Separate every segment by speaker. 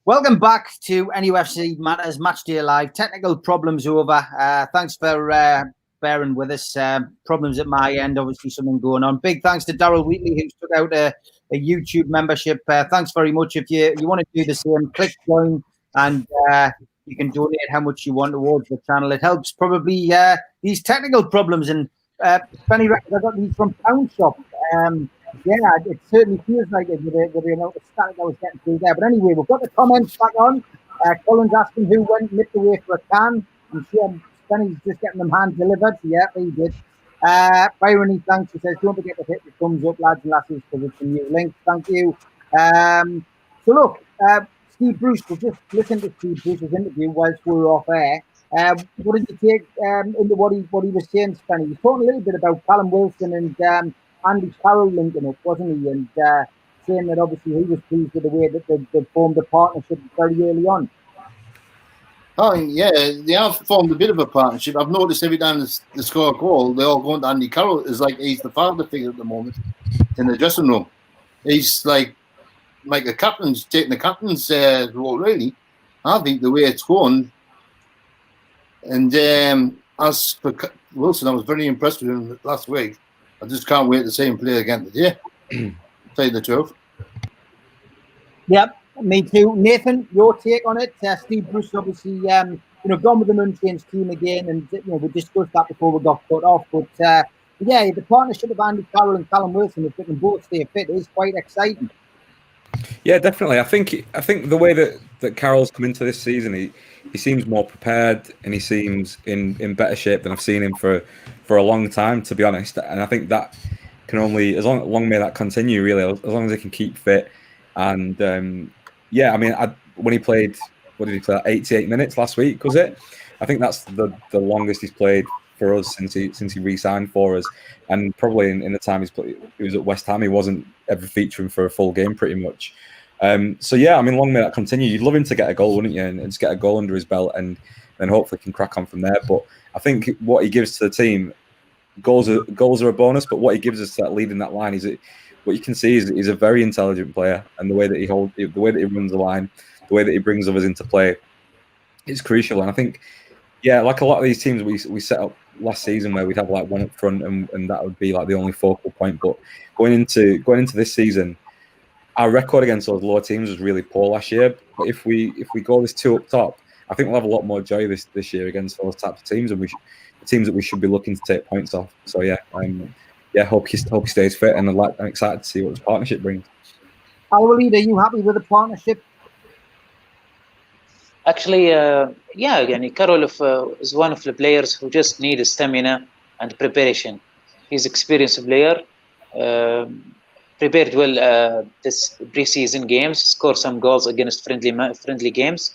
Speaker 1: Welcome back to NUFC Matters Matchday Live. Technical problems over. Thanks for bearing with us. Problems at my end, obviously something going on. Big thanks to Daryl Wheatley, who's took out a YouTube membership. Thanks very much. If you want to do the same, click join and you can donate how much you want towards the channel. It helps probably these technical problems. And Benny reckons I got these from Pound Shop. Yeah, it certainly feels like it with the amount of static I was getting through there. But anyway, we've got the comments back on. Colin's asking who went nipped away for a can. I'm sure Benny's just getting them hand delivered. Yeah, he did. Byron, thanks. He says, don't forget to hit the thumbs up, lads and lasses, because it's a new link. Thank you. So look, Steve Bruce, we'll just listen to Steve Bruce's interview whilst we were off air. What did you take into what he was saying, Benny? He was talking a little bit about Callum Wilson and Andy Carroll linking up, wasn't he? And saying that obviously he was pleased with the way that they formed a partnership very early on.
Speaker 2: Oh, yeah, they have formed a bit of a partnership. I've noticed every time they score a goal, they all go into Andy Carroll. It's like he's the father figure at the moment in the dressing room. He's like a captain's taking the captain's role, really. I think the way it's going. And as for Wilson, I was very impressed with him last week. I just can't wait to see him play again today. Tell you the truth.
Speaker 1: Yep, me too. Nathan, your take on it? Steve Bruce obviously, gone with an unchanged team again, and we discussed that before we got cut off. But yeah, the partnership of Andy Carroll and Callum Wilson, if they can both stay fit, is quite exciting.
Speaker 3: Yeah, definitely. I think the way that Carroll's come into this season, he seems more prepared and he seems in better shape than I've seen him for a long time, to be honest. And I think that can only, as long may that continue, really, as long as he can keep fit. And yeah, I mean, when he played, what did he play? 88 minutes last week, was it? I think that's the longest he's played for us since he re-signed for us. And probably in the time he was at West Ham, he wasn't ever featuring for a full game pretty much. So yeah, I mean, long may that continue. You'd love him to get a goal, wouldn't you? And just get a goal under his belt, and then hopefully can crack on from there. But I think what he gives to the team, goals are a bonus. But what he gives us that lead in that line is what you can see is he's a very intelligent player, and the way that he runs the line, the way that he brings others into play, is crucial. And I think, yeah, like a lot of these teams we set up last season where we'd have like one up front and that would be like the only focal point. But going into this season, our record against those lower teams was really poor last year. But if we go this two up top, I think we'll have a lot more joy this year against those types of teams, and the teams that we should be looking to take points off. So yeah, hope he stays fit, and I'm excited to see what this partnership brings.
Speaker 1: Alwaleed, are you happy with the partnership?
Speaker 4: Actually, yeah, Carroll is one of the players who just need stamina and preparation. He's an experienced player, prepared well this preseason games, scored some goals against friendly games.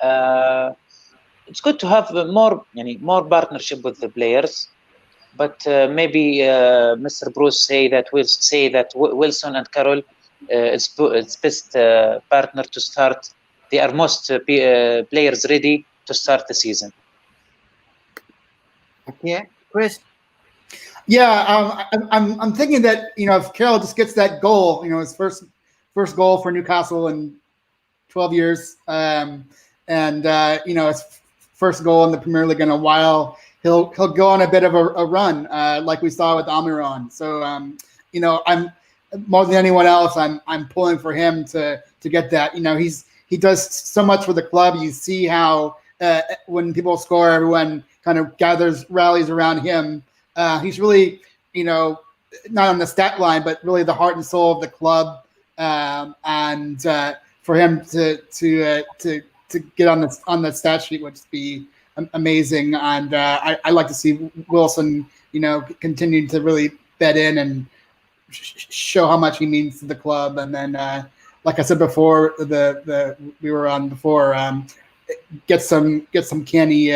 Speaker 4: It's good to have more partnership with the players, but maybe Mr. Bruce will say that Wilson and Carroll it's best partner to start. They are most players ready to start the season.
Speaker 1: Okay, Chris.
Speaker 5: Yeah, I'm thinking that if Carroll just gets that goal, his first goal for Newcastle in 12 years, and his first goal in the Premier League in a while, he'll go on a bit of a run, like we saw with Almiron. So I'm more than anyone else, I'm pulling for him to get that. He does so much for the club. You see how when people score, everyone kind of rallies around him. He's really, not on the stat line, but really the heart and soul of the club. And for him to get on the stat sheet would just be amazing. And I like to see Wilson, continue to really bet in and show how much he means to the club. And then, like I said before, we were on before, get some canny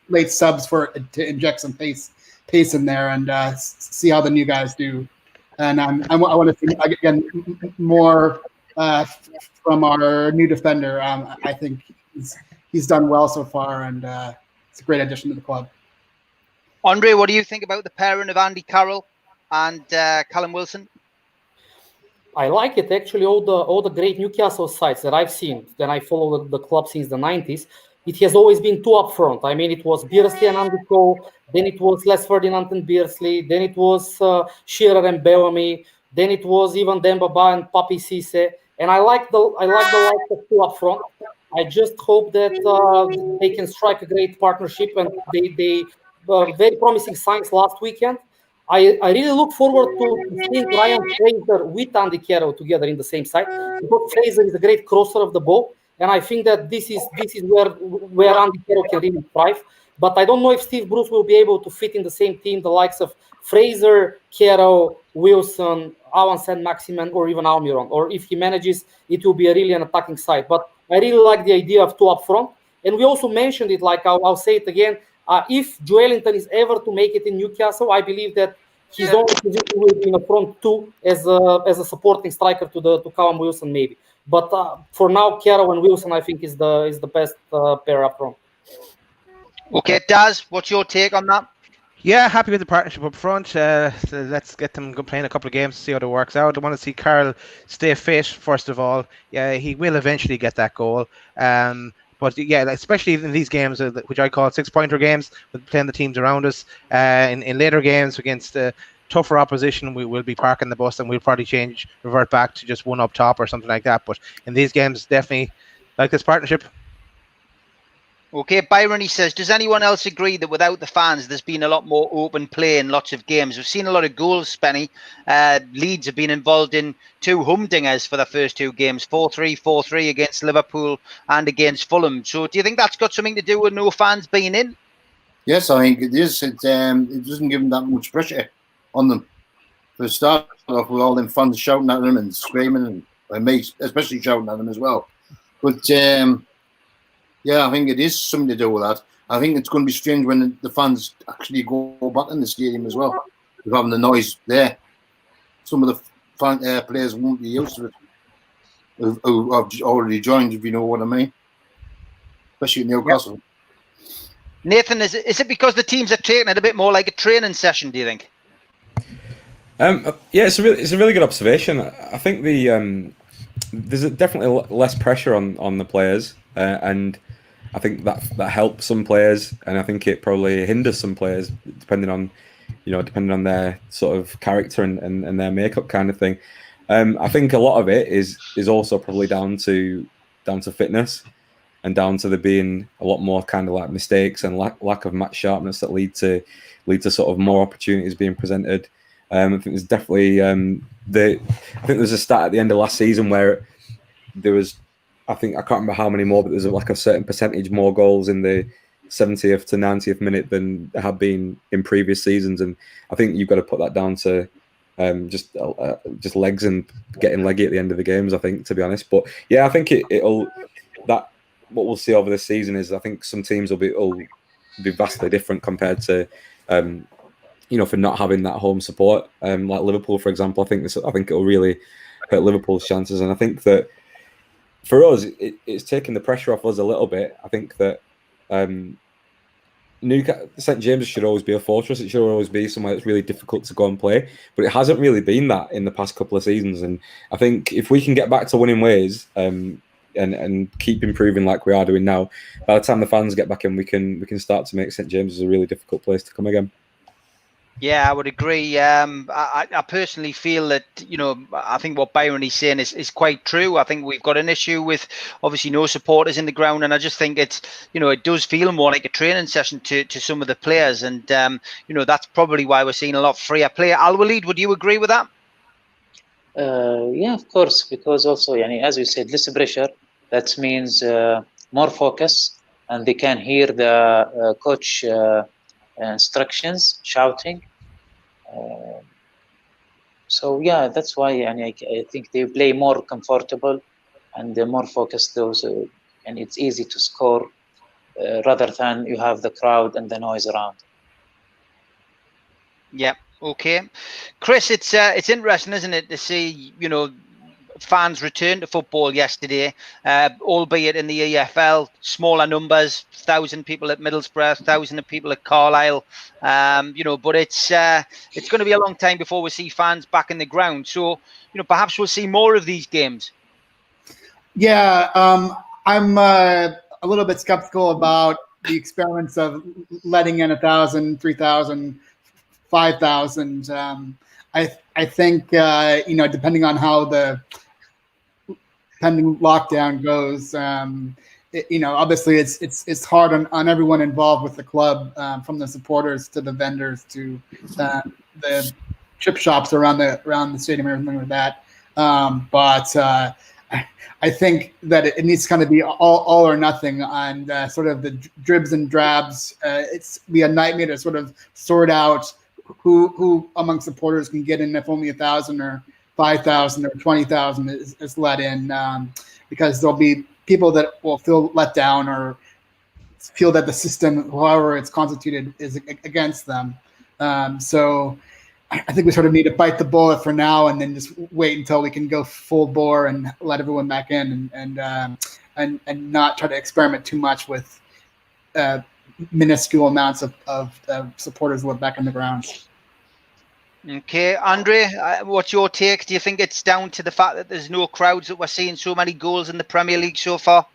Speaker 5: late subs to inject some pace in there and see how the new guys do. And I want to see again more from our new defender. I think he's done well so far, and it's a great addition to the club.
Speaker 6: Andre, what do you think about the pairing of Andy Carroll and Callum Wilson?
Speaker 7: I like it actually. All the great Newcastle sides that I've seen, that I followed the club since the 90s, it has always been two up front. I mean, it was Beersley and Andy Cole, then it was Les Ferdinand and Beersley, then it was Shearer and Bellamy, then it was even Dembaba and Papi Cisse. And I like the likes of two up front. I just hope that they can strike a great partnership, and they very promising signs last weekend. I really look forward to seeing Ryan Fraser with Andy Carroll together in the same side, because Fraser is a great crosser of the ball, and I think that this is where Andy Carroll can really thrive. But I don't know if Steve Bruce will be able to fit in the same team the likes of Fraser, Carroll, Wilson, Alan Saint-Maximin, or even Almiron. Or if he manages, it will be a really an attacking side. But I really like the idea of two up front. And we also mentioned it, like I'll say it again, if Joelinton is ever to make it in Newcastle, I believe that his only position will be in the front two as a supporting striker to Callum Wilson maybe. But for now, Carroll and Wilson, I think, is the best pair up front.
Speaker 6: Okay, Daz, what's your take on that?
Speaker 8: Yeah, happy with the partnership up front. So let's get them playing a couple of games to see how it works out. I want to see Carl stay fit, first of all. Yeah, he will eventually get that goal. But yeah, especially in these games, which I call 6-pointer games, with playing the teams around us. In later games against tougher opposition, we will be parking the bus and we'll probably revert back to just one up top or something like that. But in these games, definitely like this partnership.
Speaker 6: Okay, Byron, he says, does anyone else agree that without the fans, there's been a lot more open play in lots of games? We've seen a lot of goals, Spenny. Leeds have been involved in 2 humdingers for the first 2 games, 4-3, 4-3 against Liverpool and against Fulham. So do you think that's got something to do with no fans being in?
Speaker 2: Yes, I think it is. It doesn't give them that much pressure on them. For a start off with all them fans shouting at them and screaming, and me especially shouting at them as well. But yeah, I think it is something to do with that. I think it's going to be strange when the fans actually go back in the stadium as well, with having the noise there. Some of the players won't be used to it, who have already joined, if you know what I mean, especially in Newcastle.
Speaker 6: Yep. Nathan, is it because the teams are taking it a bit more like a training session, do you think?
Speaker 3: Yeah, it's a really good observation. I think there's definitely less pressure on the players, and I think that helps some players, and I think it probably hinders some players depending on their sort of character and their makeup kind of thing. I think a lot of it is also probably down to fitness, and down to there being a lot more kind of like mistakes and lack of match sharpness that lead to sort of more opportunities being presented. I think there's definitely I think there's a stat at the end of last season where there was, I can't remember how many more, but there's like a certain percentage more goals in the 70th to 90th minute than there have been in previous seasons, and I think you've got to put that down to just legs and getting leggy at the end of the games, I think, to be honest. But yeah, I think it'll what we'll see over this season is I think some teams will be vastly different compared to for not having that home support. Like Liverpool, for example, I think it'll really hurt Liverpool's chances, and I think that for us, it's taking the pressure off us a little bit. I think that St James should always be a fortress. It should always be somewhere that's really difficult to go and play, but it hasn't really been that in the past couple of seasons. And I think if we can get back to winning ways and keep improving like we are doing now, by the time the fans get back in, we can start to make St James a really difficult place to come again.
Speaker 6: Yeah, I would agree. I personally feel that, I think what Byron is saying is quite true. I think we've got an issue with obviously no supporters in the ground, and I just think it's, it does feel more like a training session to some of the players, and that's probably why we're seeing a lot freer play. Al-Walid, would you agree with that?
Speaker 4: Yeah, of course, because also, as you said, less pressure. That means more focus, and they can hear the coach instructions, shouting. So yeah, that's why I think they play more comfortable and they're more focused. And it's easy to score rather than you have the crowd and the noise around.
Speaker 6: Yeah. Okay, Chris, it's interesting, isn't it, to see fans returned to football yesterday, albeit in the EFL, smaller numbers, 1,000 people at Middlesbrough, 1,000 people at Carlisle. But it's going to be a long time before we see fans back in the ground. So, perhaps we'll see more of these games.
Speaker 5: Yeah, I'm a little bit skeptical about the experiments of letting in 1,000, 3,000, 5,000. I think depending on how the pending lockdown goes, obviously it's hard on everyone involved with the club, from the supporters to the vendors to the chip shops around the stadium and everything like that. But I think that it needs to kind of be all or nothing on sort of the dribs and drabs. It's be a nightmare to sort of sort out who among supporters can get in if only 1,000 or 5,000 or 20,000 is let in, because there'll be people that will feel let down or feel that the system, however it's constituted, is against them. So I think we sort of need to bite the bullet for now and then just wait until we can go full bore and let everyone back in and not try to experiment too much with minuscule amounts of supporters live back on the ground.
Speaker 6: Okay, Andre, what's your take? Do you think it's down to the fact that there's no crowds that we're seeing so many goals in the Premier League so far?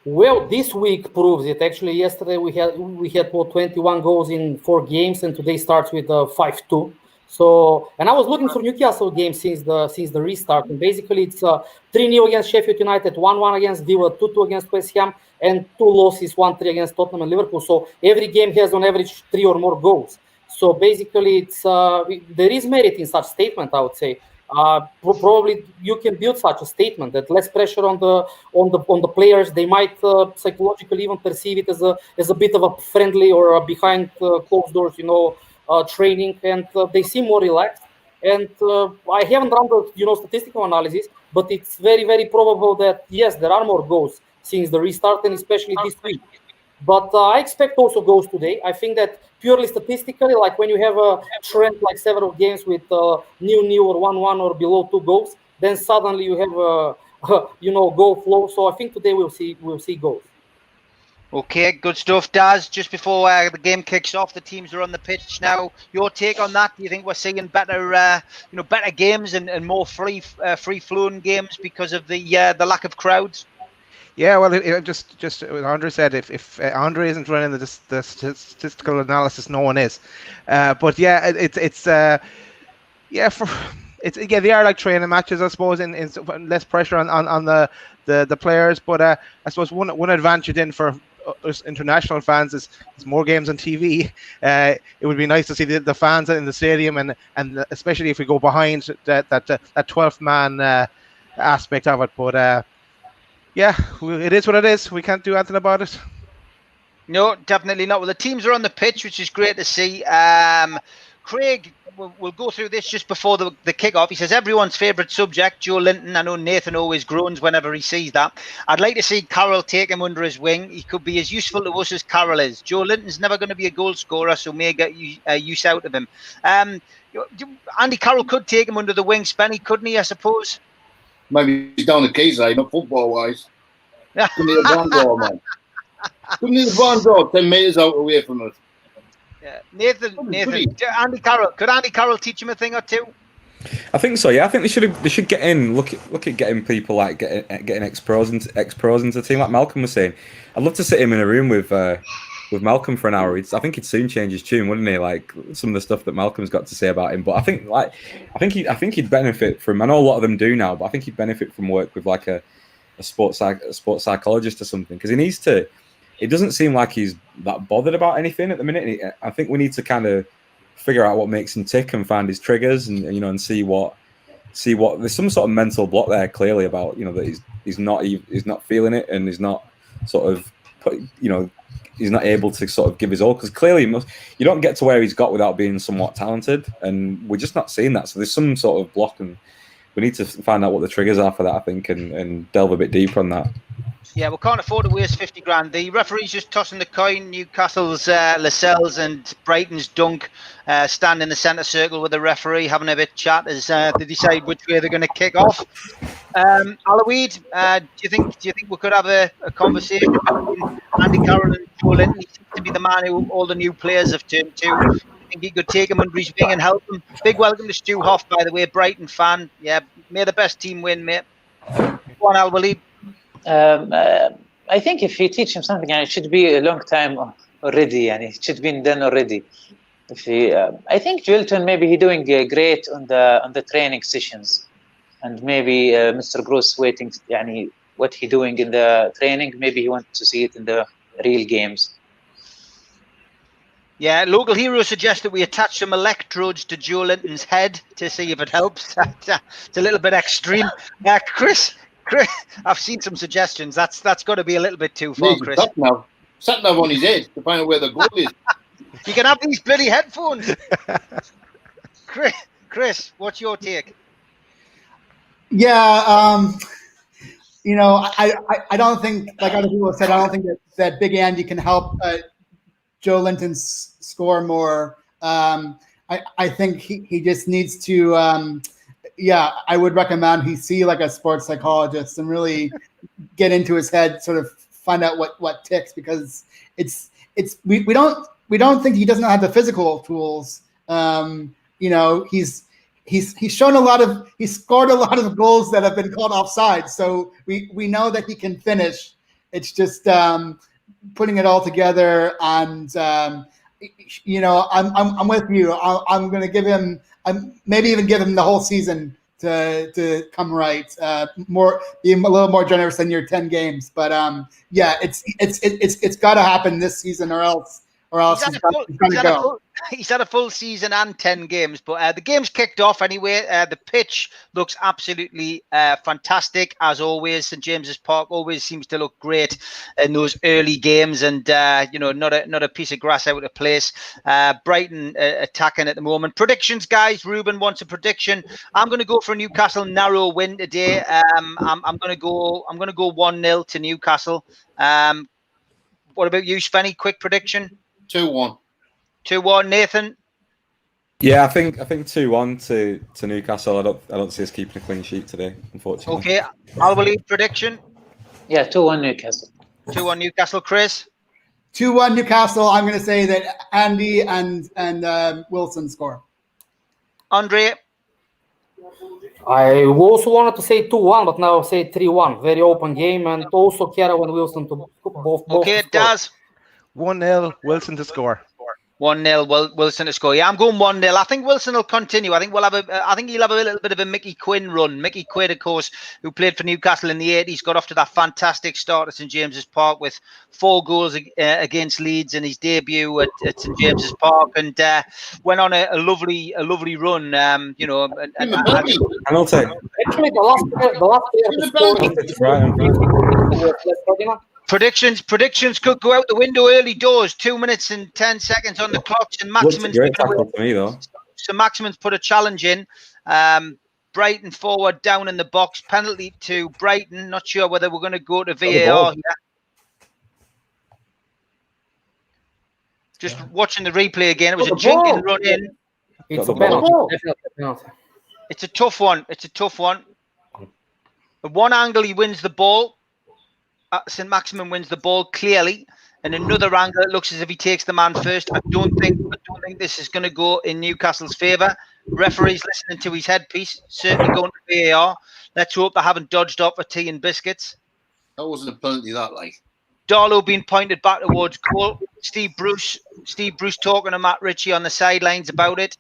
Speaker 7: Well, this week proves it. Actually, yesterday we had 21 goals in 4 games, and today starts with 5-2. So, and I was looking for Newcastle games since the restart, and basically it's 3-0 against Sheffield United, 1-1 against Villa, 2-2 against West Ham, and 2 losses, 1-3 against Tottenham and Liverpool. So every game has on average 3 or more goals. So basically, it's there is merit in such statement, I would say. Probably you can build such a statement that less pressure on the players. They might psychologically even perceive it as a bit of a friendly or a behind closed doors, training, and they seem more relaxed. And I haven't run the statistical analysis, but it's very, very probable that yes, there are more goals since the restart, and especially this week. But I expect also goals today. I think that purely statistically, like when you have a trend like several games with 0-0 or 1-1 or below 2 goals, then suddenly you have a goal flow. So I think today we'll see goals.
Speaker 6: Okay, good stuff, Daz. Just before the game kicks off, the teams are on the pitch now. Your take on that? Do you think we're seeing better games and more free flowing games because of the lack of crowds?
Speaker 8: Yeah, well, just what Andre said, if Andre isn't running the statistical analysis, no one is. But yeah, they are like training matches, I suppose, in less pressure on the players. But I suppose one advantage in for us international fans is more games on TV. It would be nice to see the fans in the stadium, and especially if we go behind that 12th man aspect of it. But yeah, it is what it is. We can't do anything about it.
Speaker 6: No, definitely not. Well, the teams are on the pitch, which is great to see. Craig, we'll go through this just before the kick-off. He says, everyone's favourite subject, Joe Linton. I know Nathan always groans whenever he sees that. I'd like to see Carroll take him under his wing. He could be as useful to us as Carroll is. Joe Linton's never going to be a goal scorer, so may get use out of him. Andy Carroll could take him under the wing, Spenny, couldn't he, I suppose?
Speaker 2: Maybe he's down the Quayside, not football-wise. Couldn't hit a barn door, man. Couldn't hit a barn door 10 metres out away from us.
Speaker 6: Yeah. Nathan, Andy Carroll. Could Andy Carroll teach him a thing or two?
Speaker 3: I think so. Yeah, I think they should get in. Look at getting people like getting ex-pros into the team, like Malcolm was saying. I'd love to sit him in a room with Malcolm for an hour. I think he'd soon change his tune, wouldn't he? Like some of the stuff that Malcolm's got to say about him. But I think he'd benefit from. I know a lot of them do now, but I think he'd benefit from work with like a sports psychologist or something, because he needs to. It doesn't seem like he's that bothered about anything at the minute. I think we need to kind of figure out what makes him tick and find his triggers, and and see what there's some sort of mental block there clearly about that he's not feeling it, and he's not sort of he's not able to sort of give his all, because clearly you don't get to where he's got without being somewhat talented, and we're just not seeing that. So there's some sort of block, and we need to find out what the triggers are for that, I think, and delve a bit deeper on that.
Speaker 6: Yeah, we can't afford to waste 50 grand. The referee's just tossing the coin. Newcastle's Lascelles and Brighton's Dunk stand in the centre circle with the referee, having a bit of chat as they decide which way they're going to kick off. Aloid, do you think we could have a conversation between Andy Carroll and Joe Linton? He seems to be the man who all the new players have turned to. I think he could take him under his wing and help them. Big welcome to Stu Hoff, by the way, Brighton fan. Yeah, may the best team win, mate. Go on, Aloid.
Speaker 4: I think if you teach him something, and it should be a long time already, and it should be done already. If he, I think Wilton maybe he doing great on the training sessions, and maybe Mr. Bruce waiting, what he doing in the training. Maybe he wants to see it in the real games.
Speaker 6: Yeah, local hero suggests that we attach some electrodes to Joe Linton's head to see if it helps. It's a little bit extreme. Chris, I've seen some suggestions. That's got to be a little bit too far, Chris.
Speaker 2: Sat nav on his head to find out where the goal is.
Speaker 6: You can have these bloody headphones. Chris, what's your take?
Speaker 5: Yeah, I don't think, like other people have said, I don't think that Big Andy can help Joe Linton score more. I think he just needs to. I would recommend he see like a sports psychologist and really get into his head, sort of find out what ticks, because we don't think he doesn't have the physical tools. He's shown he's scored a lot of goals that have been called offside, so we know that he can finish. It's just putting it all together, and I'm with you. I'm going to give him, maybe even give him the whole season to come right. Be a little more generous than your 10 games, but it's got to happen this season, or else he's going to go.
Speaker 6: He's had a full season and 10 games, but the game's kicked off anyway. The pitch looks absolutely fantastic, as always. St James's Park always seems to look great in those early games, and not a piece of grass out of place. Brighton attacking at the moment. Predictions, guys. Ruben wants a prediction. I'm going to go for a Newcastle narrow win today. I'm going to go 1-0 to Newcastle. What about you, Spenny? Quick prediction.
Speaker 2: 2-1.
Speaker 6: 2-1, Nathan.
Speaker 3: Yeah, I think 2-1 to Newcastle. I don't see us keeping a clean sheet today, unfortunately.
Speaker 6: Okay, I'll believe prediction.
Speaker 4: Yeah, 2-1 Newcastle.
Speaker 6: 2-1 Newcastle. Chris.
Speaker 5: 2-1 Newcastle. I'm going to say that Andy and Wilson score.
Speaker 6: Andre.
Speaker 7: I also wanted to say 2-1, but now I'll say 3-1. Very open game, and also Carroll and Wilson to both.
Speaker 6: Okay, Daz.
Speaker 8: 1-0 Wilson to score.
Speaker 6: 1-0 Wilson to score. Yeah, I'm going 1-0. I think Wilson will continue. I think he'll have a little bit of a Mickey Quinn run. Mickey Quinn, of course, who played for Newcastle in the 80s, got off to that fantastic start at St James's Park with 4 goals against Leeds in his debut at St James's Park, and went on a lovely run. Penalty.
Speaker 7: Actually, the last player
Speaker 6: Predictions could go out the window early doors. 2 minutes and 10 seconds on the clock. And Maximin's put a challenge in. Brighton forward down in the box. Penalty to Brighton. Not sure whether we're going to go to VAR here. Just watching the replay again. It was a jinking run in.
Speaker 7: It's a penalty.
Speaker 6: It's a tough one. At one angle, he wins the ball. St Maximin wins the ball clearly, and another angle, it looks as if he takes the man first. I don't think this is going to go in Newcastle's favour. Referee's listening to his headpiece, certainly going to VAR. Let's hope they haven't dodged off for tea and biscuits.
Speaker 2: That wasn't a penalty, that like.
Speaker 6: Darlow being pointed back towards goal. Steve Bruce talking to Matt Ritchie on the sidelines about it.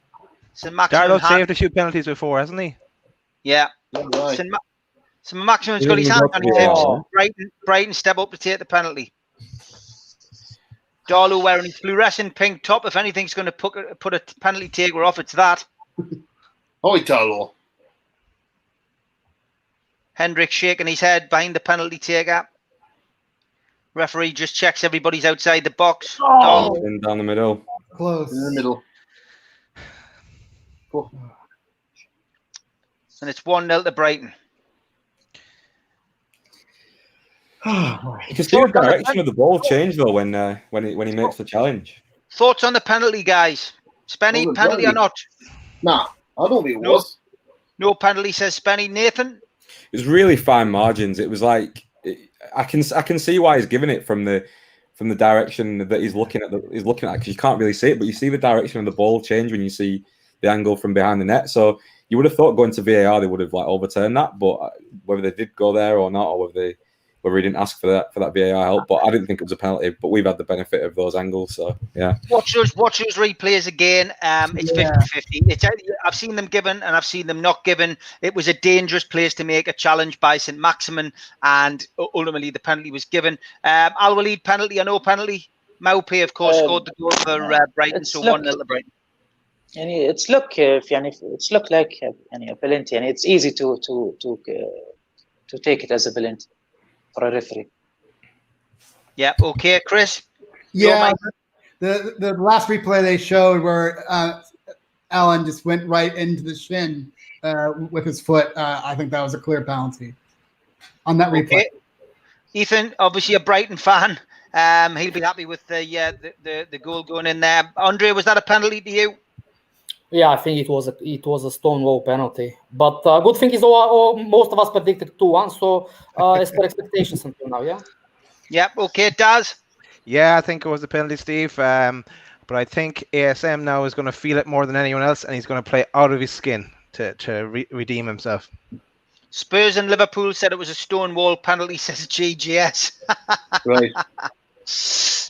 Speaker 6: St Maximin
Speaker 8: Darlow saved a few penalties before, hasn't he?
Speaker 6: Yeah.
Speaker 2: Right.
Speaker 6: St Maximin's got his hand on his hips. Brighton step up to take the penalty. Darlow wearing his fluorescent pink top. If anything's going to put a penalty taker off, it's that.
Speaker 2: Oi, Darlow.
Speaker 6: Hendrick shaking his head behind the penalty taker. Referee just checks everybody's outside the box.
Speaker 3: In down the middle.
Speaker 5: Close.
Speaker 2: In the middle. Oh.
Speaker 6: And it's 1-0 to Brighton.
Speaker 3: You can see the direction of the ball change though when he makes the challenge.
Speaker 6: Thoughts on the penalty, guys? Spenny, penalty or not?
Speaker 2: Nah, I don't think it was.
Speaker 6: No penalty, says Spenny. Nathan?
Speaker 3: It was really fine margins. It was like I can see why he's giving it from the direction that he's looking at because you can't really see it, but you see the direction of the ball change when you see the angle from behind the net. So you would have thought going to VAR they would have like overturned that, but whether they did go there or not, or whether he didn't ask for that VAR help, but I didn't think it was a penalty. But we've had the benefit of those angles, so yeah.
Speaker 6: Watch those replays again. It's 50-50. I've seen them given and I've seen them not given. It was a dangerous place to make a challenge by St. Maximin, and ultimately the penalty was given. Al Walid, penalty or no penalty? Maupay, of course, scored the goal for Brighton, so 1-0 to Brighton.
Speaker 4: يعني it's look it's look like يعني a penalty, and it's easy to take it as a penalty for a referee.
Speaker 6: Yeah, okay, Chris.
Speaker 5: Yeah, the last replay they showed where Alan just went right into the shin with his foot. I think that was a clear penalty on that replay.
Speaker 6: Okay. Ethan, obviously a Brighton fan. He'll be happy with the goal going in there. Andre, was that a penalty to you?
Speaker 7: Yeah, I think it was a stonewall penalty. But good thing is most of us predicted 2-1, so as per expectations until now, yeah?
Speaker 6: Yep, okay, Daz?
Speaker 8: Yeah, I think it was a penalty, Steve. But I think ASM now is going to feel it more than anyone else, and he's going to play out of his skin to redeem himself.
Speaker 6: Spurs and Liverpool said it was a stonewall penalty, says GGS.
Speaker 2: Right.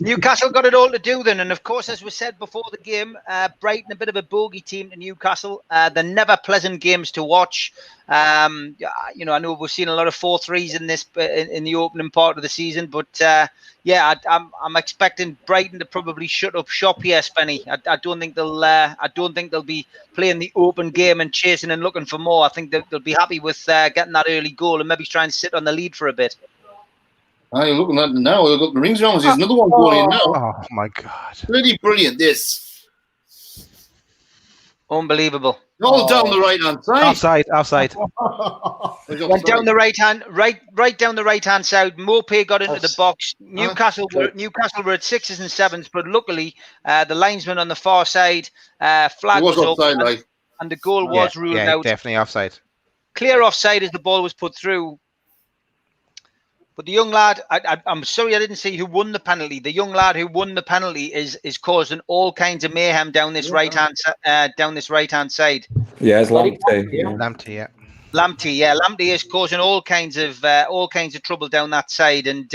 Speaker 6: Newcastle got it all to do then, and of course, as we said before the game, Brighton a bit of a bogey team to Newcastle. They're never pleasant games to watch. I know we've seen a lot of 4-3s in the opening part of the season, but I'm expecting Brighton to probably shut up shop here, Spenny. I don't think they'll be playing the open game and chasing and looking for more. I think they'll be happy with getting that early goal and maybe try and sit on the lead for a bit.
Speaker 2: You're looking at it now. They've got the rings around. There's another one going in now.
Speaker 8: Oh my God!
Speaker 2: Really brilliant. This.
Speaker 6: Unbelievable.
Speaker 2: All down the right hand side.
Speaker 8: Offside.
Speaker 6: Went down the right down the right hand side. Maupay got into the box. Newcastle were at 6s and 7s, but luckily the linesman on the far side flag was
Speaker 2: offside,
Speaker 6: up, and the goal was ruled out.
Speaker 8: Definitely offside.
Speaker 6: Clear offside as the ball was put through. But the young lad, I'm sorry I didn't see who won the penalty. The young lad who won the penalty is causing all kinds of mayhem down this right hand side.
Speaker 3: Yeah, it's Lamptey.
Speaker 8: Lamptey,
Speaker 6: Lamptey is causing all kinds of trouble down that side. And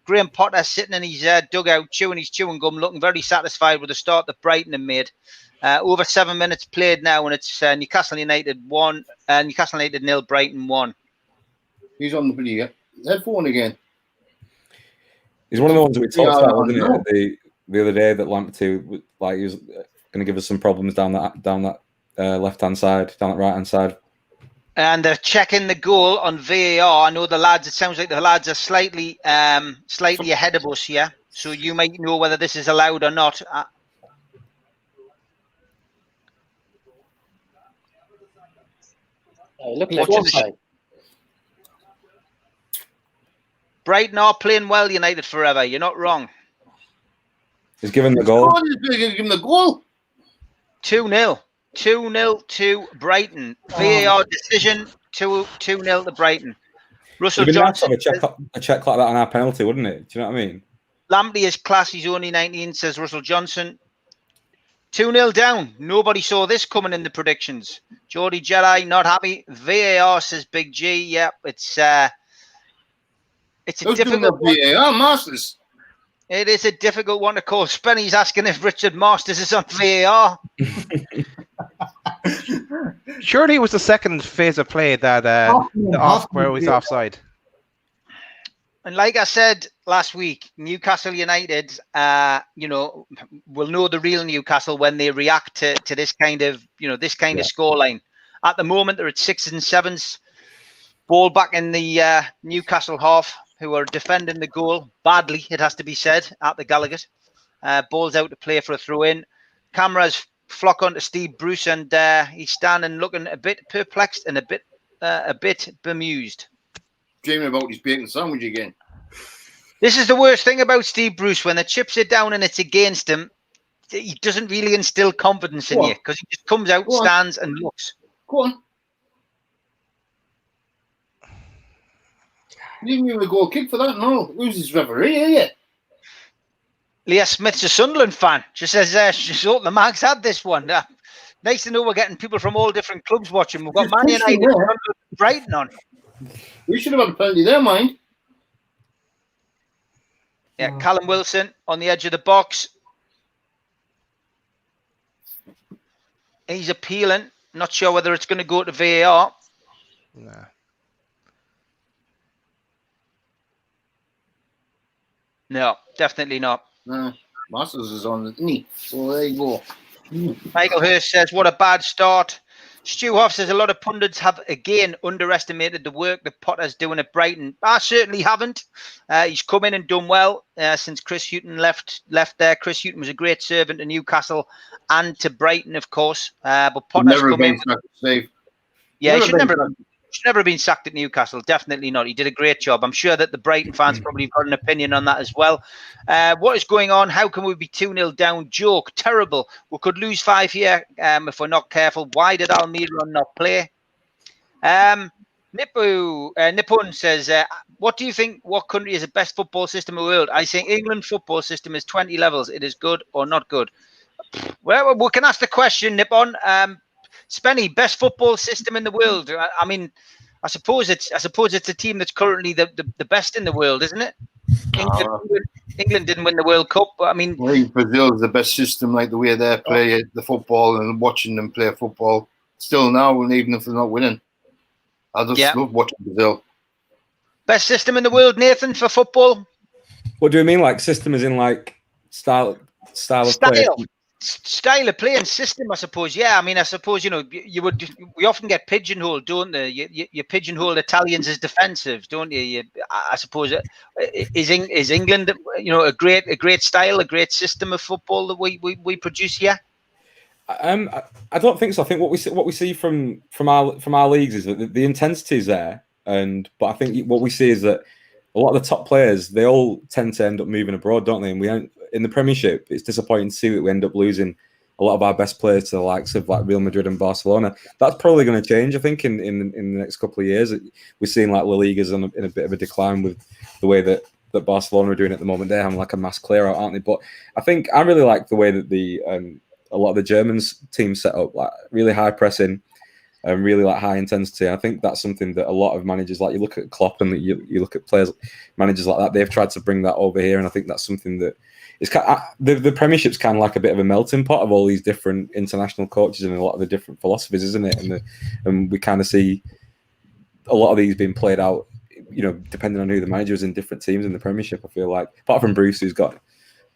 Speaker 6: Graham Potter sitting in his dugout chewing his chewing gum, looking very satisfied with the start that Brighton have made. Over 7 minutes played now, and it's Newcastle United 1, Newcastle United 0, Brighton 1.
Speaker 2: He's on the video. Headphone again.
Speaker 3: He's one of the ones that we talked about, wasn't it, the other day, that Lamptey he was going to give us some problems down that left hand side, down that right hand side.
Speaker 6: And they're checking the goal on VAR. I know the lads. It sounds like the lads are slightly ahead of us here, so you might know whether this is allowed or not.
Speaker 4: Look like offside.
Speaker 6: Brighton are playing well, United forever. You're not wrong.
Speaker 3: He's given the goal.
Speaker 2: He's given the goal.
Speaker 6: 2-0. 2-0 to Brighton. VAR decision, 2-0 to Brighton. Russell Johnson.
Speaker 3: Nice to have a check like that on our penalty, wouldn't it? Do you know what I mean?
Speaker 6: Lamptey is class. He's only 19, says Russell Johnson. 2-0 down. Nobody saw this coming in the predictions. Geordie Jedi not happy. VAR, says Big G. Yep, it's a difficult one.
Speaker 2: VAR, Masters.
Speaker 6: It is a difficult one to call. Spenny's asking if Richard Masters is on VAR.
Speaker 8: Surely it was the second phase of play that where it was offside.
Speaker 6: And like I said last week, Newcastle United, will know the real Newcastle when they react to this kind of, scoreline. At the moment, they're at 6s and 7s. Ball back in the Newcastle half, who are defending the goal badly, it has to be said, at the Gallagher. Ball's out to play for a throw-in. Cameras flock onto Steve Bruce, and he's standing looking a bit perplexed and a bit bemused.
Speaker 2: Dreaming about his bacon sandwich again.
Speaker 6: This is the worst thing about Steve Bruce. When the chips are down and it's against him, he doesn't really instill confidence in you because he just comes out, stands and looks.
Speaker 2: Go on. You didn't even go kick for that, no. Who's his referee, are you?
Speaker 6: Leah Smith's a Sunderland fan. She says she's hoping the Mags had this one. Nice to know we're getting people from all different clubs watching. We've got Man United and Brighton on.
Speaker 2: We should have had a penalty there, mind.
Speaker 6: Yeah, Callum Wilson on the edge of the box. He's appealing. Not sure whether it's going to go to VAR.
Speaker 8: Nah.
Speaker 6: No, definitely not.
Speaker 2: Masters is on the knee. So there you go.
Speaker 6: Michael Hurst says, what a bad start. Stu Hoff says, a lot of pundits have again underestimated the work that Potter's doing at Brighton. I certainly haven't. He's come in and done well since Chris Hughton left there. Chris Hughton was a great servant to Newcastle and to Brighton, of course. But Potter's come in. Yeah, he should never have been sacked at Newcastle. Definitely not. He did a great job. I'm sure that the Brighton fans probably got an opinion on that as well. What is going on? How can we be 2-0 down? Joke. Terrible. We could lose 5 here if we're not careful. Why did Almiron not play? Nippon says, what do you think? What country is the best football system in the world? I think England football system is 20 levels. It is good or not good. Well, we can ask the question, Nippon. Spenny, best football system in the world. I mean, I suppose it's a team that's currently the best in the world, isn't it? England didn't win the World Cup, but I mean,
Speaker 2: I think Brazil is the best system, like the way they play the football and watching them play football. Still now, and even if they're not winning, I just love watching Brazil.
Speaker 6: Best system in the world, Nathan, for football.
Speaker 3: What do you mean, like system is in like style of play?
Speaker 6: Style of play and system, I suppose. Yeah, I mean, I suppose we often get pigeonholed, don't they? You pigeonhole Italians as defensive, don't you? I suppose is England, a great style, a great system of football that we produce here.
Speaker 3: I don't think so. I think what we see from our leagues is that the intensity is there, but I think what we see is that a lot of the top players, they all tend to end up moving abroad, don't they? And we don't. In the Premiership, it's disappointing to see that we end up losing a lot of our best players to the likes of like Real Madrid and Barcelona. That's probably going to change, I think, in the next couple of years. We're seeing like La Liga's in a bit of a decline with the way that Barcelona are doing at the moment. They're having like a mass clear out, aren't they? But I think I really like the way that a lot of the Germans teams set up, like really high pressing and really like high intensity. I think that's something that a lot of managers, like you look at Klopp and you look at managers like that, they've tried to bring that over here, and I think that's something that. It's kind of, the Premiership's kind of like a bit of a melting pot of all these different international coaches and a lot of the different philosophies, isn't it? And we kind of see a lot of these being played out, depending on who the manager is in different teams in the Premiership. I feel like, apart from Bruce, who's got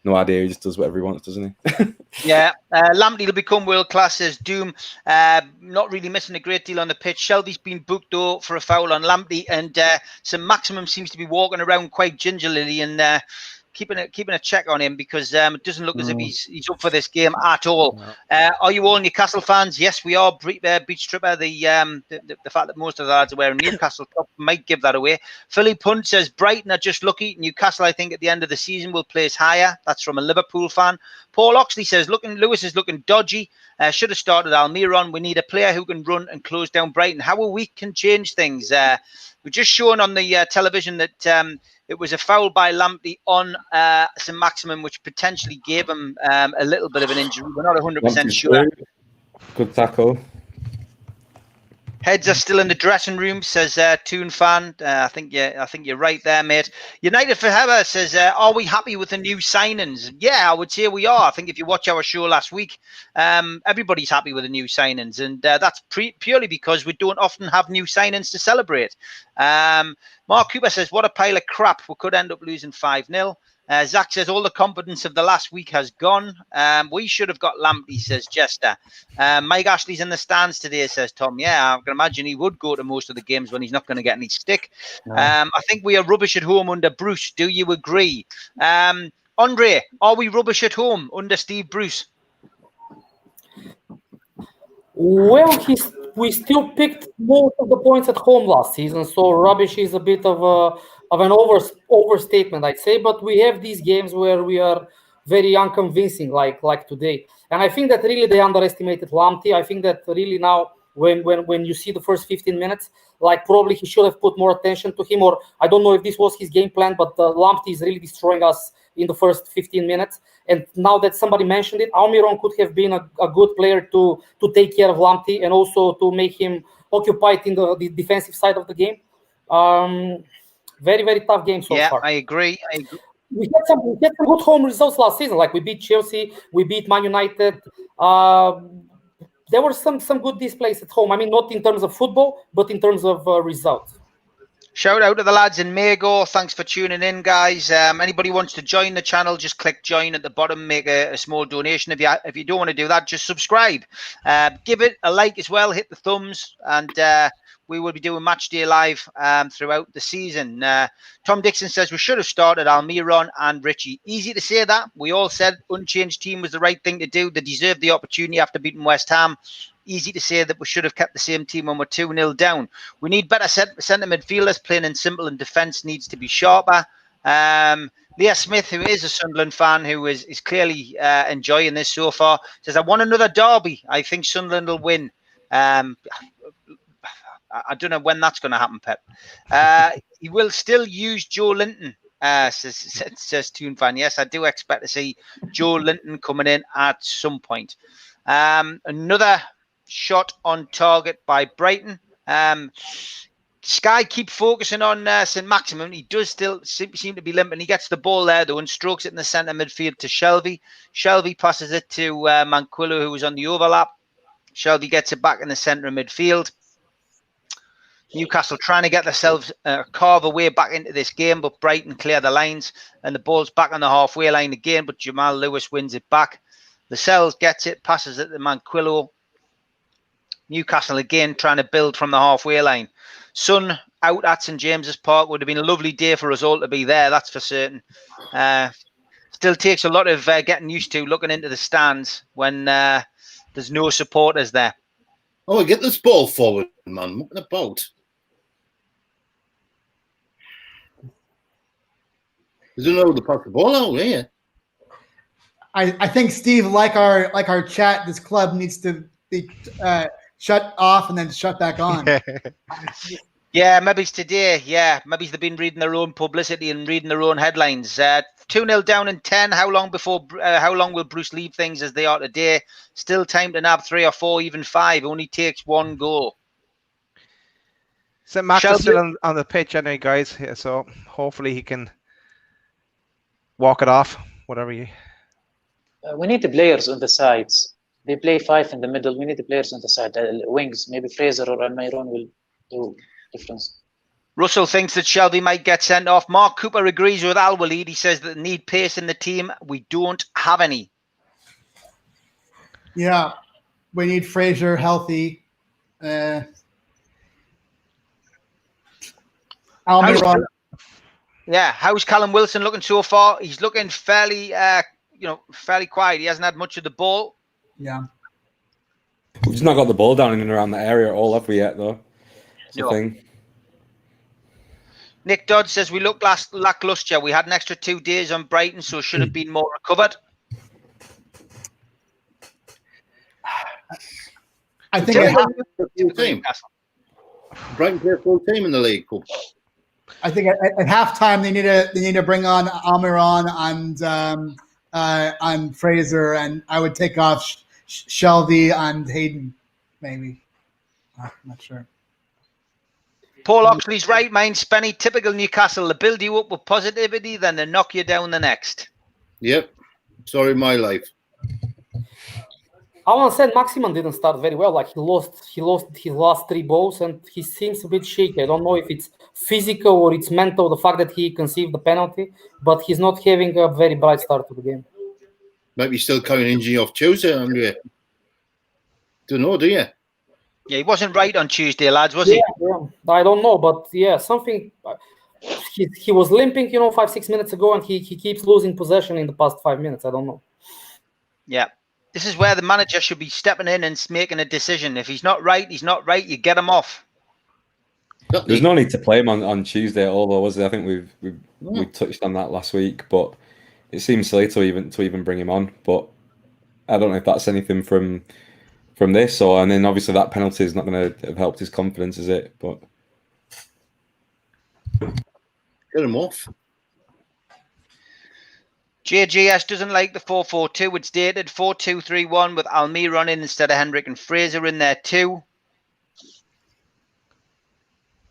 Speaker 3: no idea, he just does whatever he wants, doesn't he?
Speaker 6: Yeah, Lamptey will become world class, says Doom. Not really missing a great deal on the pitch. Shelby's been booked though for a foul on Lamptey, and some Maximum seems to be walking around quite gingerly and. Keeping a check on him because it doesn't look as if he's up for this game at all. No. Are you all Newcastle fans? Yes, we are. Beach Tripper, the fact that most of the lads are wearing Newcastle top might give that away. Philip Hunt says Brighton are just lucky. Newcastle, I think, at the end of the season will place higher. That's from a Liverpool fan. Paul Oxley says Lewis is looking dodgy. Should have started Almiron. We need a player who can run and close down Brighton. How a week can change things. We're just showing on the television that it was a foul by Lamptey on St. Maximum, which potentially gave him a little bit of an injury. We're not 100% sure.
Speaker 3: Good tackle.
Speaker 6: Heads are still in the dressing room, says Toon fan. I think you're right there, mate. United Forever says, are we happy with the new signings? Yeah, I would say we are. I think if you watch our show last week, everybody's happy with the new signings, and that's purely because we don't often have new signings to celebrate. Mark Cooper says, what a pile of crap. We could end up losing 5-0. Zach says, all the confidence of the last week has gone. We should have got Lamptey, says Jester. Mike Ashley's in the stands today, says Tom. Yeah, I can imagine he would go to most of the games when he's not going to get any stick. No. I think we are rubbish at home under Bruce. Do you agree? Andre, are we rubbish at home under Steve Bruce?
Speaker 7: Well, we still picked most of the points at home last season. So rubbish is a bit of an overstatement, I'd say. But we have these games where we are very unconvincing, like today. And I think that really they underestimated Lamptey. I think that really now, when you see the first 15 minutes, like probably he should have put more attention to him, or I don't know if this was his game plan, but Lamptey is really destroying us in the first 15 minutes. And now that somebody mentioned it, Almiron could have been a good player to take care of Lamptey and also to make him occupied in the defensive side of the game. Very, very tough game so far.
Speaker 6: I agree.
Speaker 7: We had some good home results last season. Like we beat Chelsea, we beat Man United. There were some good displays at home. I mean, not in terms of football, but in terms of results.
Speaker 6: Shout out to the lads in Mago. Thanks for tuning in, guys. Anybody wants to join the channel, just click join at the bottom, make a small donation. If you don't want to do that, just subscribe. Give it a like as well, hit the thumbs, and we will be doing Match Day Live throughout the season. Tom Dixon says we should have started Almiron and Richie. Easy to say that. We all said unchanged team was the right thing to do. They deserved the opportunity after beating West Ham. Easy to say that we should have kept the same team when we're 2-0 down. We need better centre midfielders. Plain and simple, and defence needs to be sharper. Leah Smith, who is a Sunderland fan, who is clearly enjoying this so far, says, I want another derby. I think Sunderland will win. I don't know when that's going to happen, Pep. He will still use Joe Linton, says Toon Fan. Yes, I do expect to see Joe Linton coming in at some point. Another shot on target by Brighton. Sky keep focusing on St. Maximin. He does still seem to be limping. He gets the ball there, though, and strokes it in the centre midfield to Shelvey. Shelvey passes it to Manquillo, who was on the overlap. Shelvey gets it back in the centre of midfield. Newcastle trying to get themselves carve a way back into this game, but Brighton clear the lines, and the ball's back on the halfway line again, but Jamal Lewis wins it back. Lascelles gets it, passes it to Manquillo. Newcastle again trying to build from the halfway line. Sun out at St. James's Park. Would have been a lovely day for us all to be there, that's for certain. Still takes a lot of getting used to looking into the stands when there's no supporters there.
Speaker 2: Oh, get this ball forward, man. What about? There's no to pass the ball out here.
Speaker 5: I think, Steve, like our chat, this club needs to be shut off and then shut back on.
Speaker 6: Yeah, maybe it's today. Yeah, maybe they've been reading their own publicity and reading their own headlines. 2-0 down in 10. How long will Bruce leave things as they are today? Still time to nab 3 or 4, even 5. Only takes 1 goal.
Speaker 8: St. Max is still on the pitch anyway, guys. Yeah, so hopefully he can walk it off. Whatever you.
Speaker 4: We need the players on the sides. They play 5 in the middle. We need the players on the side. Wings, maybe Fraser or Almiron will do difference.
Speaker 6: Russell thinks that Shelby might get sent off. Mark Cooper agrees with Al Walid. He says that they need pace in the team. We don't have any.
Speaker 5: Yeah, we need Fraser healthy. Almiron.
Speaker 6: Yeah, how's Callum Wilson looking so far? He's looking fairly, fairly quiet. He hasn't had much of the ball.
Speaker 5: Yeah.
Speaker 3: We've just not got the ball down in and around that area at all, have we yet, though? That's the thing.
Speaker 6: Nick Dodd says we look lackluster. We had an extra 2 days on Brighton, so should have been more recovered.
Speaker 5: I think
Speaker 2: Brighton play full team in the league. Cool.
Speaker 5: I think at halftime they need to bring on Almiron and Fraser, and I would take off Shelby and Hayden, maybe. I'm not sure.
Speaker 6: Paul Oxley's right, mind Spenny. Typical Newcastle. They build you up with positivity, then they knock you down the next.
Speaker 2: Yep. Sorry, my life.
Speaker 7: Alan said Maximan didn't start very well. Like he lost his last 3 balls, and he seems a bit shaky. I don't know if it's physical or it's mental, the fact that he conceived the penalty, but he's not having a very bright start to the game.
Speaker 2: Might be still carrying injury off Tuesday, Andrea. Don't know, do you?
Speaker 6: Yeah, he wasn't right on Tuesday, lads, was he?
Speaker 7: Yeah, I don't know, but yeah, something. He was limping, 5-6 minutes ago, and he keeps losing possession in the past 5 minutes. I don't know.
Speaker 6: Yeah. This is where the manager should be stepping in and making a decision. If he's not right, he's not right. You get him off.
Speaker 3: There's no need to play him on Tuesday at all, though, was there? I think we touched on that last week, but it seems silly to even bring him on. But I don't know if that's anything from this, and then obviously that penalty is not going to have helped his confidence, is it? But
Speaker 2: get him off.
Speaker 6: JGS doesn't like the 4-4-2. It's dated 4-2-3-1 with Almiron in instead of Hendrick and Fraser in there too.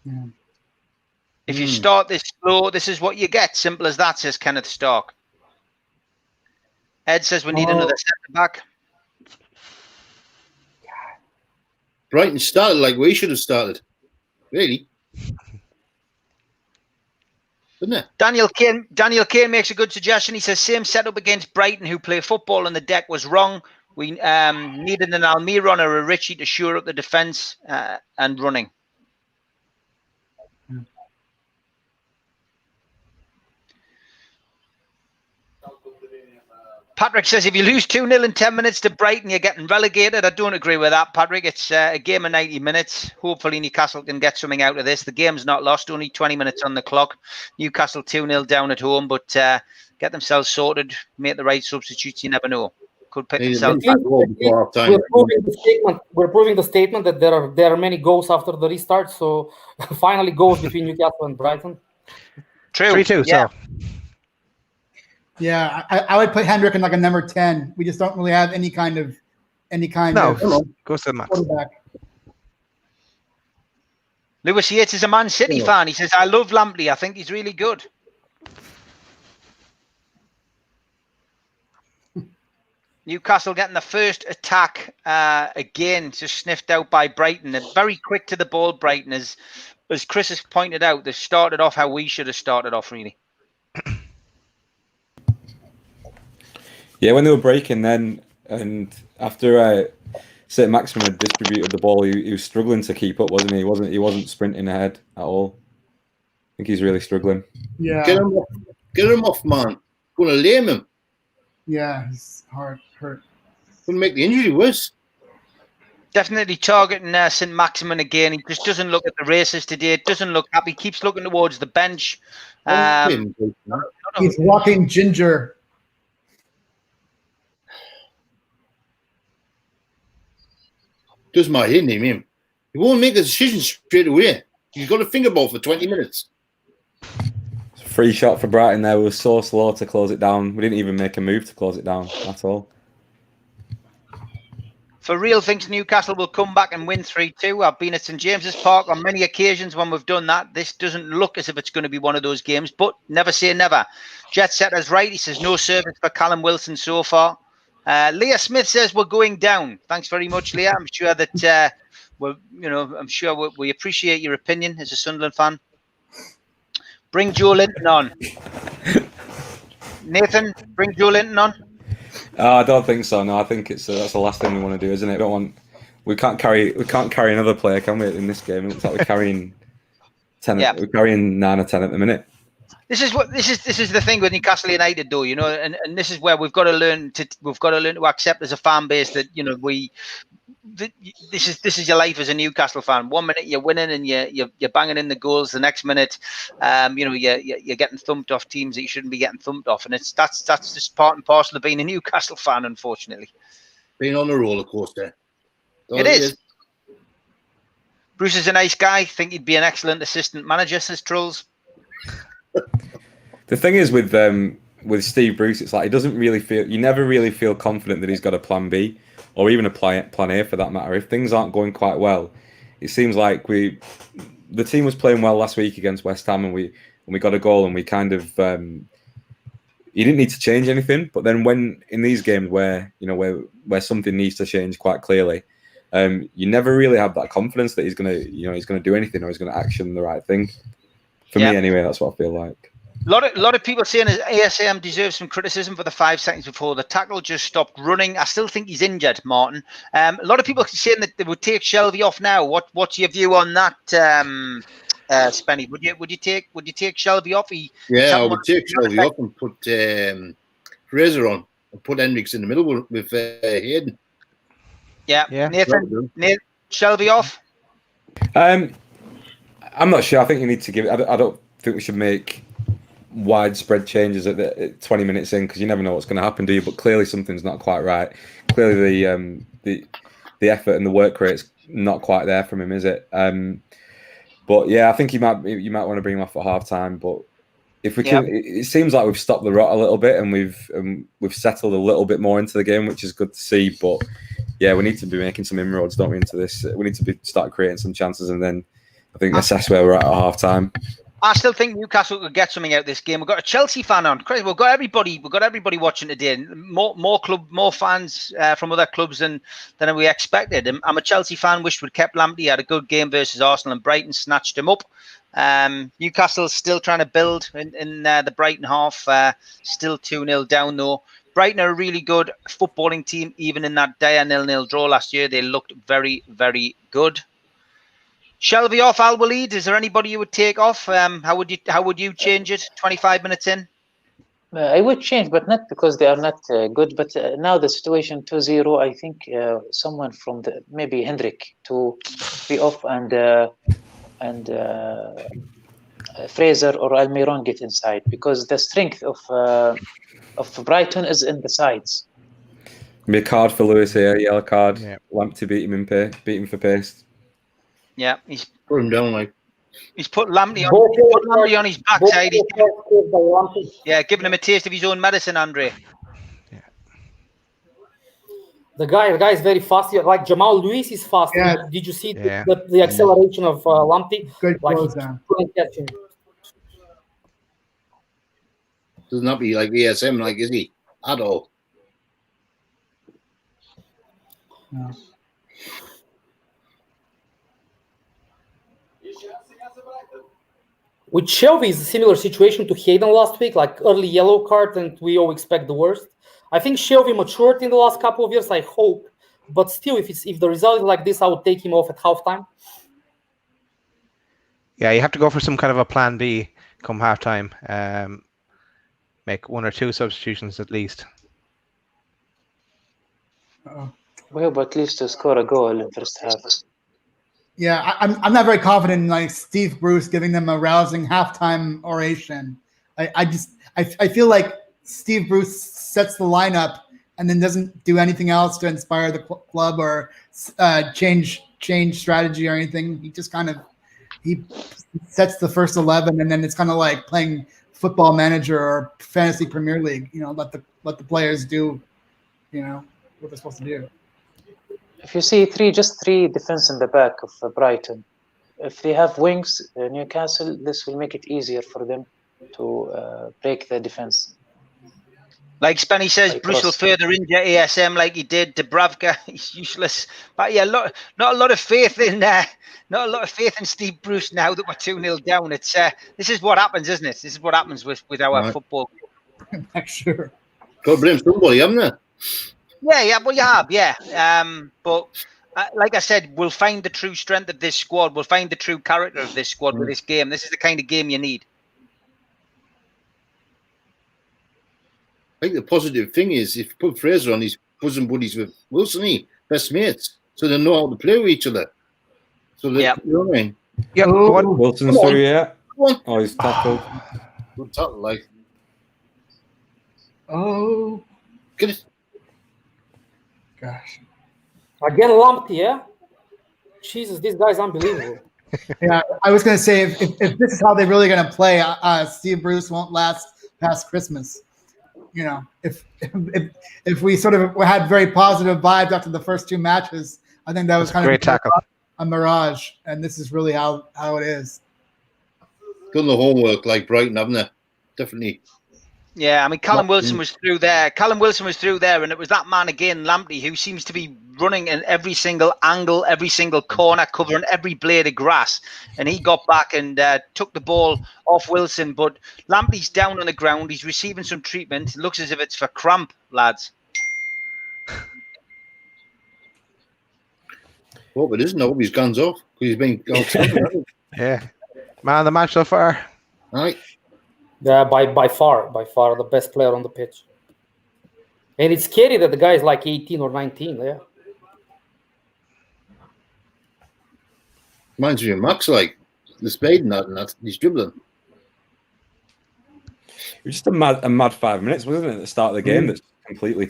Speaker 5: Yeah.
Speaker 6: If you start this slow, this is what you get. Simple as that, says Kenneth Stark. Ed says we need another centre back.
Speaker 2: Brighton started like we should have started. Really? Didn't it?
Speaker 6: Daniel Kane makes a good suggestion. He says same setup against Brighton, who play football on the deck, was wrong. We needed an Almiron or a Ritchie to shore up the defence and running. Patrick says if you lose 2-0 in 10 minutes to Brighton, you're getting relegated. I don't agree with that, Patrick. It's a game of 90 minutes. Hopefully Newcastle can get something out of this. The game's not lost, only 20 minutes on the clock. Newcastle 2-0 down at home, but get themselves sorted, make the right substitutes. You never know. Could pick themselves back.
Speaker 7: We're proving the statement that there are many goals after the restart. So finally goals between Newcastle and Brighton.
Speaker 6: True.
Speaker 8: 3-2,
Speaker 6: yeah.
Speaker 8: so.
Speaker 5: Yeah, I would put Hendrick in like a number 10. We just don't really have any kind of
Speaker 8: goes to the max.
Speaker 5: quarterback.
Speaker 6: Lewis Yates is a Man City fan. He says, I love Lampley. I think he's really good. Newcastle getting the first attack again, just sniffed out by Brighton. They're very quick to the ball, Brighton. As Chris has pointed out, they've started off how we should have started off, really.
Speaker 3: Yeah, when they were breaking then, and after St. Maximin had distributed the ball, he was struggling to keep up, wasn't he? He wasn't sprinting ahead at all. I think he's really struggling.
Speaker 5: Yeah.
Speaker 2: Get him off, man. Going to lame him.
Speaker 5: Yeah, he's hurt.
Speaker 2: Going to make the injury worse.
Speaker 6: Definitely targeting St. Maximin again. He just doesn't look at the races today. Doesn't look happy. Keeps looking towards the bench.
Speaker 5: He's walking ginger.
Speaker 2: Doesn't matter, name him. He won't make a decision straight away. He's got to think about for 20 minutes.
Speaker 3: Free shot for Brighton there. We were so slow to close it down. We didn't even make a move to close it down at all.
Speaker 6: For real, thinks Newcastle will come back and win 3-2. I've been at St. James's Park on many occasions when we've done that. This doesn't look as if it's going to be one of those games, but never say never. Jet Setter's right. He says no service for Callum Wilson so far. Leah Smith says we're going down. Thanks very much, Leah. I'm sure that we appreciate your opinion as a Sunderland fan. Bring Joe Linton on. Nathan, bring Joe Linton on.
Speaker 3: I don't think so. No, I think that's the last thing we want to do, isn't it? We can't carry another player, can we? In this game, it looks like we're carrying 10. Yeah. We're carrying 9 or 10 at the minute.
Speaker 6: This is the thing with Newcastle United, though, and this is where we've got to learn to accept as a fan base that this is your life as a Newcastle fan. 1 minute you're winning and you're banging in the goals. The next minute, you're getting thumped off teams that you shouldn't be getting thumped off, and that's just part and parcel of being a Newcastle fan, unfortunately.
Speaker 2: Being on a roller coaster.
Speaker 6: It is. Bruce is a nice guy. Think he'd be an excellent assistant manager, says Trolls.
Speaker 3: The thing is with Steve Bruce, it's like you never really feel confident that he's got a plan B or even a plan A for that matter. If things aren't going quite well, it seems like the team was playing well last week against West Ham and we got a goal and we kind of you didn't need to change anything. But then when in these games where something needs to change quite clearly, you never really have that confidence that he's gonna do anything or he's gonna action the right thing. For me, anyway, that's what I feel like.
Speaker 6: A lot of people saying ASM deserves some criticism for the 5 seconds before the tackle just stopped running. I still think he's injured, Martin. A lot of people saying that they would take Shelvey off now. What's your view on that, Spenny? Would you take Shelvey off?
Speaker 2: I would take Shelvey off and put Fraser on. put Hendricks in the middle with Hayden.
Speaker 6: Yeah. Nathan, Shelby off.
Speaker 3: I'm not sure. I think you need to give. I don't think we should make widespread changes at 20 minutes in, because you never know what's going to happen, do you? But clearly something's not quite right. Clearly the effort and the work rate's not quite there from him, is it? But yeah, I think you might want to bring him off at half time. But if we can, it seems like we've stopped the rot a little bit, and we've settled a little bit more into the game, which is good to see. But yeah, we need to be making some inroads, don't we, into this? We need to start creating some chances, and then I think assess where we're at half time.
Speaker 6: I still think Newcastle could get something out of this game. We've got a Chelsea fan on. We've got everybody watching today. More fans from other clubs than we expected. I'm a Chelsea fan. Wished we'd kept Lamptey. Had a good game versus Arsenal, and Brighton snatched him up. Newcastle's still trying to build in the Brighton half. Still 2-0 down though. Brighton are a really good footballing team. Even in that dire 0-0 draw last year, they looked very, very good. Shelby off, Al Walid. Is there anybody you would take off? How would you change it? 25 minutes in.
Speaker 4: I would change, but not because they are not good. But now the situation 2-0, I think someone from maybe Hendrick to be off, and Fraser or Almiron get inside, because the strength of Brighton is in the sides.
Speaker 3: Be a card for Lewis here, yellow card. Yeah. Lamptey beat him for pace.
Speaker 6: Yeah, he's
Speaker 2: put him down like.
Speaker 6: He's put Lamptey on his backside. Yeah, giving him a taste of his own medicine, Andre.
Speaker 7: Yeah. The guy is very fast. Like Jamal Lewis is fast. Yeah. Did you see the acceleration of Lamptey?
Speaker 5: Good
Speaker 7: close
Speaker 5: down.
Speaker 2: Does not be like ESM, like, is he? At all.
Speaker 5: No.
Speaker 7: With Shelby is a similar situation to Hayden last week, like early yellow card, and we all expect the worst. I think Shelby matured in the last couple of years, I hope. But still, if the result is like this, I would take him off at halftime.
Speaker 8: Yeah, you have to go for some kind of a plan B come halftime. Make one or two substitutions at least.
Speaker 4: Well, but at least to score a goal in the first half.
Speaker 5: Yeah, I'm not very confident in like Steve Bruce giving them a rousing halftime oration. I feel like Steve Bruce sets the lineup and then doesn't do anything else to inspire the club or change strategy or anything. He just he sets the first 11, and then it's kind of like playing Football Manager or Fantasy Premier League. You know, let the players do, what they're supposed to do.
Speaker 4: If you see just three defense in the back of Brighton, if they have wings, Newcastle, this will make it easier for them to break the defense.
Speaker 6: Like Spenny says, Bruce will further injure ASM like he did Dubravka. He's useless. But yeah, not a lot of faith in Steve Bruce now that we're 2-0 down. It's this is what happens, isn't it? This is what happens with our football.
Speaker 5: Sure.
Speaker 2: Got to blame somebody, haven't they?
Speaker 6: Yeah, well, you have, yeah. But like I said, we'll find the true strength of this squad. We'll find the true character of this squad with this game. This is the kind of game you need.
Speaker 2: I think the positive thing is if you put Fraser on, he's bosom buddies with Wilson, best mates, so they know how to play with each other. So you know what I mean?
Speaker 8: Yeah,
Speaker 3: Wilson's through, yeah. Oh, he's tackled.
Speaker 2: Good tackle, like.
Speaker 5: Oh.
Speaker 2: Get it.
Speaker 5: Gosh.
Speaker 7: Again, Lamptey, yeah? Jesus, this guy's unbelievable.
Speaker 5: Yeah, I was going to say, if this is how they're really going to play, Steve Bruce won't last past Christmas. You know, if we sort of had very positive vibes after the first two matches, I think that was kind
Speaker 8: of
Speaker 5: a mirage, and this is really how it is.
Speaker 2: Done the homework like Brighton, haven't they? Definitely.
Speaker 6: Yeah, I mean, Callum Wilson was through there, and it was that man again, Lamptey, who seems to be running in every single angle, every single corner, covering every blade of grass. And he got back and took the ball off Wilson. But Lamptey's down on the ground. He's receiving some treatment. It looks as if it's for cramp, lads.
Speaker 2: Hope it isn't. I hope his gun's off because he's been outside.
Speaker 8: Yeah. Man of the match so far.
Speaker 2: All right.
Speaker 7: Yeah, by far the best player on the pitch. And it's scary that the guy is like 18 or 19. Yeah.
Speaker 2: Reminds me of Max, like the speed and that he's dribbling.
Speaker 3: It was just a mad 5 minutes, wasn't it, at the start of the game that's completely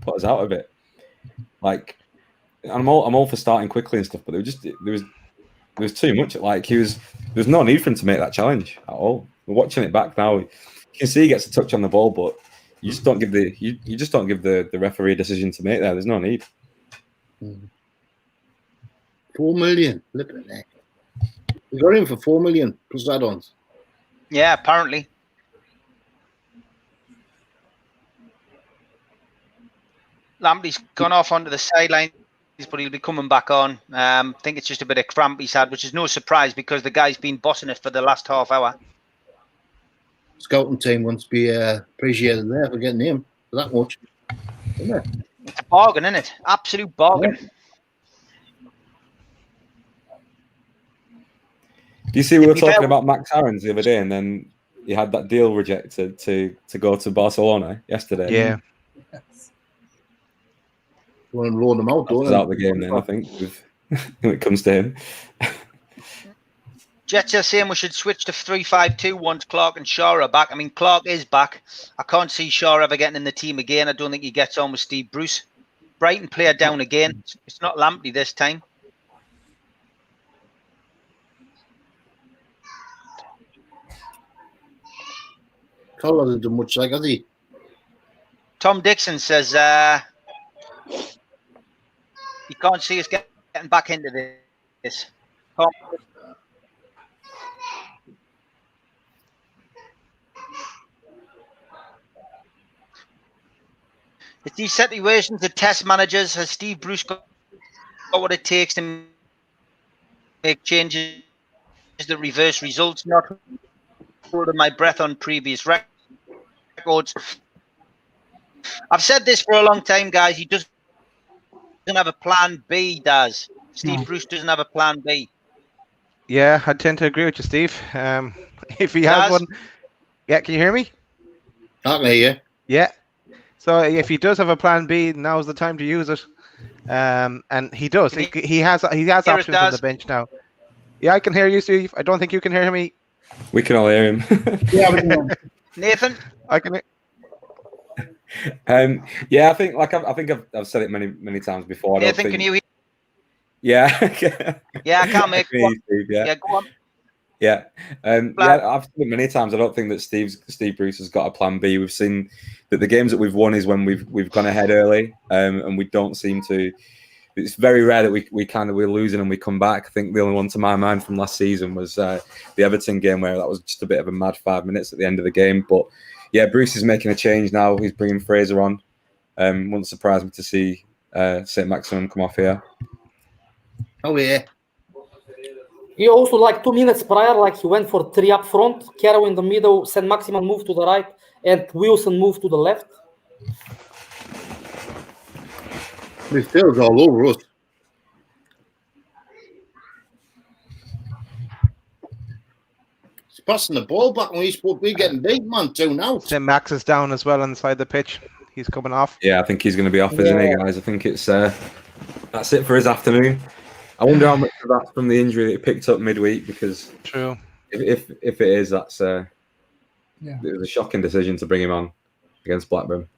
Speaker 3: put us out of it. Like, I'm all for starting quickly and stuff, but there was too much. Like, there was no need for him to make that challenge at all. We're watching it back now. You can see he gets a touch on the ball, but you just don't give the referee a decision to make there. There's no need.
Speaker 2: 4 million. Look at that. We got him for 4 million plus add-ons.
Speaker 6: Yeah, apparently. Lamptey's gone off onto the sideline, but he'll be coming back on. I think it's just a bit of cramp he's had, which is no surprise because the guy's been bossing it for the last half hour.
Speaker 2: Scouting team wants to be appreciated there for getting him for that much. Isn't it?
Speaker 6: It's a bargain, isn't it? Absolute bargain.
Speaker 2: Yeah.
Speaker 3: Do you see we were talking about Max Aarons the other day, and then he had that deal rejected to go to Barcelona yesterday?
Speaker 8: Yeah.
Speaker 2: Want to loan him out, don't
Speaker 3: out the game then, I think, when it comes to him.
Speaker 6: Jets are saying we should switch to 3-5-2 once Clark and Shaw are back. I mean, Clark is back. I can't see Shaw ever getting in the team again. I don't think he gets on with Steve Bruce. Brighton player down again. It's not Lamptey this time.
Speaker 2: Carl hasn't done much, like, has he?
Speaker 6: Tom Dixon says he can't see us getting back into this. It's these situations that test managers. Has Steve Bruce got what it takes to make changes that reverse results? Not holding my breath on previous records. I've said this for a long time, guys. He doesn't have a plan B, does Steve Bruce doesn't have a plan B.
Speaker 8: Yeah, I tend to agree with you, Steve. If he has one, yeah, can you hear me?
Speaker 2: I can hear you.
Speaker 8: Yeah. So if he does have a plan B, now's the time to use it. And he does. He has options on the bench now. Yeah, I can hear you, Steve. I don't think you can hear me.
Speaker 3: We can all hear him.
Speaker 5: Yeah, we can.
Speaker 6: Nathan,
Speaker 8: I can.
Speaker 3: Yeah, I think I've said it many times before.
Speaker 6: Nathan, can you hear?
Speaker 3: Yeah.
Speaker 6: Yeah, I can't make one.
Speaker 3: Steve, yeah,
Speaker 6: go on.
Speaker 3: Yeah. Yeah, I've said it many times. I don't think that Steve Bruce has got a plan B. We've seen that the games that we've won is when we've gone ahead early, and we don't seem to. It's very rare that we're losing and we come back. I think the only one to my mind from last season was the Everton game, where that was just a bit of a mad 5 minutes at the end of the game. But yeah, Bruce is making a change now. He's bringing Fraser on. Wouldn't surprise me to see St. Maximin come off here.
Speaker 2: Oh yeah.
Speaker 7: He also, like 2 minutes prior, like he went for 3 up front, Carroll in the middle, St. Maximin moved to the right, and Wilson moved to the left.
Speaker 2: Midfield's all over us. He's passing the ball back when we're getting big, man, 2-0.
Speaker 8: St. Max is down as well on the side of the pitch. He's coming off.
Speaker 3: Yeah, I think he's going to be off, isn't he, guys? I think it's that's it for his afternoon. I wonder how much of that's from the injury that he picked up midweek, because
Speaker 8: true.
Speaker 3: If it is, that's it was a shocking decision to bring him on against Blackburn.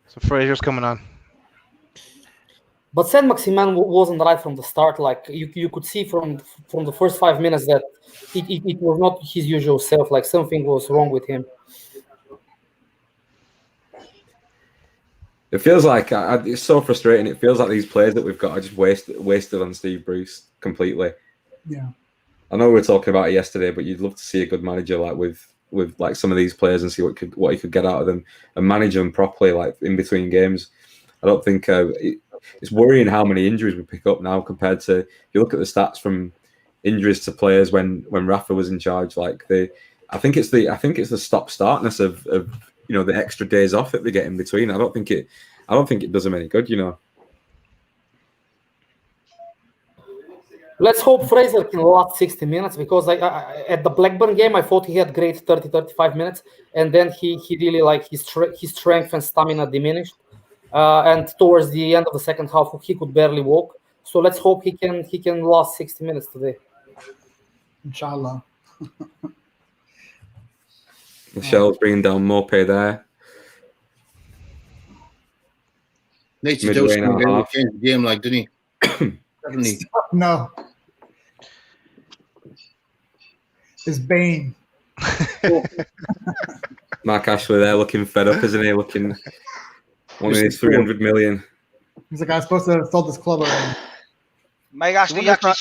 Speaker 8: So Fraser's coming on.
Speaker 7: But St. Maximin wasn't right from the start. Like you could see from the first 5 minutes that it was not his usual self. Like something was wrong with him.
Speaker 3: It feels like it's so frustrating. It feels like these players that we've got are just wasted on Steve Bruce completely.
Speaker 5: Yeah.
Speaker 3: I know we were talking about it yesterday, but you'd love to see a good manager like with like some of these players and see what he could get out of them and manage them properly, like in between games. I don't think it's worrying how many injuries we pick up now compared to, if you look at the stats from injuries to players when Rafa was in charge. Like I think it's the stop-startness of the extra days off that they get in between. I don't think it does them any good.
Speaker 7: Let's hope Fraser can last 60 minutes, because at the Blackburn game, I thought he had great 30-35 minutes, and then he really, like, his strength and stamina diminished. And towards the end of the second half, he could barely walk. So let's hope he can last 60 minutes today.
Speaker 5: Inshallah.
Speaker 3: Michelle's bringing down Mopé there.
Speaker 2: Needs to do
Speaker 3: Midway and a
Speaker 2: something to
Speaker 3: half.
Speaker 2: change the game, like, didn't he? Definitely.
Speaker 5: No. His bane.
Speaker 3: Mark Ashley there looking fed up, isn't he? Looking wanting his 300 million.
Speaker 5: He's like, I was supposed to have sold this club already.
Speaker 6: Mike Ashley actually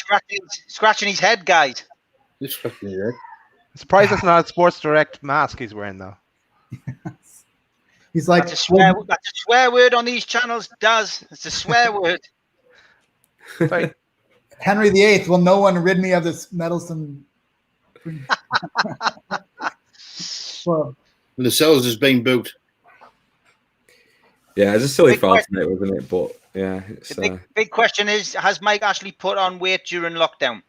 Speaker 6: scratching his head, guys.
Speaker 2: Just scratching his head.
Speaker 8: Surprised it's not a Sports Direct mask he's wearing though.
Speaker 5: He's like,
Speaker 6: That's a swear word on these channels, Daz. It's a swear word.
Speaker 8: Sorry.
Speaker 5: Henry VIII, will no one rid me of this meddlesome club?
Speaker 2: The cells is being built.
Speaker 3: Yeah, it's a silly
Speaker 6: Big
Speaker 3: foul
Speaker 6: question.
Speaker 3: tonight, wasn't it? But yeah, it's
Speaker 6: The big question is, has Mike Ashley put on weight during lockdown?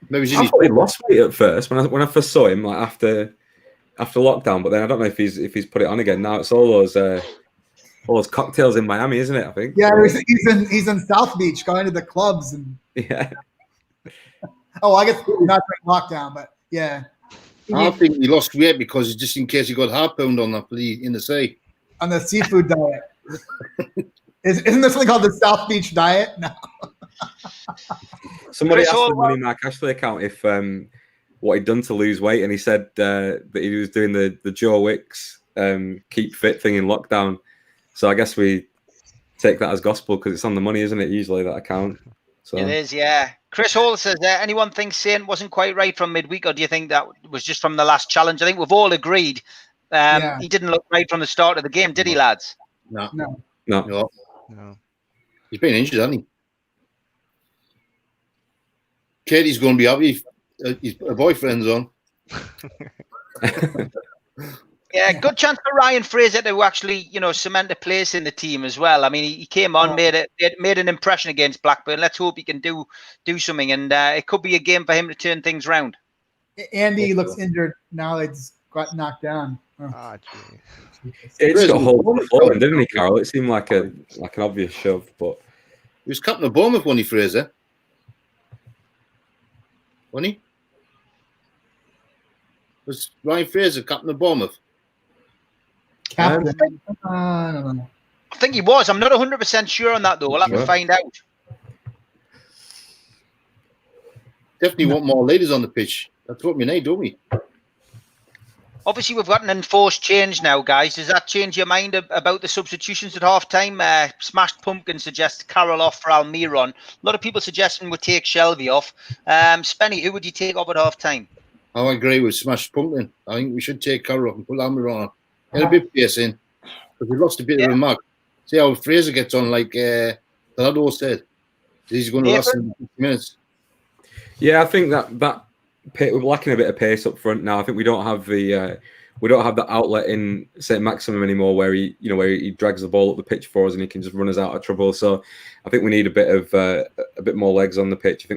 Speaker 2: Maybe he's in
Speaker 3: I
Speaker 2: his
Speaker 3: thought he lost weight at first when I first saw him, like after lockdown. But then I don't know if he's put it on again. Now it's all those cocktails in Miami, isn't it? I think.
Speaker 5: Yeah, he's in South Beach going to the clubs and
Speaker 3: Yeah.
Speaker 5: oh, I guess not during lockdown, but yeah.
Speaker 2: I think he lost weight because just in case he got heartburn on that in the sea.
Speaker 5: On the seafood diet. Isn't there something called the South Beach diet? No.
Speaker 3: Somebody
Speaker 6: Chris
Speaker 3: asked the
Speaker 6: Hall-
Speaker 3: Money Mark Ashley account if what he'd done to lose weight, and he said that he was doing the Joe Wicks keep fit thing in lockdown. So I guess we take that as gospel because it's on the money, isn't it? Usually that account. So
Speaker 6: It is, yeah. Chris Hall says, anyone think Saint wasn't quite right from midweek, or do you think that was just from the last challenge? I think we've all agreed he didn't look right from the start of the game, did he, lads?
Speaker 2: No.
Speaker 3: no.
Speaker 2: He's been injured, hasn't he? Katie's going to be happy. Her boyfriend's on.
Speaker 6: Yeah, good chance for Ryan Fraser to actually, cement a place in the team as well. I mean, he came on, made an impression against Blackburn. Let's hope he can do something, and it could be a game for him to turn things round.
Speaker 5: Andy looks injured now. They just got knocked down.
Speaker 8: Ah, gee.
Speaker 3: He just got a hold of the ball, didn't he, Carol? It seemed like an obvious shove, but
Speaker 2: He was captain of Bournemouth, wasn't he, Fraser? Wasn't he? Was Ryan Fraser captain of Bournemouth?
Speaker 5: Captain. I don't know.
Speaker 6: I think he was. I'm not 100% sure on that, though. We'll have to find out.
Speaker 2: Definitely want more ladies on the pitch. That's what we need, don't we?
Speaker 6: Obviously, we've got an enforced change now, guys. Does that change your mind about the substitutions at half-time? Smashed Pumpkin suggests Carroll off for Almiron. A lot of people suggesting we take Shelby off. Spenny, who would you take off at half-time?
Speaker 2: I agree with Smashed Pumpkin. I think we should take Carroll off and put Almiron on. Get a bit pace in. Because we lost a bit of a mark. See how Fraser gets on, like Delado said. He's going to last in 50 minutes.
Speaker 3: yeah, I think that we're lacking a bit of pace up front now. I think we don't have the outlet in St. Maximum anymore, where he drags the ball up the pitch for us and he can just run us out of trouble. So I think we need a bit more legs on the pitch.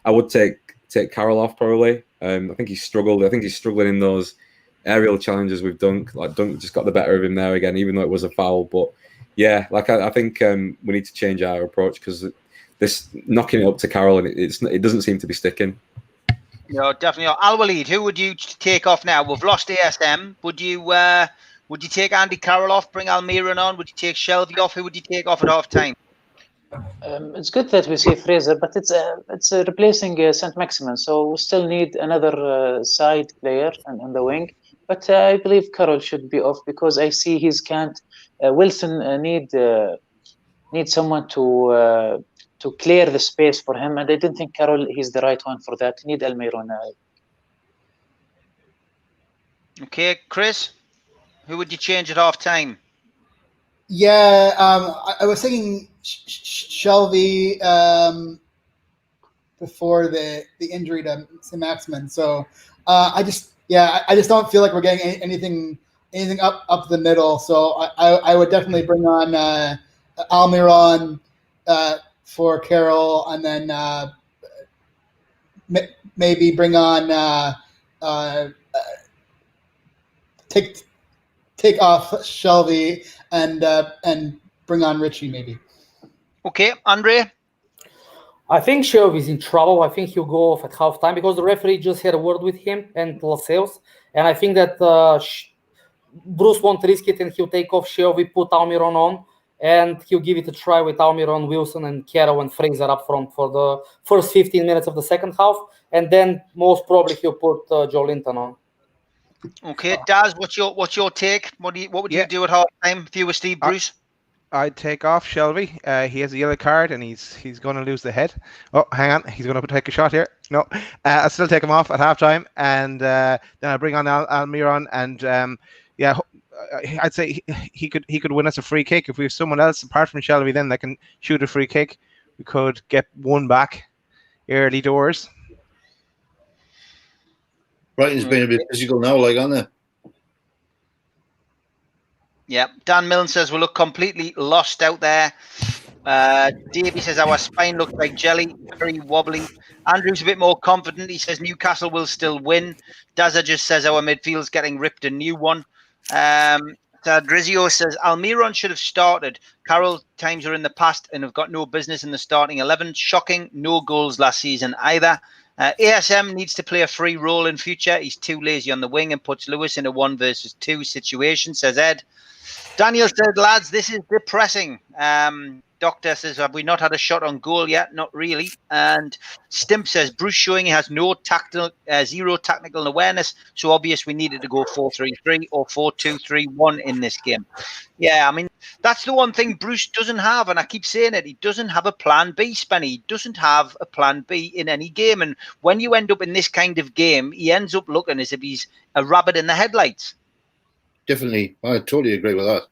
Speaker 3: I would take Carroll off probably. I think he's struggled. I think he's struggling in those aerial challenges with Dunk. Like Dunk just got the better of him there again, even though it was a foul. But yeah, like I think we need to change our approach because this knocking it up to Carroll and it doesn't seem to be sticking.
Speaker 6: No, definitely not. Al-Walid, who would you take off now? We've lost ASM. Would you take Andy Carroll off, bring Almiron on? Would you take Shelby off? Who would you take off at half-time?
Speaker 4: It's good that we see Fraser, but it's replacing St. Maximin, so we still need another side player on the wing. But I believe Carroll should be off because I see his can't. Wilson need someone to clear the space for him, and I didn't think Carroll he's the right one for that. Need Almiron.
Speaker 6: Okay, Chris, who would you change at half-time?
Speaker 5: Yeah, I was thinking Shelby before the injury to Maximin. So I just don't feel like we're getting anything up the middle. So I would definitely bring on Almiron, Carroll, and then maybe bring on take off Shelby and bring on Richie maybe.
Speaker 6: Okay, Andre.
Speaker 7: I think Shelby is in trouble. I think he'll go off at halftime because the referee just had a word with him and Lascelles. And I think that Bruce won't risk it and he'll take off Shelby, put Almiron on, and he'll give it a try with Almiron, Wilson, and Carroll and Fraser up front for the first 15 minutes of the second half. And then most probably he'll put Joe Linton on.
Speaker 6: Okay, Daz, what's your take? What would you do at halftime if you were Steve Bruce?
Speaker 8: I'd take off Shelby. He has a yellow card and he's going to lose the head. Oh, hang on. He's going to take a shot here. No, I'll still take him off at halftime. And then I'll bring on Almiron. And I'd say he could win us a free kick. If we have someone else apart from Shelby then that can shoot a free kick, we could get one back early doors.
Speaker 2: Brighton's been a bit physical now, like, aren't they?
Speaker 6: Yeah, Dan Millen says we look completely lost out there. Davey says our spine looks like jelly, very wobbly. Andrew's a bit more confident. He says Newcastle will still win. Dazza just says our midfield's getting ripped a new one. Drizio says Almiron should have started. Carroll times are in the past and have got no business in the starting 11. Shocking. No goals last season either. ASM needs to play a free role in future. He's too lazy on the wing and puts Lewis in a 1 versus 2 situation, says Ed. Daniel said, lads, this is depressing. Doctor says, have we not had a shot on goal yet? Not really. And Stimp says, Bruce showing he has zero tactical awareness. So obvious we needed to go 4-3-3 or 4-2-3-1 in this game. Yeah, I mean, that's the one thing Bruce doesn't have. And I keep saying it. He doesn't have a plan B, Spenny. He doesn't have a plan B in any game. And when you end up in this kind of game, he ends up looking as if he's a rabbit in the headlights.
Speaker 2: Definitely. I totally agree with that.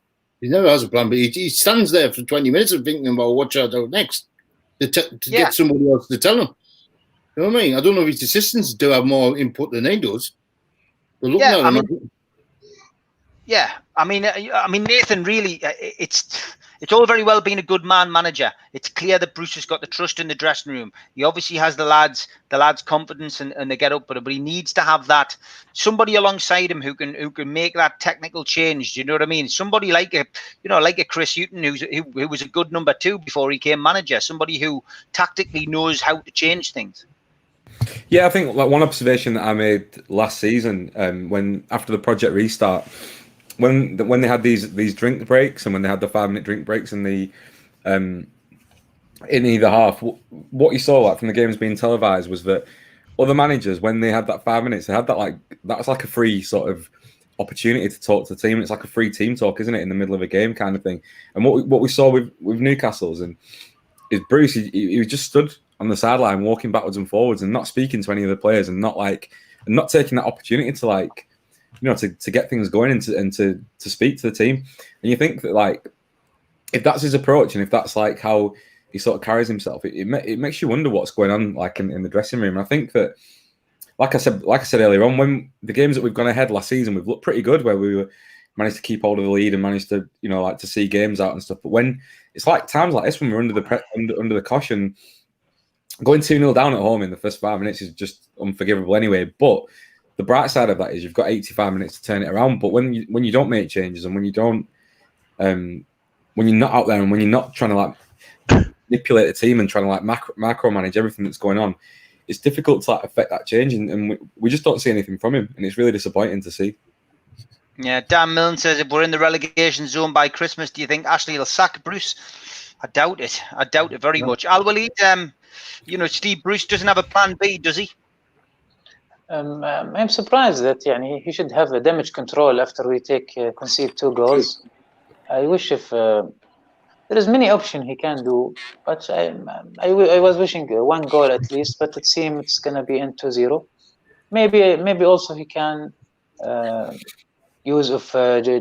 Speaker 2: He never has a plan, but he stands there for 20 minutes and thinking about what should I do next to get somebody else to tell him. You know what I mean? I don't know if his assistants do have more input than he does. But looking at him,
Speaker 6: I mean, Nathan, really, it's all very well being a good man manager. It's clear that Bruce has got the trust in the dressing room. He obviously has the lads' confidence and they get up, but he needs to have that somebody alongside him who can make that technical change. Do you know what I mean? Somebody like a Chris Hughton who was a good number 2 before he came manager. Somebody who tactically knows how to change things.
Speaker 3: Yeah, I think like one observation that I made last season, when after the project restart. When they had these drink breaks and when they had the 5-minute drink breaks in the in either half, what you saw like from the games being televised was that other managers, when they had that 5 minutes, they had that was like a free sort of opportunity to talk to the team. It's like a free team talk, isn't it, in the middle of a game kind of thing. And what we saw with Newcastle's and is Bruce, he just stood on the sideline walking backwards and forwards and not speaking to any of the players and not taking that opportunity to to get things going and to speak to the team. And you think that like if that's his approach and if that's like how he sort of carries himself, it makes you wonder what's going on like in the dressing room. And I think that like I said earlier on, when the games that we've gone ahead last season, we've looked pretty good where we managed to keep hold of the lead and managed to to see games out and stuff. But when it's like times like this when we're under the caution, going 2-0 down at home in the first 5 minutes is just unforgivable anyway. But the bright side of that is you've got 85 minutes to turn it around. But when you don't make changes and when you don't, when you're not out there and when you're not trying to like manipulate the team and trying to like micromanage everything that's going on, it's difficult to like affect that change. And we just don't see anything from him, and it's really disappointing to see.
Speaker 6: Yeah, Dan Millen says if we're in the relegation zone by Christmas, do you think Ashley will sack Bruce? I doubt it. I doubt it very much. Al-Walid, Steve Bruce doesn't have a plan B, does he?
Speaker 4: I'm surprised that he should have a damage control after we concede 2 goals. I wish if there is many options he can do, but I was wishing 1 goal at least, but it seems it's going to be in 2-0. Maybe also he can use of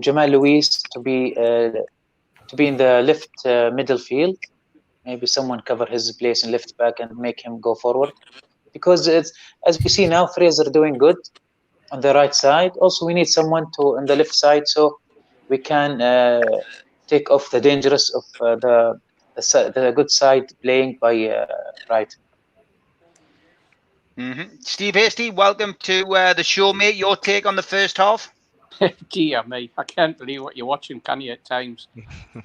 Speaker 4: Jamal Lewis to be in the left middle field. Maybe someone cover his place in left back and make him go forward. Because it's, as we see now, Fraser doing good on the right side. Also, we need someone on the left side so we can take off the dangerous of the good side playing by Brighton.
Speaker 6: Steve Hasty, welcome to the show, mate. Your take on the first half?
Speaker 9: Dear me, I can't believe what you're watching, can you, at times?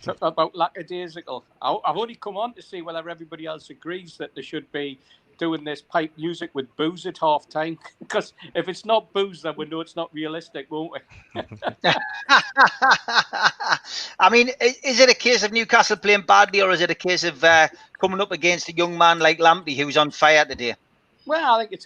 Speaker 9: Talk about lackadaisical. I've only come on to see whether everybody else agrees that they should be doing this pipe music with booze at half time. Because if it's not booze, then we know it's not realistic, won't we?
Speaker 6: I mean, is it a case of Newcastle playing badly, or is it a case of coming up against a young man like Lamptey who's on fire today?
Speaker 9: Well, I think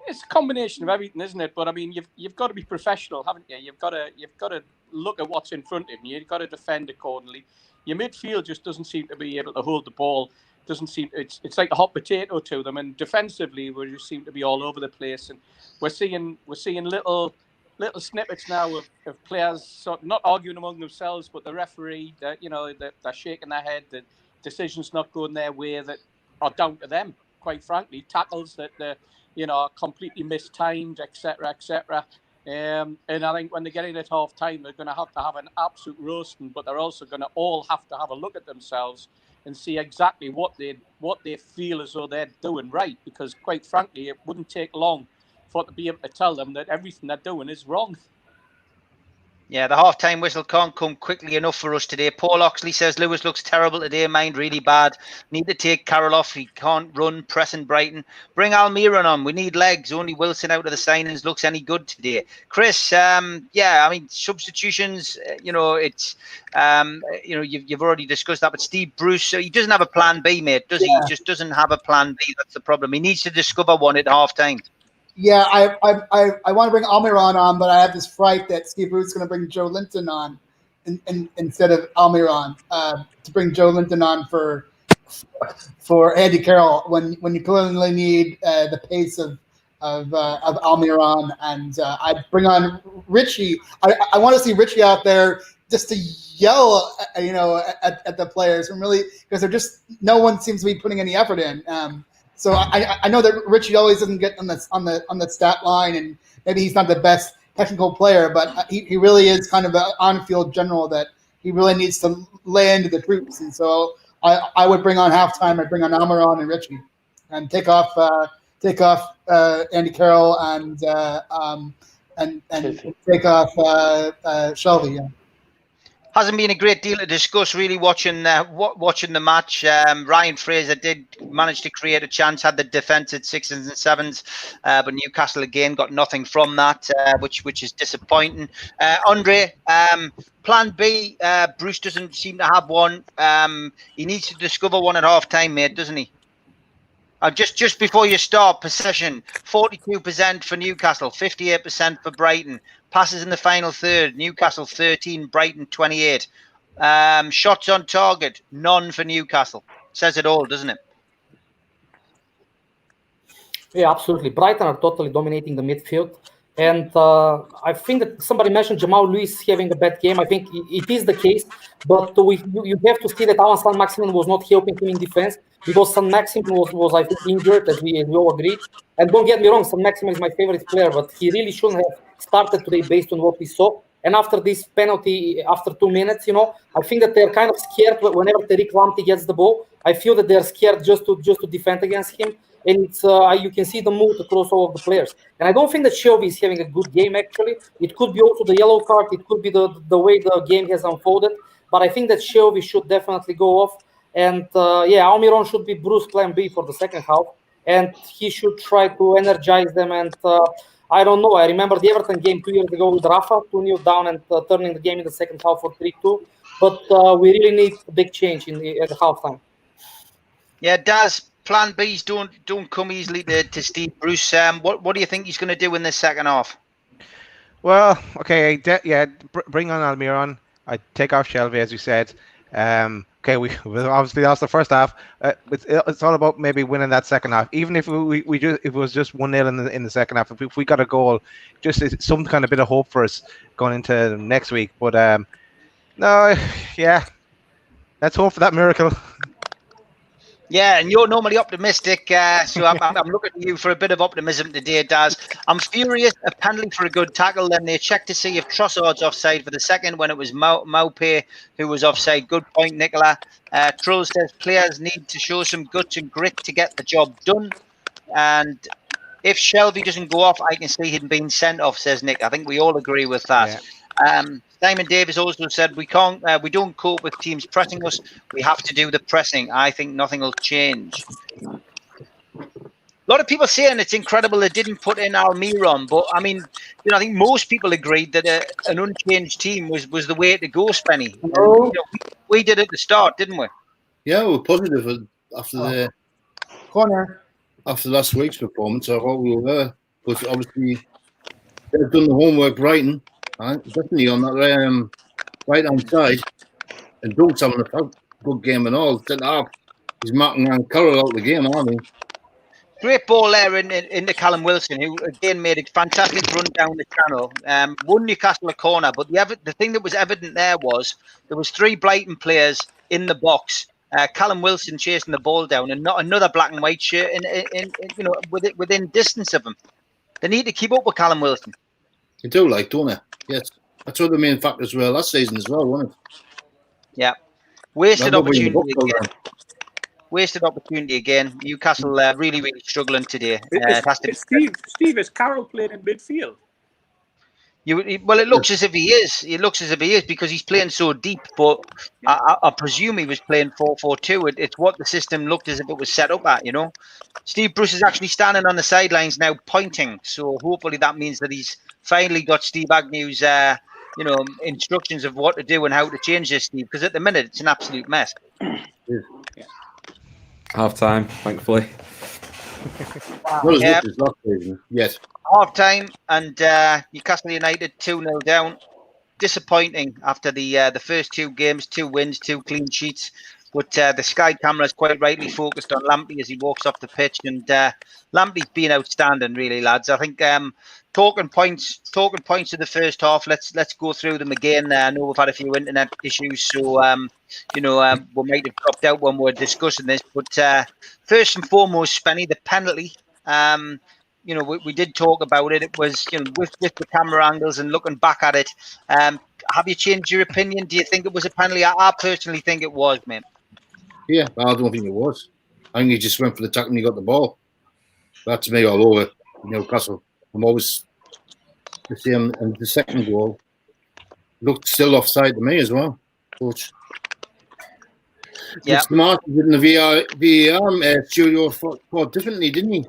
Speaker 9: it's a combination of everything, isn't it? But I mean, you've got to be professional, haven't you? You've got to look at what's in front of you. You've got to defend accordingly. Your midfield just doesn't seem to be able to hold the ball. Doesn't seem it's like a hot potato to them. And defensively, we just seem to be all over the place. And we're seeing little snippets now of players sort of not arguing among themselves, but the referee, they're shaking their head. The decisions not going their way that are down to them. Quite frankly, tackles that are completely mistimed, etc., etc. And I think when they get in at half time, they're going to have an absolute roasting, but they're also going to all have to have a look at themselves and see exactly what they feel as though they're doing right. Because quite frankly, it wouldn't take long for to be able to tell them that everything they're doing is wrong.
Speaker 6: Yeah, the half-time whistle can't come quickly enough for us today. Paul Oxley says Lewis looks terrible today, mind really bad. Need to take Carroll off. He can't run, pressing Brighton. Bring Almiron on. We need legs. Only Wilson out of the signings looks any good today. Chris, I mean, substitutions, it's, you've already discussed that, but Steve Bruce, he doesn't have a plan B, mate, does he? He just doesn't have a plan B. That's the problem. He needs to discover one at half-time.
Speaker 5: Yeah, I want to bring Almiron on, but I have this fright that Steve Bruce is going to bring Joe Linton on instead of Almiron to bring Joe Linton on for Andy Carroll when you clearly need the pace of Almiron, and I bring on Richie. I want to see Richie out there just to yell, at the players, and really because they're just no one seems to be putting any effort in. So I know that Richie always doesn't get on the stat line, and maybe he's not the best technical player, but he really is kind of an on-field general that he really needs to lay into the troops. And so I would bring on halftime. I'd bring on Almiron and Richie, and take off Andy Carroll and take off Shelby. Yeah.
Speaker 6: Hasn't been a great deal to discuss, really, watching the match. Ryan Fraser did manage to create a chance, had the defence at 6s and 7s, but Newcastle again got nothing from that, which is disappointing. Andre, plan B, Bruce doesn't seem to have one. He needs to discover one at half-time, mate, doesn't he? Just before you start, possession, 42% for Newcastle, 58% for Brighton. Passes in the final third, Newcastle 13, Brighton 28. Shots on target, none for Newcastle. Says it all, doesn't it?
Speaker 7: Yeah, absolutely. Brighton are totally dominating the midfield. And I think that somebody mentioned Jamal Lewis having a bad game. I think it is the case, but you have to see that Alan Saint-Maximin was not helping him in defense because Saint-Maximin was I think injured, as we all agree. And don't get me wrong, Saint-Maximin is my favorite player, but he really shouldn't have started today based on what we saw. And after this penalty, after 2 minutes, I think that they're kind of scared whenever Tariq Lamptey gets the ball. I feel that they're scared just to defend against him. And it's you can see the mood across all of the players. And I don't think that Shelby is having a good game, actually. It could be also the yellow card. It could be the way the game has unfolded. But I think that Shelby should definitely go off. And, Almiron should be Bruce's plan B for the second half. And he should try to energize them. And I don't know. I remember the Everton game 2 years ago with Rafa, 2-0 down and turning the game in the second half for 3-2. But we really need a big change at the halftime.
Speaker 6: Yeah, Daz. Plan Bs don't come easily to Steve Bruce. What do you think he's going to do in this second half?
Speaker 8: Well, okay, bring on Almiron. I take off Shelby, as you said. Okay, we obviously lost the first half. It's all about maybe winning that second half. Even if it was just 1-0 in the second half, if we got a goal, just some kind of bit of hope for us going into next week. But let's hope for that miracle.
Speaker 6: Yeah, and you're normally optimistic, so I'm looking to you for a bit of optimism today, Daz. I'm furious. A penalty for a good tackle. Then they checked to see if Trossard's offside for the second when it was Maupay who was offside. Good point, Nicola. Trull says players need to show some guts and grit to get the job done. And if Shelby doesn't go off, I can see him being sent off, says Nick. I think we all agree with that. Simon Davis also said we don't cope with teams pressing us. We have to do the pressing. I think nothing will change. A lot of people saying it's incredible they didn't put in Almiron, but I mean, I think most people agreed that an unchanged team was the way to go, Spenny. And, we did at the start, didn't we?
Speaker 2: Yeah, we were positive after
Speaker 5: corner.
Speaker 2: After last week's performance. I thought we were, but obviously they've done the homework. Brighton, definitely on that right hand side, and Doug's having a good game and all. He's marking and Carroll out the game, aren't he?
Speaker 6: Great ball there into Callum Wilson, who again made a fantastic run down the channel. Won Newcastle a corner, but the thing that was evident there was 3 Brighton players in the box. Callum Wilson chasing the ball down, and not another black and white shirt within distance of him. They need to keep up with Callum Wilson.
Speaker 2: They do, don't they? Yes, that's one of the main factors were last season as well, wasn't it?
Speaker 6: Yeah, wasted opportunity again. Newcastle really, really struggling today.
Speaker 9: Steve, is Carroll playing in midfield?
Speaker 6: It looks as if he is. It looks as if he is because he's playing so deep. But I presume he was playing 4-4-2. It's what the system looked as if it was set up at. Steve Bruce is actually standing on the sidelines now, pointing. So hopefully that means that he's finally got Steve Agnew's, instructions of what to do and how to change this, Steve. Because at the minute it's an absolute mess.
Speaker 2: Yeah.
Speaker 3: Half time, thankfully.
Speaker 2: Yes.
Speaker 6: Half time and Newcastle United 2-0 down. Disappointing after the first 2 games, 2 wins, 2 clean sheets. But the Sky camera is quite rightly focused on Lamptey as he walks off the pitch, and Lamptey's been outstanding, really, lads. I think talking points of the first half. Let's go through them again. I know we've had a few internet issues, so we might have dropped out when we're discussing this. But first and foremost, Spenny, the penalty. We did talk about it. It was, with the camera angles and looking back at it. Have you changed your opinion? Do you think it was a penalty? I personally think it was, mate.
Speaker 2: Yeah, I don't think it was. I think he just went for the tackle and he got the ball. That's me all over Newcastle. I'm always the same. And the second goal looked still offside to me as well, coach. Yeah. Martin did in the VAR studio thought differently, didn't he?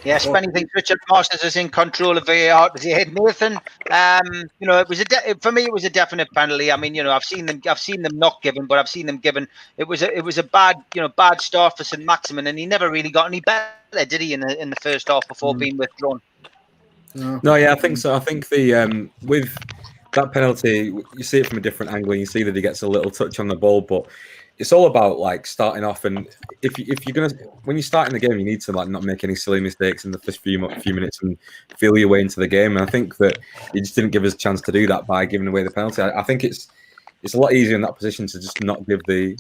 Speaker 6: Yes, Spenny thinks Richard Masters is in control of VAR. Does he hit Nathan? It was for me. It was a definite penalty. I mean, I've seen them not given, but I've seen them given. It was a bad start for St Maximin, and he never really got any better, did he? In the first half before being withdrawn.
Speaker 3: No, yeah, I think so. I think the with that penalty, you see it from a different angle. You see that he gets a little touch on the ball, but it's all about starting off. And if you're gonna, when you start in the game, you need to not make any silly mistakes in the first few minutes and feel your way into the game. And I think that he just didn't give us a chance to do that by giving away the penalty. I think it's a lot easier in that position to just not give the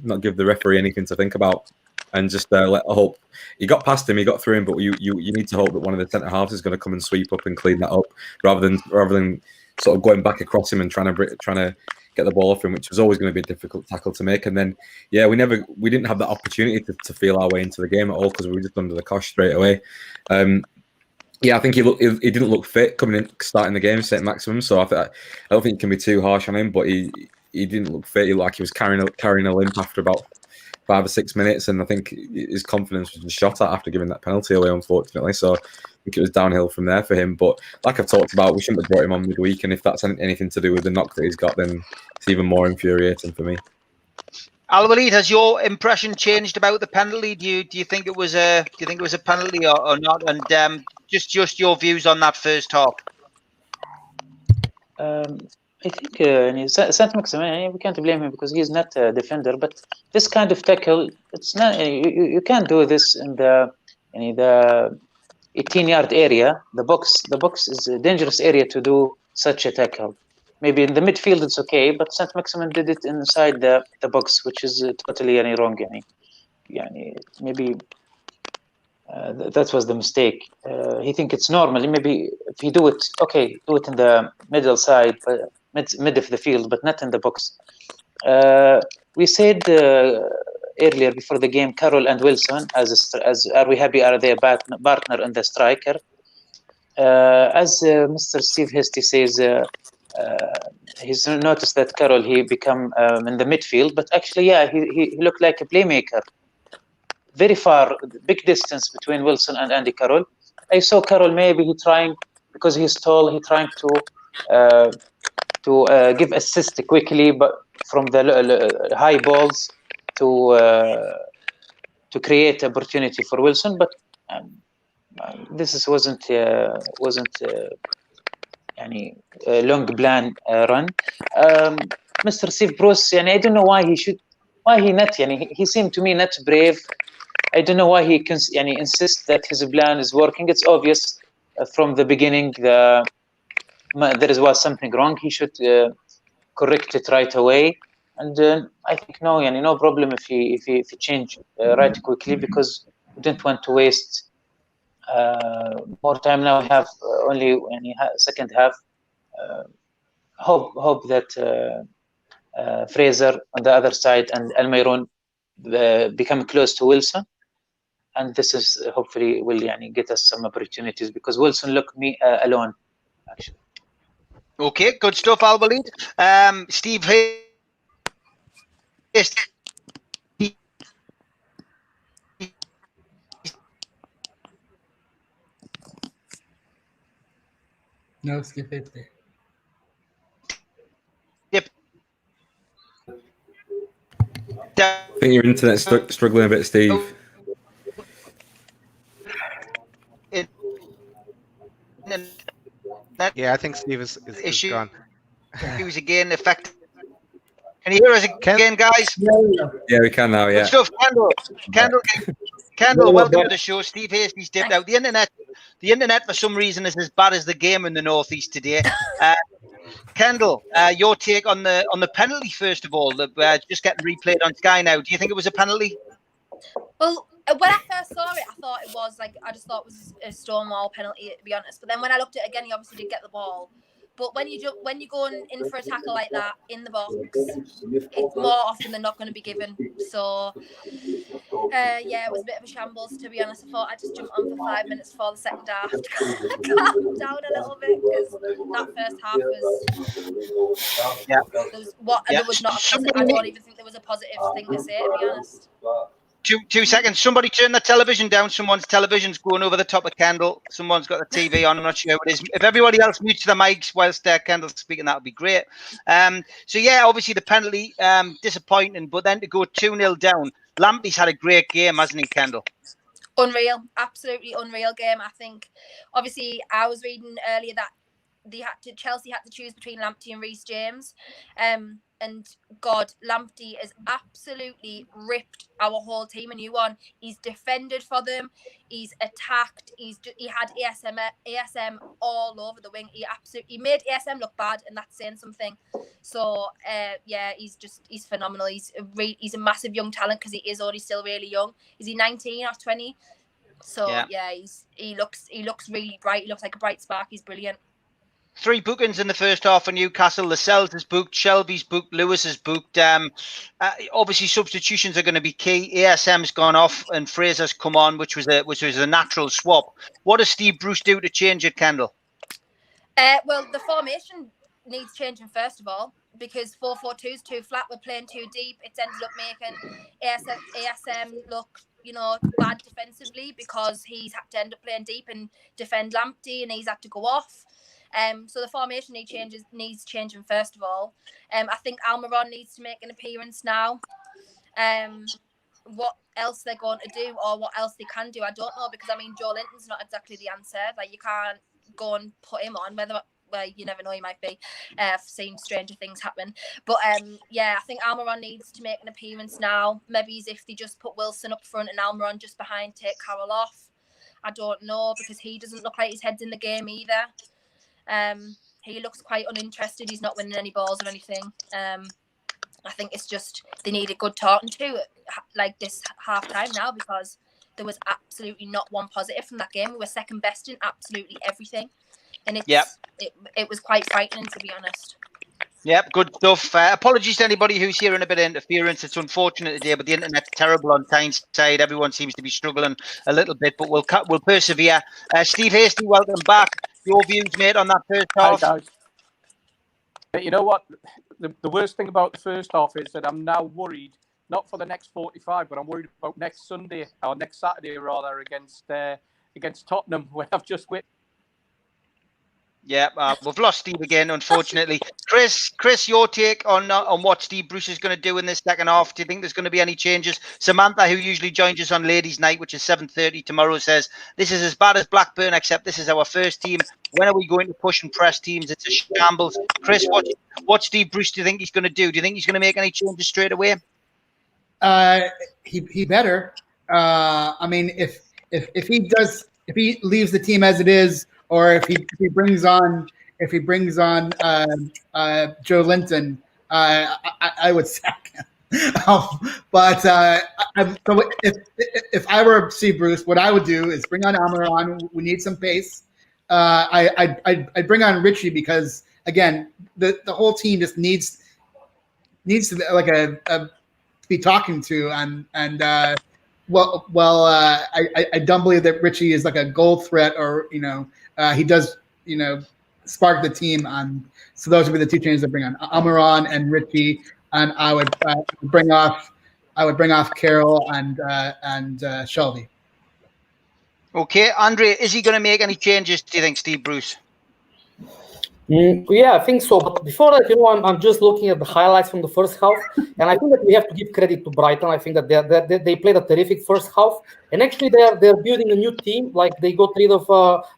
Speaker 3: referee anything to think about and just let hope. He got past him, he got through him, but you need to hope that one of the centre halves is going to come and sweep up and clean that up rather than sort of going back across him and trying to get the ball off him, which was always going to be a difficult tackle to make. And then, yeah, we didn't have that opportunity to feel our way into the game at all because we were just under the cosh straight away. I think he didn't look fit coming in, starting the game, St Maximum. So I don't think it can be too harsh on him, but he didn't look fit. He looked like he was carrying a limp after about 5 or 6 minutes, and I think his confidence was just shot at after giving that penalty away, unfortunately. So I think it was downhill from there for him. But like I've talked about, we shouldn't have brought him on midweek, and if that's anything to do with the knock that he's got, then it's even more infuriating for me.
Speaker 6: Al-Walid, has your impression changed about the penalty? Do you think it was a penalty or not? And just your views on that first half.
Speaker 4: I think St Maximin, we can't blame him because he's not a defender. But this kind of tackle, it's not. You can't do this in the 18-yard area. The box is a dangerous area to do such a tackle. Maybe in the midfield it's okay, but St Maximin did it inside the box, which is totally wrong. maybe that was the mistake. He think it's normal. Maybe if you do it, okay, do it in the middle side, but mid of the field, but not in the box. We said earlier before the game, Carroll and Wilson, as are we happy are their partner in the striker? As Mr. Steve Hasty says, he's noticed that Carroll he become in the midfield, but actually, yeah, he looked like a playmaker. Very far, big distance between Wilson and Andy Carroll. I saw Carroll maybe he trying, because he's tall, he trying to give assist quickly, but from the high balls to create opportunity for Wilson. But this wasn't a long plan run. Mr. Steve Bruce, I don't know why he not, he seemed to me not brave. I don't know why he insists that his plan is working. It's obvious from the beginning there was something wrong. He should correct it right away. And I think no problem if he change right quickly, because we didn't want to waste more time. Now we have only second half. Hope that Fraser on the other side and Almiron become close to Wilson. And this is hopefully will get us some opportunities, because Wilson looked me alone, actually.
Speaker 6: Okay, good stuff, Al Walid. Steve
Speaker 10: No, skip it.
Speaker 6: Yep.
Speaker 3: I think your internet's struggling a bit, Steve.
Speaker 8: Yeah, I think Steve is gone.
Speaker 6: Issues again affect. Can you hear us again, guys?
Speaker 3: Yeah, we can now. Yeah.
Speaker 6: Good stuff, Kendall. Welcome to the show. Steve Hasty's dipped out. The internet for some reason is as bad as the game in the northeast today. Kendall, your take on the penalty first of all, just getting replayed on Sky now. Do you think it was a penalty?
Speaker 11: Well, when I first saw it, I thought it was I just thought it was a Stonewall penalty, to be honest. But then when I looked at it again, he obviously did get the ball. But when you're going in for a tackle like that in the box, it's more often than not going to be given. So, yeah, it was a bit of a shambles, to be honest. I thought I'd just jump on for 5 minutes before the second half to calm down a little bit, because that first half was there was not a positive, I don't even think there was a positive thing to say, to be honest.
Speaker 6: 2 seconds. Somebody turn the television down. Someone's television's going over the top of Kendall. Someone's got the TV on. I'm not sure who it is. If everybody else mutes the mics whilst Kendall's speaking, that would be great. So, yeah, obviously the penalty, disappointing. But then to go 2-0 down, Lamptey's had a great game, hasn't he, Kendall?
Speaker 11: Unreal. Absolutely unreal game, I think. Obviously, I was reading earlier that Chelsea had to choose between Lamptey and Reece James. And God, Lamptey has absolutely ripped our whole team a new one. He's defended for them. He's attacked. He had ASM all over the wing. He made ASM look bad, and that's saying something. So yeah, he's phenomenal. He's a massive young talent, because he is only still really young. Is he 19 or 20? So yeah, he looks really bright. He looks like a bright spark. He's brilliant.
Speaker 6: 3 bookings in the first half for Newcastle. Lascelles is booked, Shelby's booked, Lewis is booked. Obviously, substitutions are going to be key. ASM's gone off and Fraser's come on, which was a natural swap. What does Steve Bruce do to change it, Kendall?
Speaker 11: Well, the formation needs changing first of all, because 4-4-2 is too flat. We're playing too deep. It's ended up making ASM look bad defensively, because he's had to end up playing deep and defend Lamptey, and he's had to go off. So the formation needs changing first of all. I think Almiron needs to make an appearance now. What else they're going to do, or what else they can do, I don't know, because Joe Linton's not exactly the answer. Like, you can't go and put him on, you never know, he might be. I've seen stranger things happen. But yeah, I think Almiron needs to make an appearance now. Maybe if they just put Wilson up front and Almiron just behind, take Carroll off. I don't know, because he doesn't look like his head's in the game either. He looks quite uninterested. He's not winning any balls or anything. I think it's just they need a good talking to like this half time now, because there was absolutely not one positive from that game. We were second best in absolutely everything, and it was quite frightening, to be honest.
Speaker 6: Yep, good stuff. Apologies to anybody who's hearing a bit of interference. It's unfortunate today, but the internet's terrible on Tyneside. Everyone seems to be struggling a little bit, but we'll persevere. Steve Hasty, welcome back. Your views, mate, on that first half?
Speaker 9: Hi, guys. You know what? The worst thing about the first half is that I'm now worried, not for the next 45, but I'm worried about next Sunday, or next Saturday rather, against Tottenham, where I've just witnessed.
Speaker 6: Yeah, we've lost Steve again, unfortunately. Chris, your take on what Steve Bruce is going to do in this second half? Do you think there's going to be any changes? Samantha, who usually joins us on Ladies' Night, which is 7:30 tomorrow, says, this is as bad as Blackburn, except this is our first team. When are we going to push and press teams? It's a shambles. Chris, what Steve Bruce do you think he's going to do? Do you think he's going to make any changes straight away?
Speaker 5: He better. I mean, if he leaves the team as it is, or if he brings on Joe Linton, I would sack him. But if I were Steve Bruce, what I would do is bring on Almiron. We need some pace. I'd bring on Richie, because again, the whole team just needs to be like a be talking to, and I don't believe that Richie is like a goal threat, or he does spark the team. So those would be the two changes I bring on: Almiron and Richie, and I would bring off Carroll and Shelby.
Speaker 6: Okay, Andre, is he going to make any changes, do you think, Steve Bruce?
Speaker 7: Yeah, I think so. But before that, I'm just looking at the highlights from the first half, and I think that we have to give credit to Brighton. I think that they played a terrific first half, and actually they're building a new team. Like they got rid of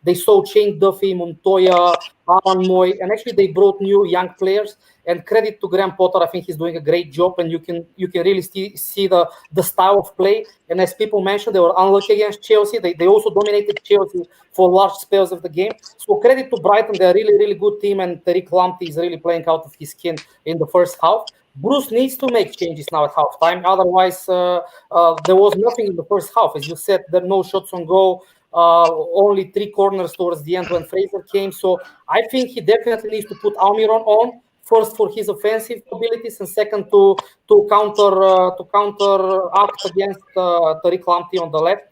Speaker 7: they sold Shane Duffy, Montoya, Alan Moy, and actually they brought new young players. And credit to Graham Potter, I think he's doing a great job, and you can really see the style of play. And as people mentioned, they were unlucky against Chelsea. They also dominated Chelsea for large spells of the game. So credit to Brighton, they're a really, really good team, and Tariq Lamptey is really playing out of his skin in the first half. Bruce needs to make changes now at halftime. Otherwise, there was nothing in the first half. As you said, there are no shots on goal. Only 3 corners towards the end when Fraser came. So I think he definitely needs to put Almiron on. First for his offensive abilities, and second to counteract against Tariq Lamptey on the left.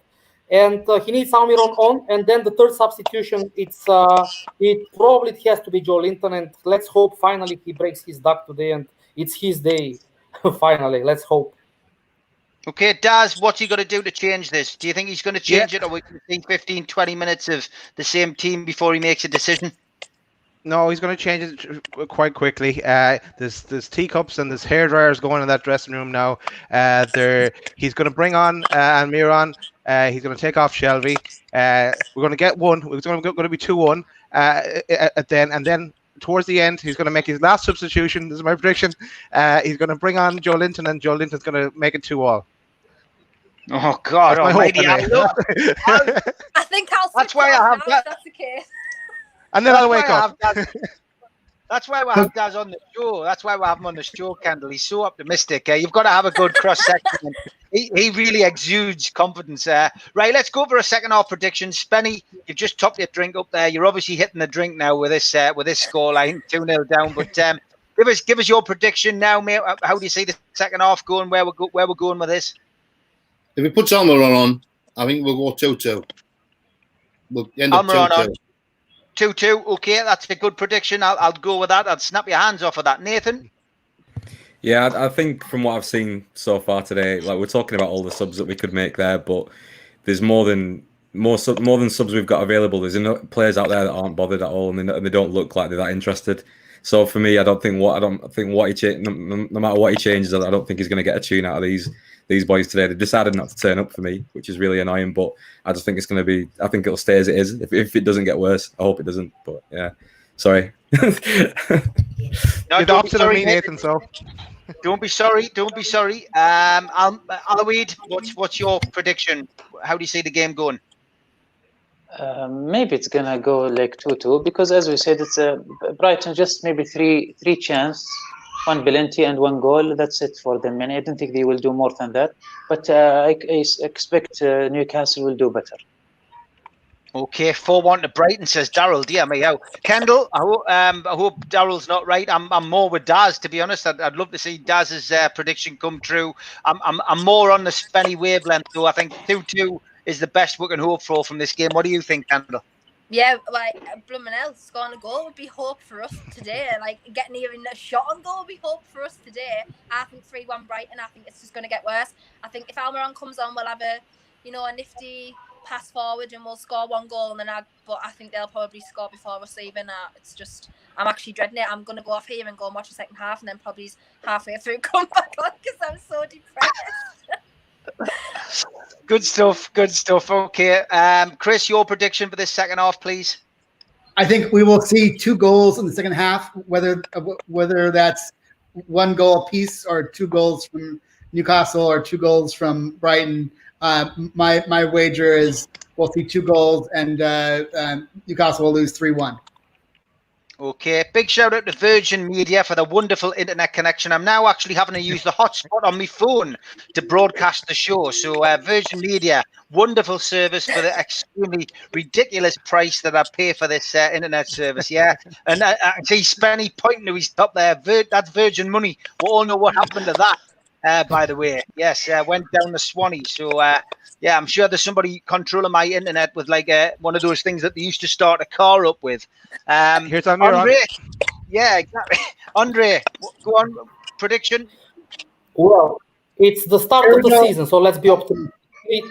Speaker 7: And he needs Almiron on. And then the third substitution, it probably has to be Joe Linton. And let's hope finally he breaks his duck today, and it's his day. Finally, let's hope.
Speaker 6: Okay, Daz, what's he going to do to change this? Do you think he's going to change it, or we can see 15, 20 minutes of the same team before he makes a decision?
Speaker 8: No, he's going to change it quite quickly. There's teacups and there's hairdryers going in that dressing room now. He's going to bring on Almiron. He's going to take off Shelby. We're going to get one. It's going to be 2-1 and then towards the end, he's going to make his last substitution. This is my prediction. He's going to bring on Joe Linton, and Joe Linton's going to make it 2-2.
Speaker 6: Oh God Almighty!
Speaker 11: I think
Speaker 6: that's why I have that.
Speaker 11: That's the case.
Speaker 8: And then I'll wake up.
Speaker 6: That's why we have Daz on the show. That's why we have him on the show, Kendall. He's so optimistic. You've got to have a good cross-section. He really exudes confidence. Right, let's go for a second half prediction. Spenny, you've just topped your drink up there. You're obviously hitting the drink now with this scoreline, 2-0 down. But give us your prediction now, mate. How do you see the second half going? Where we're going with this?
Speaker 2: If we put Almiron on, I think we'll go 2-2. We'll end up 2-2.
Speaker 6: 2-2, okay, that's a good prediction. I'll go with that. I'll snap your hands off of that, Nathan.
Speaker 3: Yeah, I think from what I've seen so far today, like we're talking about all the subs that we could make there, but there's more than subs we've got available. There's enough players out there that aren't bothered at all, and they don't look like they're that interested. So for me, no matter what he changes, I don't think he's going to get a tune out of these boys today. They decided not to turn up for me, which is really annoying. But I just think it's going to be. I think it'll stay as it is. If it doesn't get worse, I hope it doesn't. But yeah, sorry.
Speaker 8: You're the opposite of me, Nathan. So
Speaker 6: don't be sorry. Don't be sorry. Aloid, what's your prediction? How do you see the game going?
Speaker 4: Maybe it's gonna go like 2-2 because, as we said, it's Brighton just maybe three chance one penalty and one goal. That's it for them. And I don't think they will do more than that. But I expect Newcastle will do better.
Speaker 6: Okay, 4-1 to Brighton, says Daryl. Dear me, how Kendall? I hope Daryl's not right. I'm more with Daz, to be honest. I'd love to see Daz's prediction come true. I'm more on the Spenny wavelength, though. I think 2-2 is the best we can hope for from this game. What do you think, Kendall?
Speaker 11: Yeah, like blooming hell, scoring a goal would be hope for us today. Like getting even a shot on goal would be hope for us today. I think 3-1 Brighton. I think it's just going to get worse. I think if Almiron comes on, we'll have a nifty pass forward and we'll score one goal. And then but I think they'll probably score before us even. It's just I'm actually dreading it. I'm going to go off here and go and watch the second half, and then probably halfway through come back on because I'm so depressed.
Speaker 6: Good stuff. Okay, Chris, your prediction for this second half, please.
Speaker 5: I think we will see 2 goals in the second half, whether that's 1 goal apiece or 2 goals from Newcastle or 2 goals from Brighton. My wager is we'll see 2 goals and Newcastle will lose 3-1.
Speaker 6: Okay, big shout out to Virgin Media for the wonderful internet connection. I'm now actually having to use the hotspot on my phone to broadcast the show. So Virgin Media, wonderful service for the extremely ridiculous price that I pay for this internet service. Yeah, and I see Spenny pointing to his top there. That's Virgin money. We all know what happened to that, by the way. Yes, went down the Swanee. So yeah, I'm sure there's somebody controlling my internet with like one of those things that they used to start a car up with.
Speaker 8: Here's Almiron.
Speaker 6: Andre. Yeah, exactly. Andre, go on. Prediction?
Speaker 7: Well, it's the start of the season, so let's be optimistic.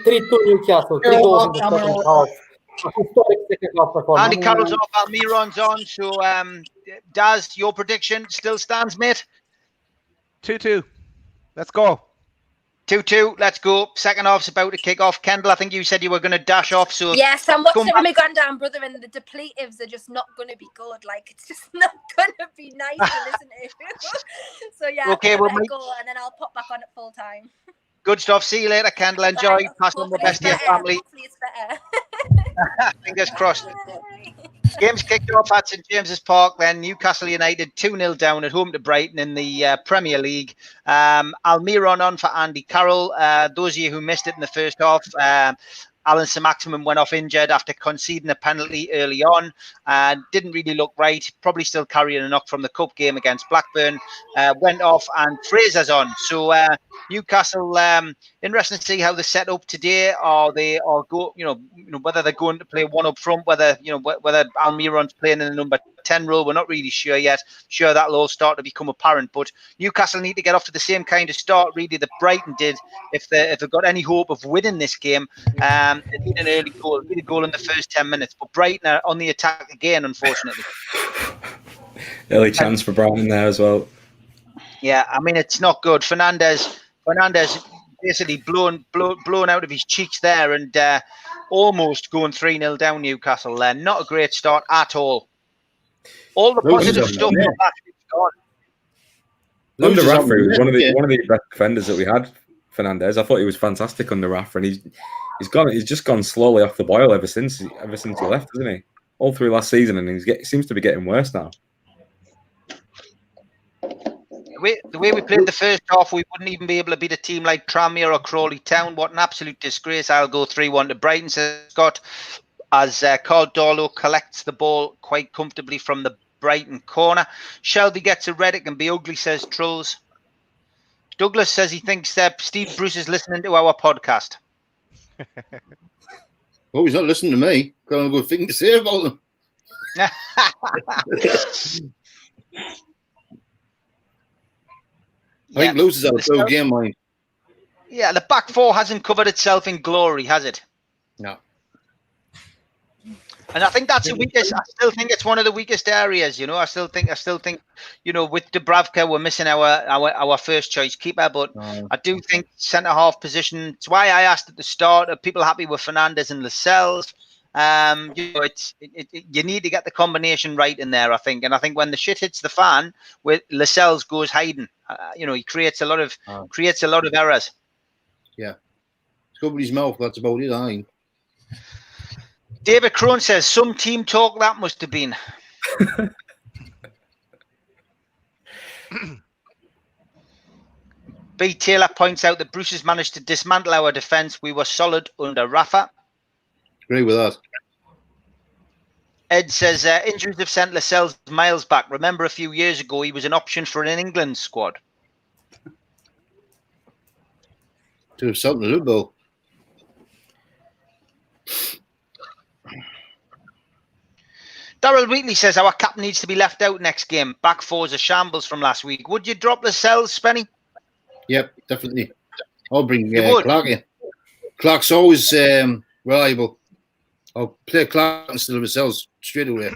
Speaker 7: 3-2 Newcastle, 3 goals in the second half. A historic second half performance.
Speaker 6: Andy Carroll's off, Almiron's on. So, Daz, your prediction still stands, mate?
Speaker 8: 2-2. Let's go.
Speaker 6: 2-2, let's go. Second half's about to kick off. Kendall, I think you said you were going to dash off. So
Speaker 11: yes, I'm watching it with my granddad and brother, and the depletives are just not going to be good. Like, it's just not going to be nice to listen to. So, yeah,
Speaker 6: okay,
Speaker 11: we'll
Speaker 6: we'll
Speaker 11: go, and then I'll pop back on at full time.
Speaker 6: Good stuff. See you later, Kendall. Enjoy.
Speaker 11: Right,
Speaker 6: Pass on the best to your family.
Speaker 11: Hopefully it's better.
Speaker 6: Fingers crossed. Games kicked off at St James's Park. Then Newcastle United 2-0 down at home to Brighton in the Premier League. Almiron on for Andy Carroll. Those of you who missed it in the first half, Alan Saint-Maximin went off injured after conceding a penalty early on. Didn't really look right. Probably still carrying a knock from the cup game against Blackburn. Went off, and Fraser's on. So Newcastle, interesting to see how they're set up today. Or they are go, whether they're going to play one up front, whether Almiron's playing in the number 10 role. We're not really sure yet. Sure, that'll all start to become apparent. But Newcastle need to get off to the same kind of start, really, that Brighton did if they've got any hope of winning this game. They need an early goal. Need a goal in the first 10 minutes. But Brighton are on the attack again, unfortunately.
Speaker 3: Early chance for Brighton there as well.
Speaker 6: Yeah, I mean, it's not good. Fernandez basically blown out of his cheeks there, and almost going 3-0 down Newcastle there. Not a great start at all. All the positive stuff is gone.
Speaker 3: Under Rafa, he was one of the best defenders that we had. Fernandez, I thought he was fantastic under Rafa, and he's just gone slowly off the boil ever since he left, hasn't he? All through last season, and he seems to be getting worse now.
Speaker 6: The way we played the first half, we wouldn't even be able to beat a team like Tranmere or Crawley Town. What an absolute disgrace. I'll go 3-1 to Brighton, says Scott, as Carl Dorlow collects the ball quite comfortably from the Brighton corner. Shelby gets a red. It can be ugly, says Trolls. Douglas says he thinks Steve Bruce is listening to our podcast.
Speaker 2: Oh, he's not listening to me. Got a good thing to say about them. I think loses out a good game, mine.
Speaker 6: Yeah, the back four hasn't covered itself in glory, has it?
Speaker 2: No.
Speaker 6: And I think that's the weakest. I still think it's one of the weakest areas. I still think. With Dubravka, we're missing our first choice keeper. But I do think centre half position. It's why I asked at the start: are people happy with Fernandez and Lascelles? You need to get the combination right in there. I think, and I think when the shit hits the fan, with Lascelles goes hiding. He creates a lot of errors.
Speaker 2: Yeah, it's good with his mouth. That's about it. I think.
Speaker 6: David Crone says, some team talk that must have been. B. Taylor points out that Bruce has managed to dismantle our defence. We were solid under Rafa.
Speaker 2: Agree with that.
Speaker 6: Ed says injuries have sent Lascelles miles back. Remember a few years ago he was an option for an England squad.
Speaker 2: To have something to do, Bill.
Speaker 6: Daryl Wheatley says our captain needs to be left out next game. Back four's a shambles from last week. Would you drop Lascelles, Spenny?
Speaker 2: Yep, definitely. I'll bring
Speaker 6: You would?
Speaker 2: Clark in. Clark's always reliable. I'll play Clark instead of Lascelles straight away.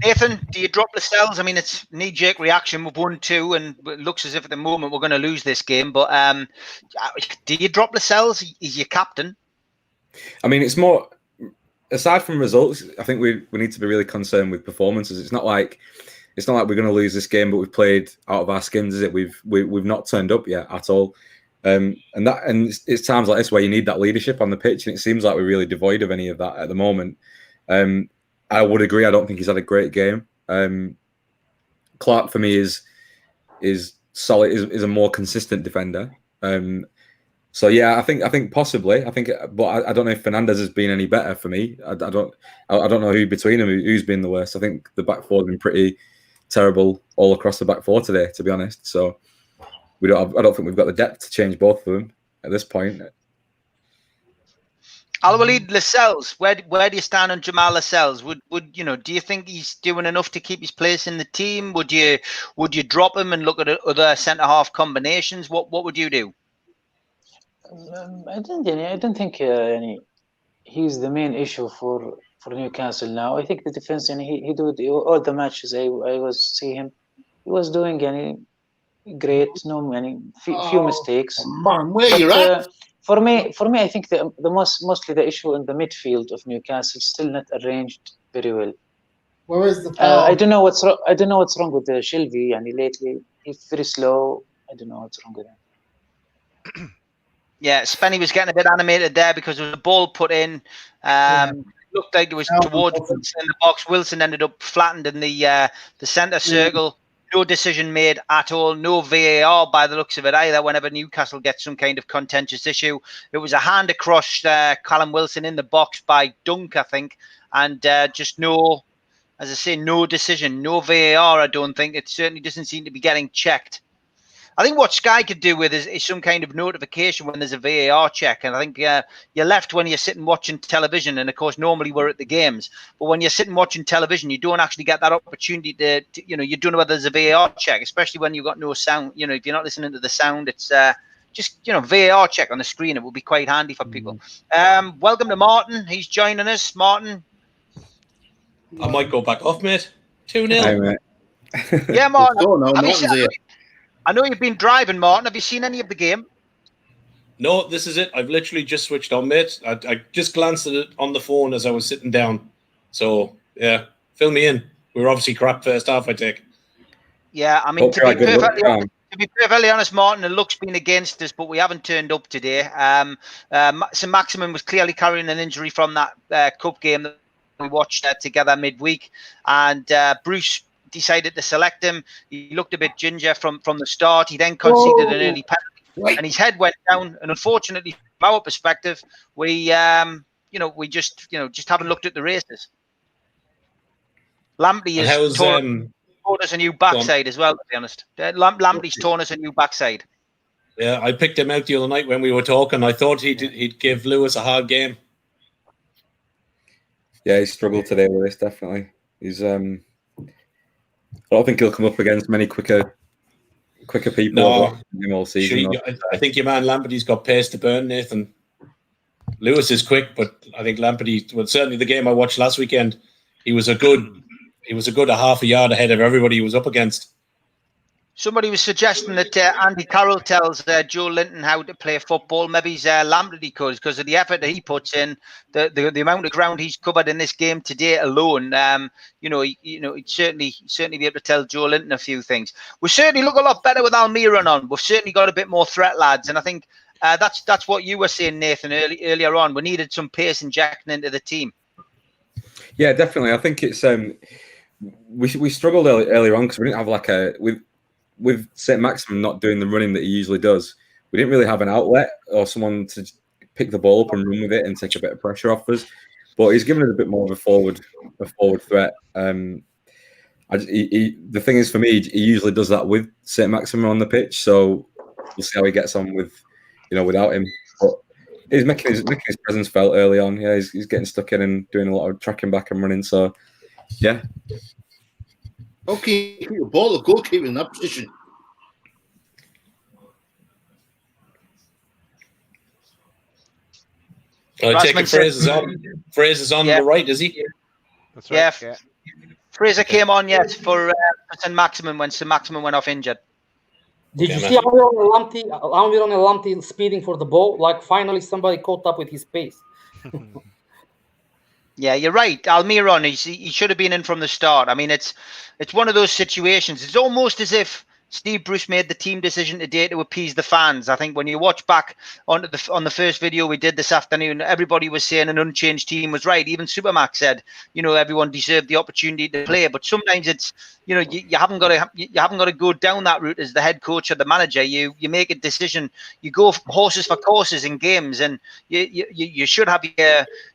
Speaker 6: Nathan, do you drop Lascelles? I mean, it's knee-jerk reaction with 1-2, and it looks as if at the moment we're going to lose this game. But do you drop Lascelles? He's your captain.
Speaker 3: I mean, it's more, aside from results, I think we need to be really concerned with performances. It's not like we're going to lose this game, but we've played out of our skins, is it? We've not turned up yet at all. And it's times like this where you need that leadership on the pitch, and it seems like we're really devoid of any of that at the moment. I would agree. I don't think he's had a great game. Clark for me is solid. Is a more consistent defender. So yeah, I think possibly. But I don't know if Fernandez has been any better for me. I don't know who between them who's been the worst. I think the back four has been pretty terrible all across the back four today, to be honest. So I don't think we've got the depth to change both of them at this point.
Speaker 6: Al-Walid Lascelles, where do you stand on Jamal Lascelles? Would do you think he's doing enough to keep his place in the team? Would you drop him and look at other centre half combinations? What would you do?
Speaker 4: I don't think he's the main issue for Newcastle now. I think the defense, he did all the matches I was see him. He was doing great, few mistakes.
Speaker 2: Man, where you at?
Speaker 4: For me, I think mostly the issue in the midfield of Newcastle still not arranged very well.
Speaker 5: Where is the foul?
Speaker 4: I don't know what's wrong. I don't know what's wrong with the Shelby. Lately he's very slow. I don't know what's wrong with him.
Speaker 6: Yeah, Spenny was getting a bit animated there because there was a ball put in. Looked like it was towards Wilson in the box. Wilson ended up flattened in the centre circle. No decision made at all. No VAR by the looks of it either. Whenever Newcastle gets some kind of contentious issue, it was a hand across Callum Wilson in the box by Dunk, I think, and just no, as I say, no decision, no VAR. I don't think it certainly doesn't seem to be getting checked. I think what Sky could do with is some kind of notification when there's a VAR check. And I think you're left when you're sitting watching television. And of course, normally we're at the games. But when you're sitting watching television, you don't actually get that opportunity to you don't know whether there's a VAR check, especially when you've got no sound. If you're not listening to the sound, it's just, VAR check on the screen. It would be quite handy for people. Welcome to Martin. He's joining us. Martin.
Speaker 12: I might go back off, mate. 2-0.
Speaker 3: Hey, mate.
Speaker 6: Yeah, Martin.
Speaker 2: No,
Speaker 6: I know you've been driving, Martin. Have you seen any of the game?
Speaker 12: No, this is it. I've literally just switched on, mate. I just glanced at it on the phone as I was sitting down. So, yeah, fill me in. We were obviously crap first half, I take.
Speaker 6: Yeah, I mean, to be perfectly honest, Martin, the luck's been against us, but we haven't turned up today. So Maximin was clearly carrying an injury from that cup game that we watched together midweek. And Bruce decided to select him. He looked a bit ginger from the start. He then conceded an early penalty, and his head went down. And unfortunately, from our perspective, we just haven't looked at the races. Lamptey has torn us a new backside as well. To be honest, Lamptey's torn us a new backside.
Speaker 12: Yeah, I picked him out the other night when we were talking. I thought he'd give Lewis a hard game.
Speaker 3: Yeah, he struggled today with this. Definitely, he's I don't think he'll come up against many quicker people all season.
Speaker 12: I think your man Lamptey's got pace to burn, Nathan. Lewis is quick, but I think Lamptey, certainly the game I watched last weekend, he was a good half a yard ahead of everybody he was up against.
Speaker 6: Somebody was suggesting that Andy Carroll tells Joe Linton how to play football. Maybe Lamptey could, because of the effort that he puts in, the amount of ground he's covered in this game today alone. He'd certainly be able to tell Joe Linton a few things. We certainly look a lot better with Almiron on. We've certainly got a bit more threat, lads, and I think that's what you were saying, Nathan, earlier on. We needed some pace injecting into the team.
Speaker 3: Yeah, definitely. I think it's we struggled earlier on because we didn't have with St. Maximin not doing the running that he usually does, we didn't really have an outlet or someone to pick the ball up and run with it and take a bit of pressure off us. But he's given us a bit more of a forward threat. The thing is, for me, he usually does that with St. Maximin on the pitch. So we'll see how he gets on without him. But he's making his presence felt early on. Yeah, he's getting stuck in and doing a lot of tracking back and running. So yeah.
Speaker 2: Okay, keep the ball, the goalkeeper in that position.
Speaker 12: I take it Fraser's on the right, is he?
Speaker 8: That's right.
Speaker 6: Yeah. Fraser came on, yes, for St. Maximin when St. Maximin went off injured.
Speaker 7: Did you see Almiron Lamptey speeding for the ball? Like, finally somebody caught up with his pace.
Speaker 6: Yeah, you're right. Almiron, he should have been in from the start. I mean, it's one of those situations. It's almost as if Steve Bruce made the team decision today to appease the fans. I think when you watch back on the first video we did this afternoon, everybody was saying an unchanged team was right. Even Supermax said, everyone deserved the opportunity to play. But sometimes it's, you haven't got to go down that route as the head coach or the manager. You make a decision. You go horses for courses in games, and you should have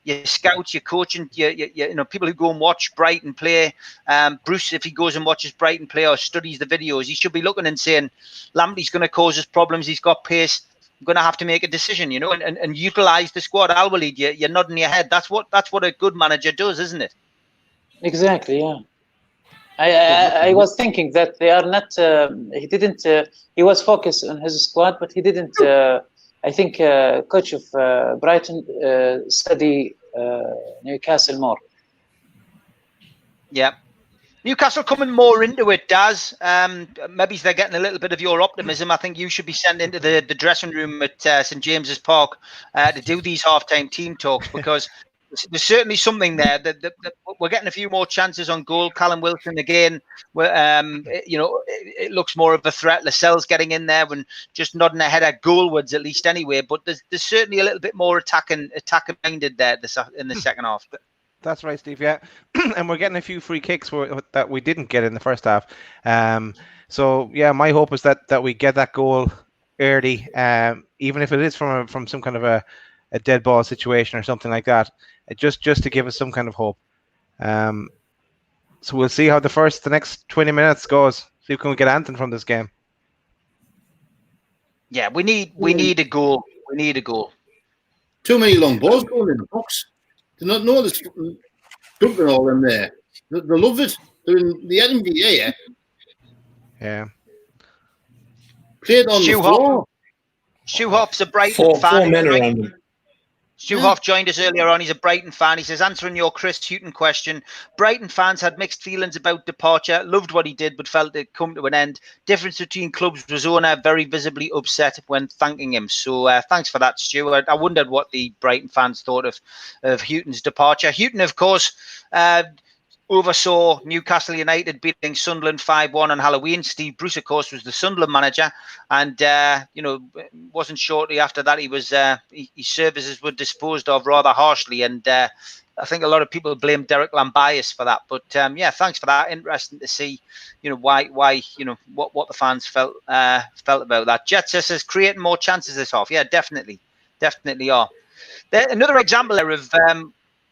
Speaker 6: your scouts, your coaching, people who go and watch Brighton play. Bruce, if he goes and watches Brighton play or studies the videos, he should be looking and saying, Lamptey's going to cause us problems. He's got pace. I'm going to have to make a decision, and utilize the squad. Alwaleed, you're nodding your head. That's what a good manager does, isn't it?
Speaker 4: Exactly. Yeah. I was thinking that they are not. He didn't. He was focused on his squad, but he didn't. I think coach of Brighton study Newcastle more.
Speaker 6: Yeah. Newcastle coming more into it, Daz. Maybe they're getting a little bit of your optimism. I think you should be sent into the dressing room at St. James's Park to do these halftime team talks, because there's certainly something there that we're getting a few more chances on goal. Callum Wilson again, it looks more of a threat. Lascelles getting in there and just nodding ahead at goalwards, at least anyway. But there's certainly a little bit more attacking minded there in the second half.
Speaker 8: That's right, Steve. Yeah, and we're getting a few free kicks that we didn't get in the first half. So yeah, my hope is that we get that goal early, even if it is from some kind of a dead ball situation or something like that, just to give us some kind of hope. So we'll see how the next 20 minutes goes. See if we can get anything from this game.
Speaker 6: Yeah, we need a goal. We need a goal.
Speaker 2: Too many long balls going in the box. Do not know this dumping all in there. They love it. They're in the NBA.
Speaker 8: Yeah.
Speaker 2: Played on the floor.
Speaker 6: Stu Hoff's a Brighton fan.
Speaker 12: 4 men around him.
Speaker 6: Stu Hoff joined us earlier on. He's a Brighton fan. He says, answering your Chris Hughton question, Brighton fans had mixed feelings about departure, loved what he did, but felt it come to an end. Difference between clubs was owner very visibly upset when thanking him. So thanks for that, Stu. I wondered what the Brighton fans thought of Hughton's departure. Hughton, of course, oversaw Newcastle United beating Sunderland 5-1 on Halloween. Steve Bruce, of course, was the Sunderland manager, and wasn't shortly after that his services were disposed of rather harshly, and I think a lot of people blame Derek Lambias for that. But thanks for that. Interesting to see, why what the fans felt about that. Jet says creating more chances this half. Yeah, definitely are. Another example there of.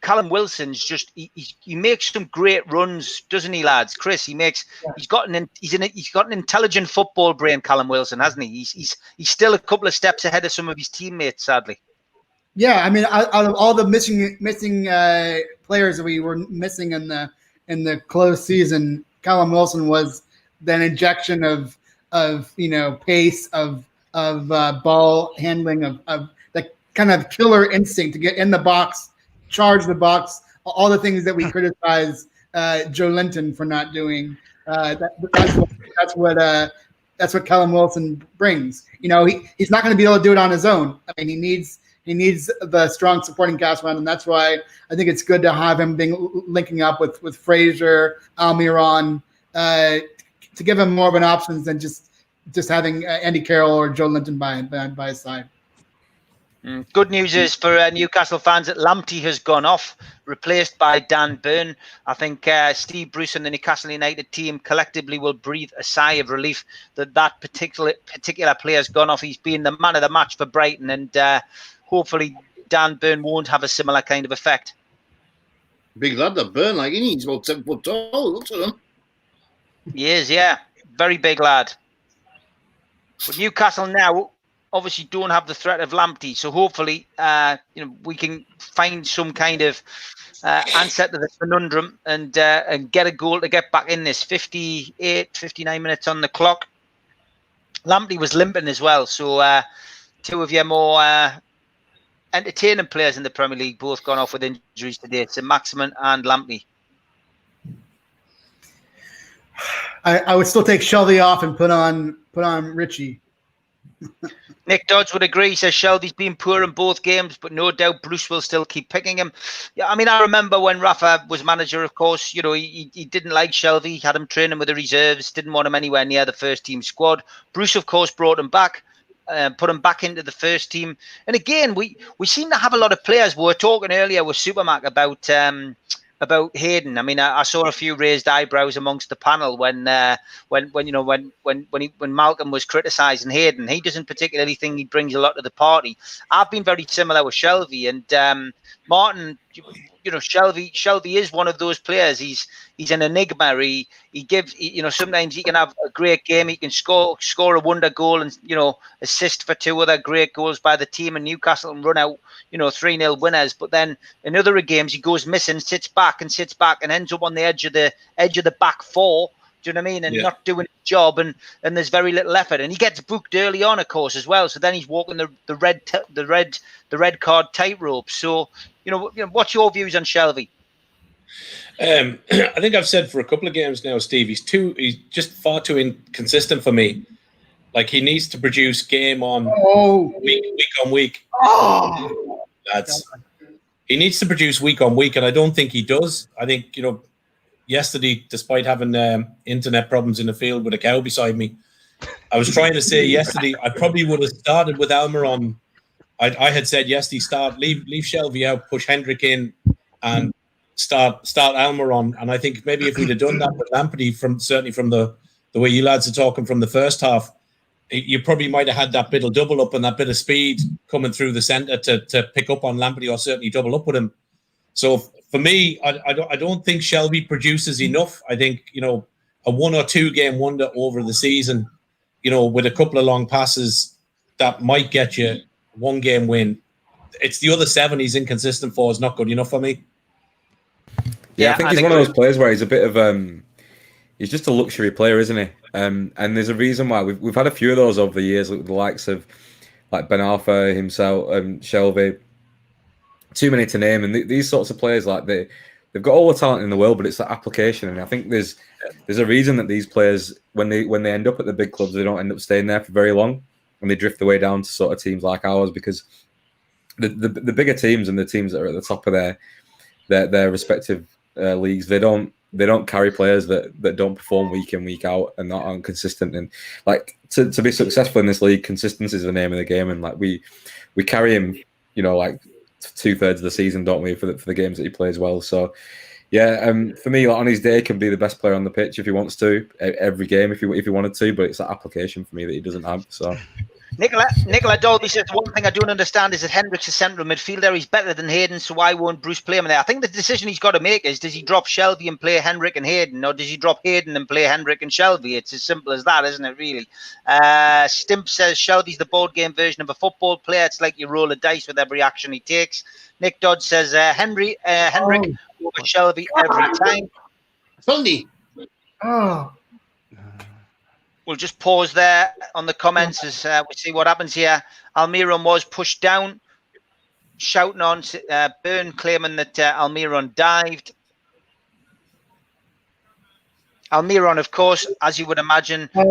Speaker 6: Callum Wilson's he makes some great runs, doesn't he, lads? Chris, he's got an intelligent football brain, Callum Wilson, hasn't he? He's still a couple of steps ahead of some of his teammates, sadly.
Speaker 5: Yeah, I mean, out of all the missing players that we were missing in the close season, Callum Wilson was that injection of pace, of ball handling, of the kind of killer instinct to get in the box, charge the box, all the things that we criticize Joe Linton for not doing. That's what Callum Wilson brings. He's not going to be able to do it on his own. I mean, he needs the strong supporting cast around him. That's why I think it's good to have him linking up with Fraser, Almiron, to give him more of an option than just having Andy Carroll or Joe Linton by his side.
Speaker 6: Good news is for Newcastle fans that Lamptey has gone off, replaced by Dan Burn. I think Steve Bruce and the Newcastle United team collectively will breathe a sigh of relief that particular player has gone off. He's been the man of the match for Brighton, and hopefully Dan Burn won't have a similar kind of effect.
Speaker 2: Big lad, that Burn, like, he's about 7 foot tall. Looks at him.
Speaker 6: He is, yeah. Very big lad. But Newcastle now obviously don't have the threat of Lamptey, so hopefully we can find some kind of answer to this conundrum and get a goal to get back in this. 59 minutes on the clock. Lamptey was limping as well, so two of your more entertaining players in the Premier League both gone off with injuries today. It's Maximin and Lamptey.
Speaker 5: I would still take Shelby off and put on Richie.
Speaker 6: Nick Dodds would agree. He says Shelby's been poor in both games, but no doubt Bruce will still keep picking him. Yeah, I mean, I remember when Rafa was manager, of course, he didn't like Shelby. He had him training with the reserves, didn't want him anywhere near the first team squad. Bruce, of course, brought him back, put him back into the first team. And again, we seem to have a lot of players. We were talking earlier with Supermac about Hayden. I mean, I saw a few raised eyebrows amongst the panel when Malcolm was criticising Hayden. He doesn't particularly think he brings a lot to the party. I've been very similar with Shelby, and Martin. Shelby is one of those players. He's an enigma. He gives. Sometimes he can have a great game. He can score a wonder goal and assist for two other great goals by the team in Newcastle and run out 3-0 winners. But then in other games he goes missing, sits back and ends up on the edge of the back four. Do you know what I mean? And not doing his job, and there's very little effort. And he gets booked early on, of course, as well. So then he's walking the red card tightrope. So what's your views on Shelby?
Speaker 12: I think I've said for a couple of games now, Steve, he's just far too inconsistent for me. Like, he needs to produce game on week on week. He needs to produce week on week, and I don't think he does. I think yesterday, despite having internet problems in the field with a cow beside me, I was trying to say yesterday I probably would have started with Almiron. I had said yesterday, leave Shelby out, push Hendrick in, and start Almiron. And I think maybe if we'd have done that with Lamptey, certainly from the way you lads are talking from the first half, you probably might have had that bit of double up and that bit of speed coming through the centre to pick up on Lamptey, or certainly double up with him. So for me, I don't think Shelby produces enough. I think a 1 or 2 game wonder over the season, with a couple of long passes that might get you 1 game win. It's the other 7 he's inconsistent for is not good enough for me.
Speaker 3: Yeah, I think he's one of those players where he's a bit of he's just a luxury player, isn't he? And there's a reason why we've had a few of those over the years, with the likes of like Ben Arthur himself, Shelby. Too many to name, and these sorts of players, like they've got all the talent in the world, but it's that application. And I think there's a reason that these players, when they end up at the big clubs, they don't end up staying there for very long, and they drift away down to sort of teams like ours, because the bigger teams and the teams that are at the top of their respective leagues, they don't carry players that don't perform week in, week out, and not aren't consistent. And like to be successful in this league, consistency is the name of the game. And like we carry him, like 2/3 of the season, don't we, for the games that he plays well. So yeah, for me, like, on his day, he can be the best player on the pitch if he wants to, every game if he wanted to, but it's that application for me that he doesn't have. So
Speaker 6: Nicola Dolby says, one thing I don't understand is that Hendrick's a central midfielder. He's better than Hayden, so why won't Bruce play him there? I think the decision he's got to make is, does he drop Shelby and play Hendrick and Hayden, or does he drop Hayden and play Hendrick and Shelby? It's as simple as that, isn't it, really? Stimp says Shelby's the board game version of a football player. It's like you roll a dice with every action he takes. Nick Dodd says Hendrick over Shelby every time.
Speaker 2: Sunday.
Speaker 6: We'll just pause there on the comments as we see what happens here. Almiron was pushed down, shouting on Byrne, claiming that Almiron dived. Almiron, of course, as you would imagine, it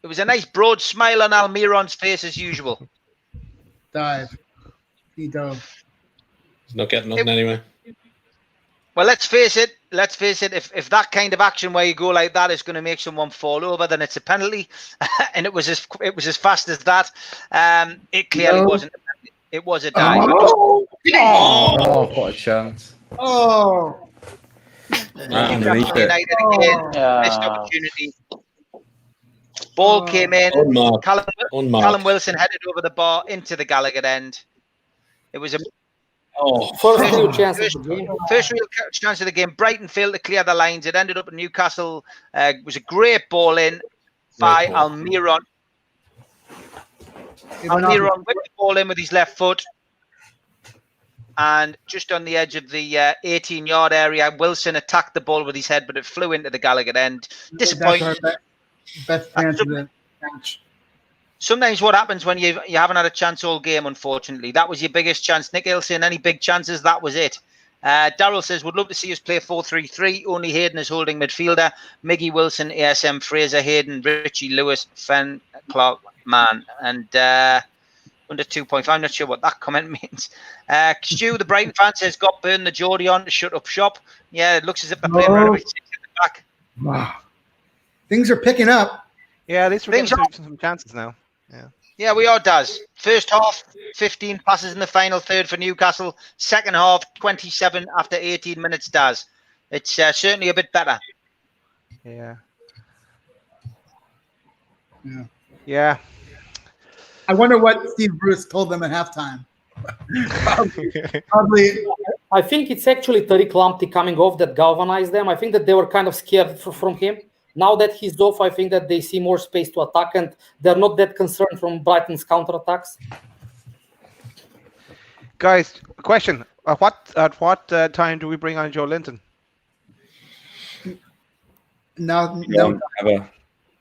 Speaker 6: was a nice broad smile on Almiron's face as usual.
Speaker 5: Dive. He dove.
Speaker 12: He's not getting nothing anyway.
Speaker 6: Well, let's face it, let's face it, if that kind of action where you go like that is going to make someone fall over, then it's a penalty. And it was as fast as that. It clearly wasn't a penalty. It was a dive.
Speaker 3: Oh, what a chance.
Speaker 5: Oh.
Speaker 3: Right underneath it.
Speaker 6: United again, missed opportunity. Ball came in. Callum Wilson headed over the bar into the Gallagher end. It was a
Speaker 7: first real chance of the game.
Speaker 6: First real chance of the game. Brighton failed to clear the lines. It ended up at Newcastle. It was a great ball in by Almiron. Almiron whipped the ball in with his left foot. And just on the edge of the 18-yard area, Wilson attacked the ball with his head, but it flew into the Gallagher end. Disappointing.
Speaker 5: Best chance of the match.
Speaker 6: Sometimes what happens when you haven't had a chance all game, unfortunately. That was your biggest chance. Nick Ilson, any big chances? That was it. Daryl says, would love to see us play 4-3-3. Only Hayden is holding midfielder. Miggy Wilson, ASM, Fraser, Hayden, Richie, Lewis, Fenn, Clark, Mann. And under 2.5. I'm not sure what that comment means. Stu, the Brighton fan, says, got Burn the Geordie on to shut up shop. Yeah, it looks as if they're playing right away at the back.
Speaker 5: Wow. Things are picking up.
Speaker 8: Yeah, at least we're getting some chances now.
Speaker 6: Yeah, we are, Daz. First half, 15 passes in the final third for Newcastle. Second half, 27 after 18 minutes, Daz. It's certainly a bit better.
Speaker 8: Yeah.
Speaker 5: I wonder what Steve Bruce told them at halftime. Probably.
Speaker 7: I think it's actually Tariq Lamptey coming off that galvanized them. I think that they were kind of scared from him. Now that he's off, I think that they see more space to attack, and they're not that concerned from Brighton's counterattacks.
Speaker 8: Guys, question: at what time do we bring on Joe Linton?
Speaker 5: No.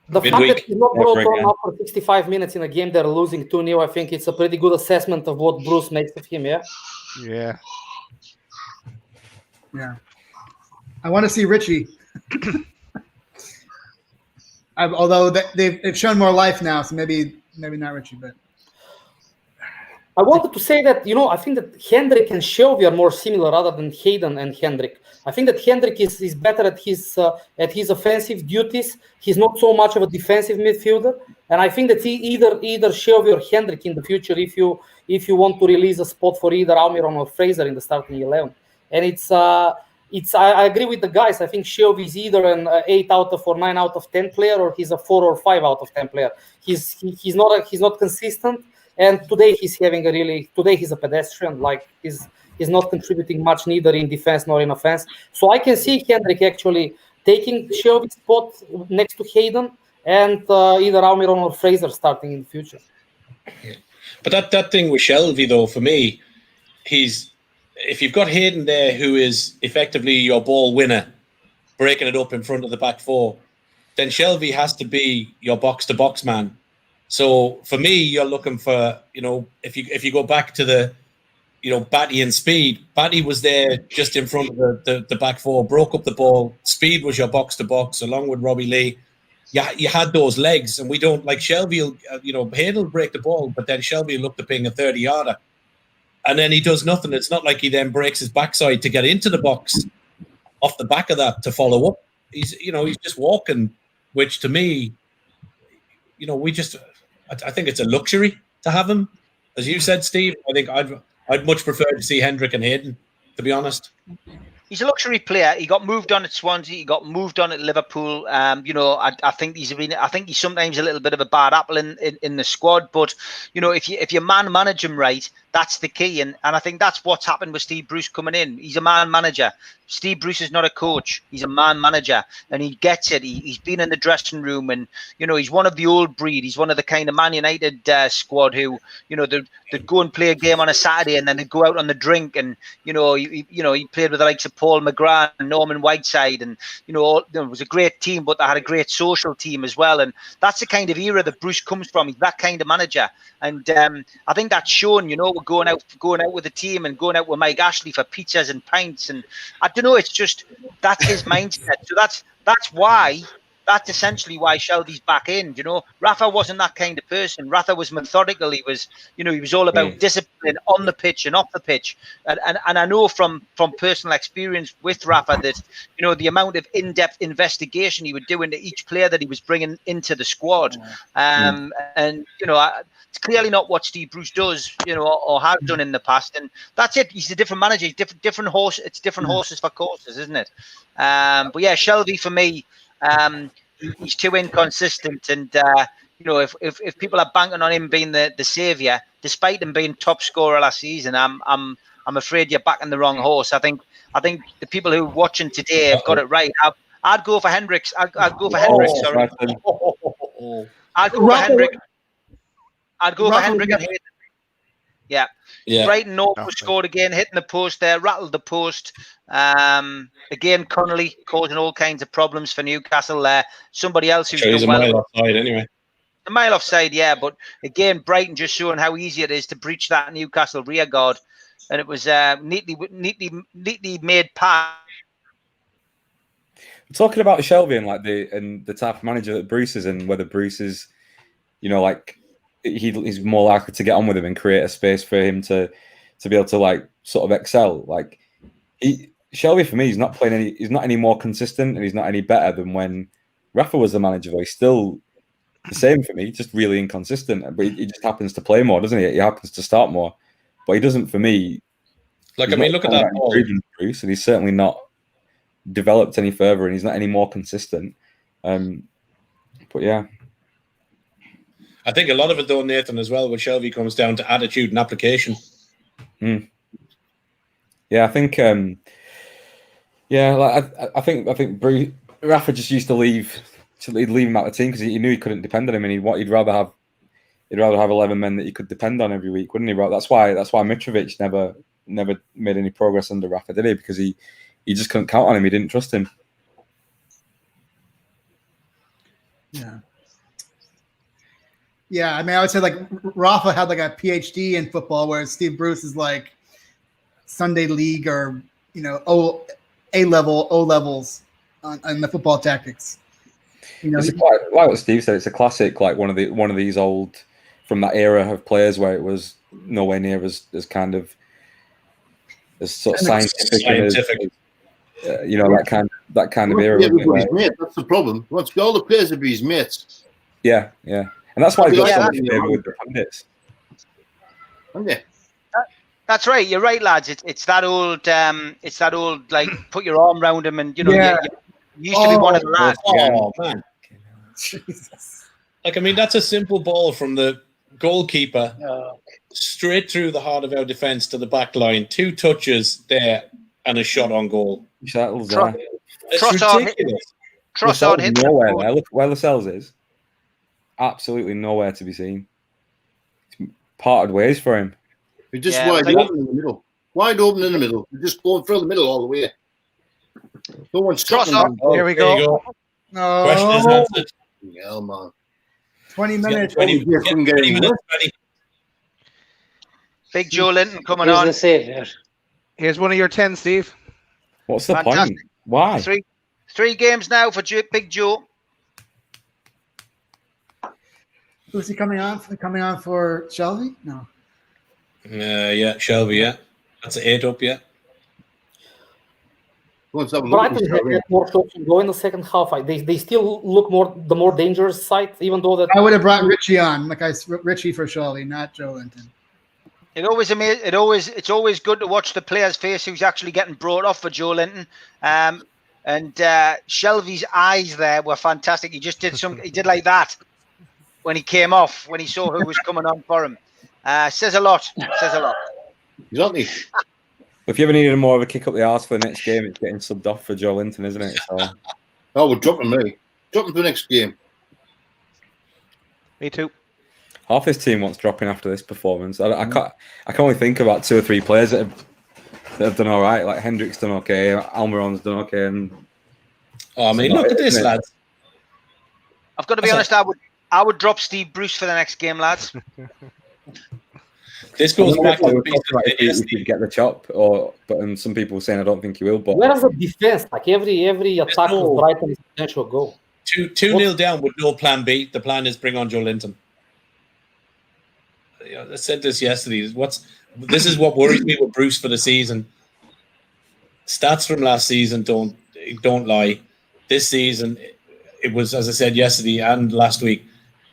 Speaker 7: The fact that he's not brought on after 65 minutes in a game they're losing 2-0, I think it's a pretty good assessment of what Bruce makes of him.
Speaker 8: Yeah.
Speaker 5: I want to see Richie. Although they've shown more life now, so maybe not Richie, but
Speaker 7: I wanted to say that, I think that Hendrik and Shelby are more similar rather than Hayden and Hendrik. I think that Hendrik is better at his offensive duties. He's not so much of a defensive midfielder, and I think that either Shelby or Hendrik in the future, if you want to release a spot for either Almiron or Fraser in the starting 11, and I agree with the guys. I think Shelby is either an 8 out of or 9 out of 10 player, or he's a 4 or 5 out of 10 player. He's not consistent, and today he's a pedestrian. Like he's not contributing much neither in defense nor in offense. So I can see Hendrik actually taking Shelby's spot next to Hayden, and either Almiron or Fraser starting in the future.
Speaker 12: Yeah. But that thing with Shelby, though, for me, if you've got Hayden there, who is effectively your ball winner, breaking it up in front of the back four, then Shelby has to be your box-to-box man. So for me, you're looking for, if you go back to the, Batty and Speed, Batty was there just in front of the back four, broke up the ball. Speed was your box-to-box, along with Robbie Lee. You had those legs, and we don't, like Shelby, Hayden will break the ball, but then Shelby will look to ping a 30-yarder. And then he does nothing. It's not like he then breaks his backside to get into the box off the back of that to follow up. He's just walking, which to me, I think it's a luxury to have him. As you said, Steve, I think I'd much prefer to see Hendrik and Hayden, to be honest.
Speaker 6: He's a luxury player. He got moved on at Swansea. He got moved on at Liverpool. I think he's sometimes a little bit of a bad apple in the squad. But if you manage him right, that's the key. And I think that's what's happened with Steve Bruce coming in. He's a man manager. Steve Bruce is not a coach. He's a man manager, and he gets it. He's been in the dressing room, and he's one of the old breed. He's one of the kind of Man United squad who they'd go and play a game on a Saturday, and then they'd go out on the drink, and he played with the likes of Paul McGrath and Norman Whiteside, and it was a great team, but they had a great social team as well. And that's the kind of era that Bruce comes from. He's that kind of manager, and I think that's shown. We're going out with the team and going out with Mike Ashley for pizzas and pints, and I don't know. It's just that's his mindset. So that's why that's essentially why Shelby's back in. You know, Rafa wasn't that kind of person. Rafa was methodical. He was, you know, he was all about discipline on the pitch and off the pitch. And I know from personal experience with Rafa that, you know, the amount of in-depth investigation he would do into each player that he was bringing into the squad. And, you know, it's clearly not what Steve Bruce does, you know, or has done in the past. And that's it. He's a different manager. He's different horse. It's different horses for courses, isn't it? But yeah, Shelby for me, he's too inconsistent, and you know, if people are banking on him being the saviour, despite him being top scorer last season, I'm afraid you're backing the wrong horse. I think the people who are watching today have got it right. I'd go for Hendricks. I'd go for Hendricks. Sorry, I'd go for Hendrick. I'd go for Hendrick and Hayden. Yeah. Brighton scored again, hitting the post there, rattled the post. Again, Connolly causing all kinds of problems for Newcastle. Somebody else who's
Speaker 12: he's
Speaker 6: done
Speaker 12: a
Speaker 6: well.
Speaker 12: mile offside anyway.
Speaker 6: A mile offside, yeah. But again, Brighton just showing how easy it is to breach that Newcastle rear guard, and it was neatly made pass.
Speaker 3: Talking about Shelby and like the type of manager that Bruce is, and whether Bruce is, you know, like he's more likely to get on with him and create a space for him to be able to like sort of excel. Like Shelby for me, he's not any more consistent, and he's not any better than when Rafa was the manager. Though he's still the same for me, just really inconsistent. But he just happens to play more, doesn't he? He happens to start more, but he doesn't for me.
Speaker 12: Like I mean, look at that ball.
Speaker 3: Bruce, and he's certainly not developed any further, and he's not any more consistent. But yeah.
Speaker 12: I think a lot of it, though, Nathan, as well, with Shelby comes down to attitude and application.
Speaker 3: Yeah, I think. I think Bruce, Rafa just used to leave him out of the team because he knew he couldn't depend on him, and he'd rather have 11 men that he could depend on every week, wouldn't he? That's why Mitrovic never made any progress under Rafa, did he? Because he just couldn't count on him. He didn't trust him.
Speaker 5: Yeah, I mean, I would say like Rafa had like a PhD in football, whereas Steve Bruce is like Sunday league or, you know, O levels on the football tactics. You know,
Speaker 3: like what Steve said, it's a classic, like one of these old from that era of players where it was nowhere near as kind of as sort of scientific. You know, that kind of era.
Speaker 2: That's the problem. Once all the players would be his mates.
Speaker 3: Yeah. And that's why he got so much favour with the pundits.
Speaker 2: Okay.
Speaker 6: That's right. You're right, lads. It's that old like put your arm around him, and you know you used to be one of the lads.
Speaker 12: Oh man. Jesus. Like I mean, that's a simple ball from the goalkeeper straight through the heart of our defence to the back line. 2 touches there and a shot on goal.
Speaker 3: Shuttles there.
Speaker 12: It's ridiculous.
Speaker 6: Trossard hit
Speaker 3: nowhere there. Look where Lascelles is. Absolutely nowhere to be seen. It's parted ways for him.
Speaker 2: You're just wide open in the middle. Wide open in the middle. You're just going through the middle all the way. No one's stopping.
Speaker 8: Here we go.
Speaker 5: No.
Speaker 12: Question is answered.
Speaker 2: Yeah, man.
Speaker 5: 20 minutes.
Speaker 12: 20 minutes.
Speaker 6: Big Joe Linton coming
Speaker 4: Here's
Speaker 6: on.
Speaker 4: the savior.
Speaker 8: Here's one of your 10, Steve.
Speaker 3: What's the
Speaker 6: Fantastic.
Speaker 3: point? Why?
Speaker 6: Three games now for Big Joe.
Speaker 5: Who's he coming on? Coming on for Shelby? No.
Speaker 12: Yeah, Shelby. Yeah, that's 8 up. Yeah.
Speaker 7: Brighton had more shots to go in the second half. They still look the more dangerous side, even though that.
Speaker 5: I would have brought Richie on, Richie for Shelby, not Joe Linton.
Speaker 6: It's always good to watch the player's face who's actually getting brought off for Joe Linton. And Shelby's eyes there were fantastic. He just did like that when he came off, when he saw who was coming on for him. Says a lot.
Speaker 2: Exactly.
Speaker 3: If you ever needed more of a kick up the arse for the next game, it's getting subbed off for Joe Linton, isn't it? So.
Speaker 2: I would drop him, maybe. Drop him for the next game.
Speaker 8: Me too.
Speaker 3: Half this team wants dropping after this performance. I can only think about 2 or 3 players that have done all right. Like Hendrick's done okay, Almiron's done okay, and
Speaker 12: I mean, look at this, lads.
Speaker 6: I've got to be honest. I would drop Steve Bruce for the next game, lads.
Speaker 12: This goes back to
Speaker 3: if you get the chop, but some people are saying I don't think he will. But
Speaker 7: where's the defense? Like every attack of Brighton is potential goal.
Speaker 12: 2-0 down with no plan B. The plan is bring on Joe Linton. I said this yesterday. This is what worries me with Bruce for the season. Stats from last season don't lie. This season, it was, as I said yesterday and last week.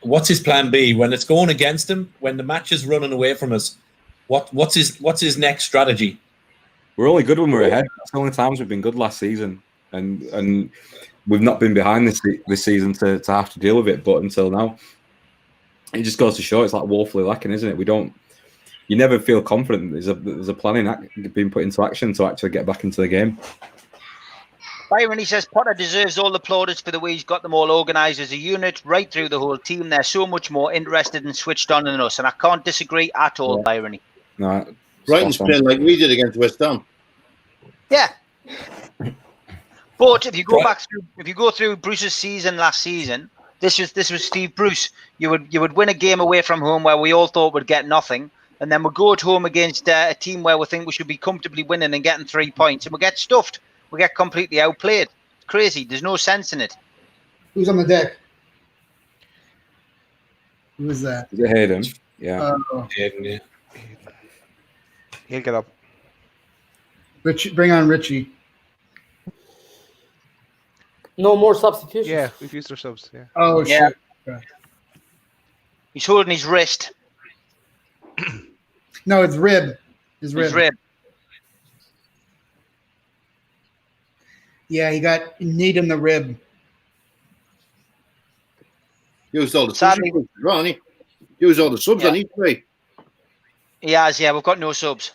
Speaker 12: What's his plan B when it's going against him? When the match is running away from us, what's his next strategy?
Speaker 3: We're only good when we're ahead. That's the only times we've been good last season, and we've not been behind this season to have to deal with it. But until now, it just goes to show it's like woefully lacking, isn't it? You never feel confident there's a plan being put into action to actually get back into the game.
Speaker 6: Byron, he says Potter deserves all the plaudits for the way he's got them all organised as a unit, right through the whole team. They're so much more interested and switched on than us, and I can't disagree at all, Byron.
Speaker 3: No,
Speaker 2: Brighton's playing like we did against West Ham.
Speaker 6: Yeah. But if you go through Bruce's season last season, this was Steve Bruce. You would win a game away from home where we all thought we'd get nothing, and then we go at home against a team where we think we should be comfortably winning and getting 3 points, and we get stuffed. We get completely outplayed. It's crazy. There's no sense in it.
Speaker 5: Who's on the deck? Who is that?
Speaker 3: Is it Hayden? Yeah.
Speaker 12: Hayden, yeah.
Speaker 8: He'll get up.
Speaker 5: Richie, bring on Richie.
Speaker 7: No more substitutions.
Speaker 8: Yeah, we've used our subs. Yeah.
Speaker 5: Oh,
Speaker 6: Yeah.
Speaker 5: shit. Okay.
Speaker 6: He's holding his wrist.
Speaker 5: No, it's rib. His rib.
Speaker 6: His rib.
Speaker 5: Yeah, he got knee in the rib.
Speaker 2: He used all the
Speaker 6: Sadly-
Speaker 2: subs, Ronnie. He used all the subs
Speaker 6: Yeah.
Speaker 2: on each play.
Speaker 6: He has, yeah. We've got no subs.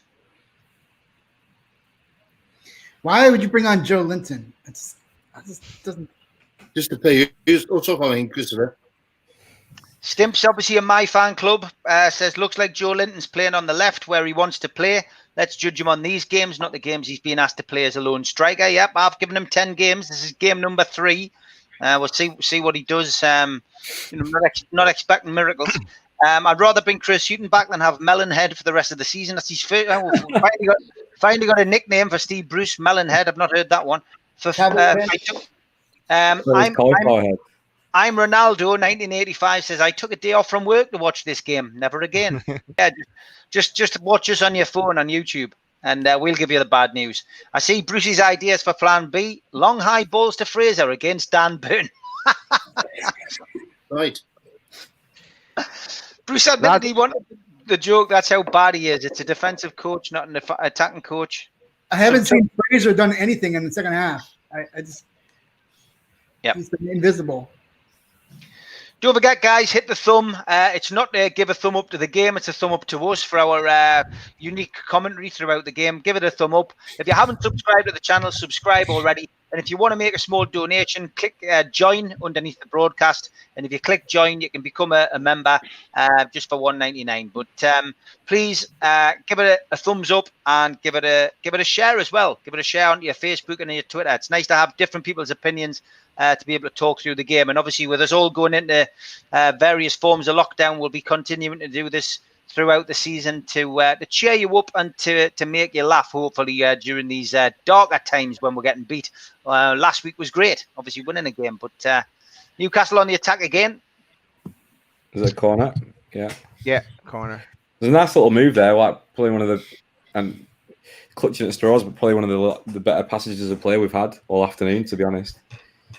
Speaker 5: Why would you bring on Joe Linton? That just doesn't.
Speaker 2: Just to pay. Here's also I mean, Christopher.
Speaker 6: Stimps, obviously in my fan club, says, looks like Joe Linton's playing on the left where he wants to play. Let's judge him on these games, not the games he's been asked to play as a lone striker. Yep, I've given him 10 games. This is game number 3. We'll see what he does. Not expecting miracles. I'd rather bring Chris Hughton back than have Melonhead for the rest of the season. That's his first. Finally got a nickname for Steve Bruce, Melonhead. I've not heard that one. I'm Ronaldo, 1985, says, I took a day off from work to watch this game. Never again. Yeah, just watch us on your phone on YouTube, and we'll give you the bad news. I see Bruce's ideas for plan B. Long high balls to Fraser against Dan Burn.
Speaker 2: Right.
Speaker 6: Bruce admitted he wanted the joke. That's how bad he is. It's a defensive coach, not an attacking coach.
Speaker 5: I haven't seen Fraser done anything in the second half. I just.
Speaker 6: Yep.
Speaker 5: He's been invisible.
Speaker 6: Don't forget, guys, hit the thumb. It's not to give a thumb up to the game. It's a thumb up to us for our unique commentary throughout the game. Give it a thumb up. If you haven't subscribed to the channel, subscribe already. And if you want to make a small donation, click join underneath the broadcast. And if you click join, you can become a member just for $1.99. But please give it a thumbs up and give it a share as well. Give it a share onto your Facebook and your Twitter. It's nice to have different people's opinions to be able to talk through the game. And obviously, with us all going into various forms of lockdown, we'll be continuing to do this throughout the season to cheer you up and to make you laugh, hopefully, during these darker times when we're getting beat. Last week was great, obviously winning a game, but Newcastle on the attack again.
Speaker 3: Is it a corner? Yeah.
Speaker 8: Yeah, corner.
Speaker 3: There's a nice little move there, like probably one of the and clutching at straws, but probably one of the better passages of play we've had all afternoon, to be honest.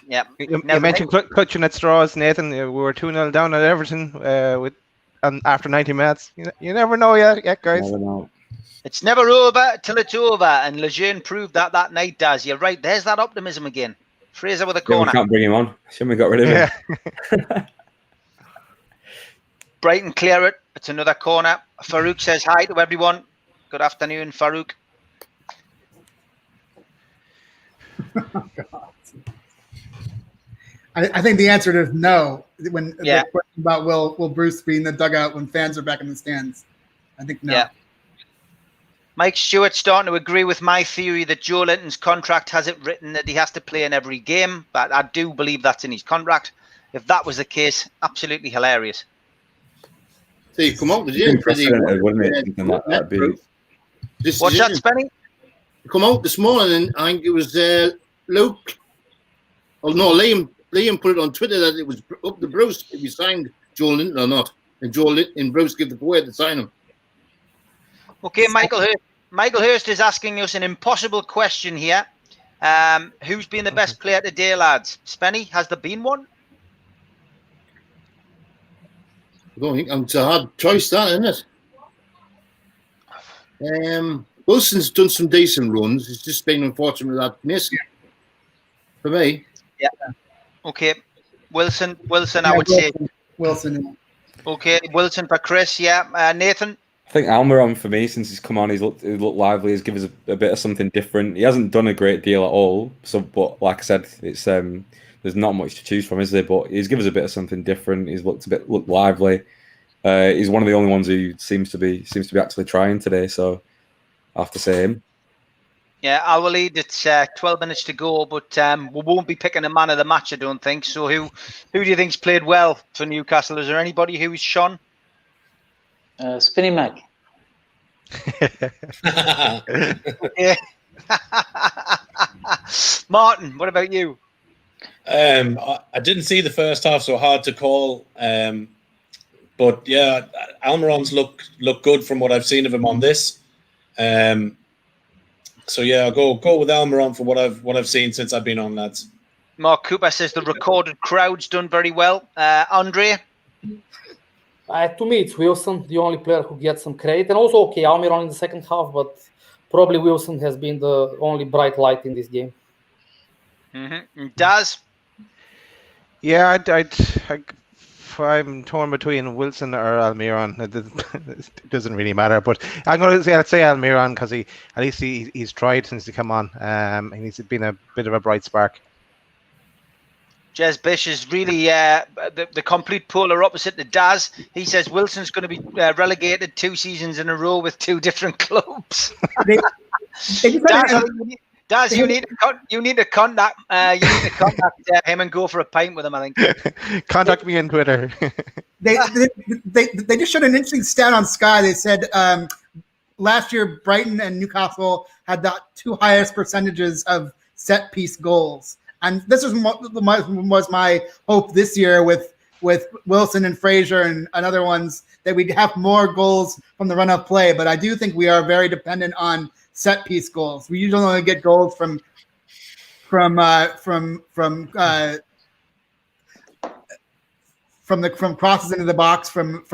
Speaker 6: Yeah.
Speaker 8: You mentioned clutching at straws, Nathan. We were 2-0 down at Everton after 90 minutes. You never know yet, guys.
Speaker 3: Never know.
Speaker 6: It's never over till it's over, and Lejeune proved that night, Daz. You're right. There's that optimism again. Fraser with a corner.
Speaker 3: We can't bring him on. Shouldn't we got rid of him?
Speaker 8: Yeah.
Speaker 6: Brighton clear it. It's another corner. Farouk says hi to everyone. Good afternoon, Farouk.
Speaker 5: Oh, God. I think the answer is no. When the question about will Bruce be in the dugout when fans are back in the stands, I think no.
Speaker 6: Yeah. Mike Stewart starting to agree with my theory that Joe Linton's contract has it written that he has to play in every game, but I do believe that's in his contract. If that was the case, absolutely hilarious.
Speaker 2: So you come out the gym,
Speaker 3: wouldn't it? Something like that.
Speaker 6: What's that, Spenny?
Speaker 2: Come out this morning, and I think it was Luke. Oh no, Liam Liam put it on Twitter that it was up to Bruce if he signed Joe Linton or not, and Bruce give the away to sign him.
Speaker 6: Okay, Michael Hurst is asking us an impossible question here. Who's been the best player today, lads? Spenny, has there been one?
Speaker 2: I don't think it's a hard choice, that, isn't it? Wilson's done some decent runs. It's just been unfortunate that Mason. For me.
Speaker 6: Yeah. Okay. Wilson, I would say.
Speaker 5: Wilson.
Speaker 6: Okay, Wilson for Chris. Yeah. Nathan.
Speaker 3: I think Almiron for me, since he's come on, he's looked lively. He's given us a bit of something different. He hasn't done a great deal at all. So, but like I said, it's there's not much to choose from, is there? But he's given us a bit of something different. He's looked lively. He's one of the only ones who seems to be actually trying today. So I have to say him.
Speaker 6: Yeah, I will lead. It's 12 minutes to go, but we won't be picking a man of the match, I don't think. So who do you think's played well for Newcastle? Is there anybody who's shone?
Speaker 4: Spinny Mac.
Speaker 6: Okay. Martin, what about you?
Speaker 12: I didn't see the first half, so hard to call. But yeah, Almiron's look good from what I've seen of him on this. So yeah, I'll go with Almiron for what I've seen since I've been on, lads.
Speaker 6: Mark Cooper says the recorded crowd's done very well. Andre?
Speaker 7: To me, it's Wilson, the only player who gets some credit. And also, okay, Almiron in the second half, but probably Wilson has been the only bright light in this game.
Speaker 6: Mm-hmm. Daz?
Speaker 8: Yeah, I'm torn between Wilson or Almiron. It doesn't really matter, but I'm going to say Almiron because at least he's tried since he come on, and he's been a bit of a bright spark.
Speaker 6: Jez Bish is really the complete polar opposite to Daz. He says Wilson's going to be relegated 2 seasons in a row with 2 different clubs. Daz, you need to contact him and go for a pint with him, I think.
Speaker 8: Contact me on Twitter.
Speaker 5: They just showed an interesting stat on Sky. They said last year Brighton and Newcastle had the 2 highest percentages of set piece goals. And this was my hope this year with Wilson and Fraser and other ones, that we'd have more goals from the run of play. But I do think we are very dependent on set piece goals. We usually only get goals from crosses into the box, from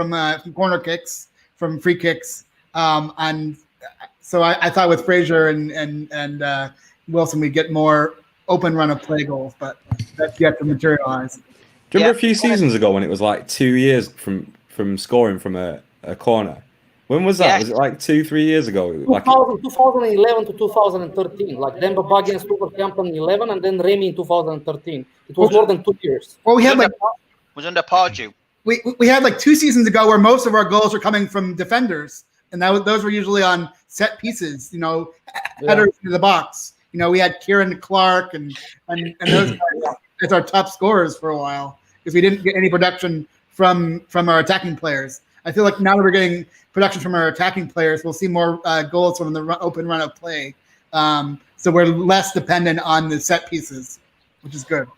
Speaker 5: corner kicks, from free kicks, and so I thought with Fraser and Wilson we'd get more open run of play goals, but that's yet to materialize.
Speaker 3: Do you remember a few seasons ago when it was like 2 years from scoring from a corner? When was that? Yeah. Was it like 2-3 years ago?
Speaker 7: 2011 to 2013, like Demba Ba against Wolverhampton in 11, and then Remy in 2013. It was more than 2 years.
Speaker 5: Well, we had
Speaker 6: was under Pardew.
Speaker 5: We had like 2 seasons ago where most of our goals were coming from defenders, and those were usually on set pieces, headers into the box. We had Kieran Clark and those guys as our top scorers for a while because we didn't get any production from our attacking players. I feel like now that we're getting production from our attacking players, we'll see more goals from the open run of play. So we're less dependent on the set pieces, which is good.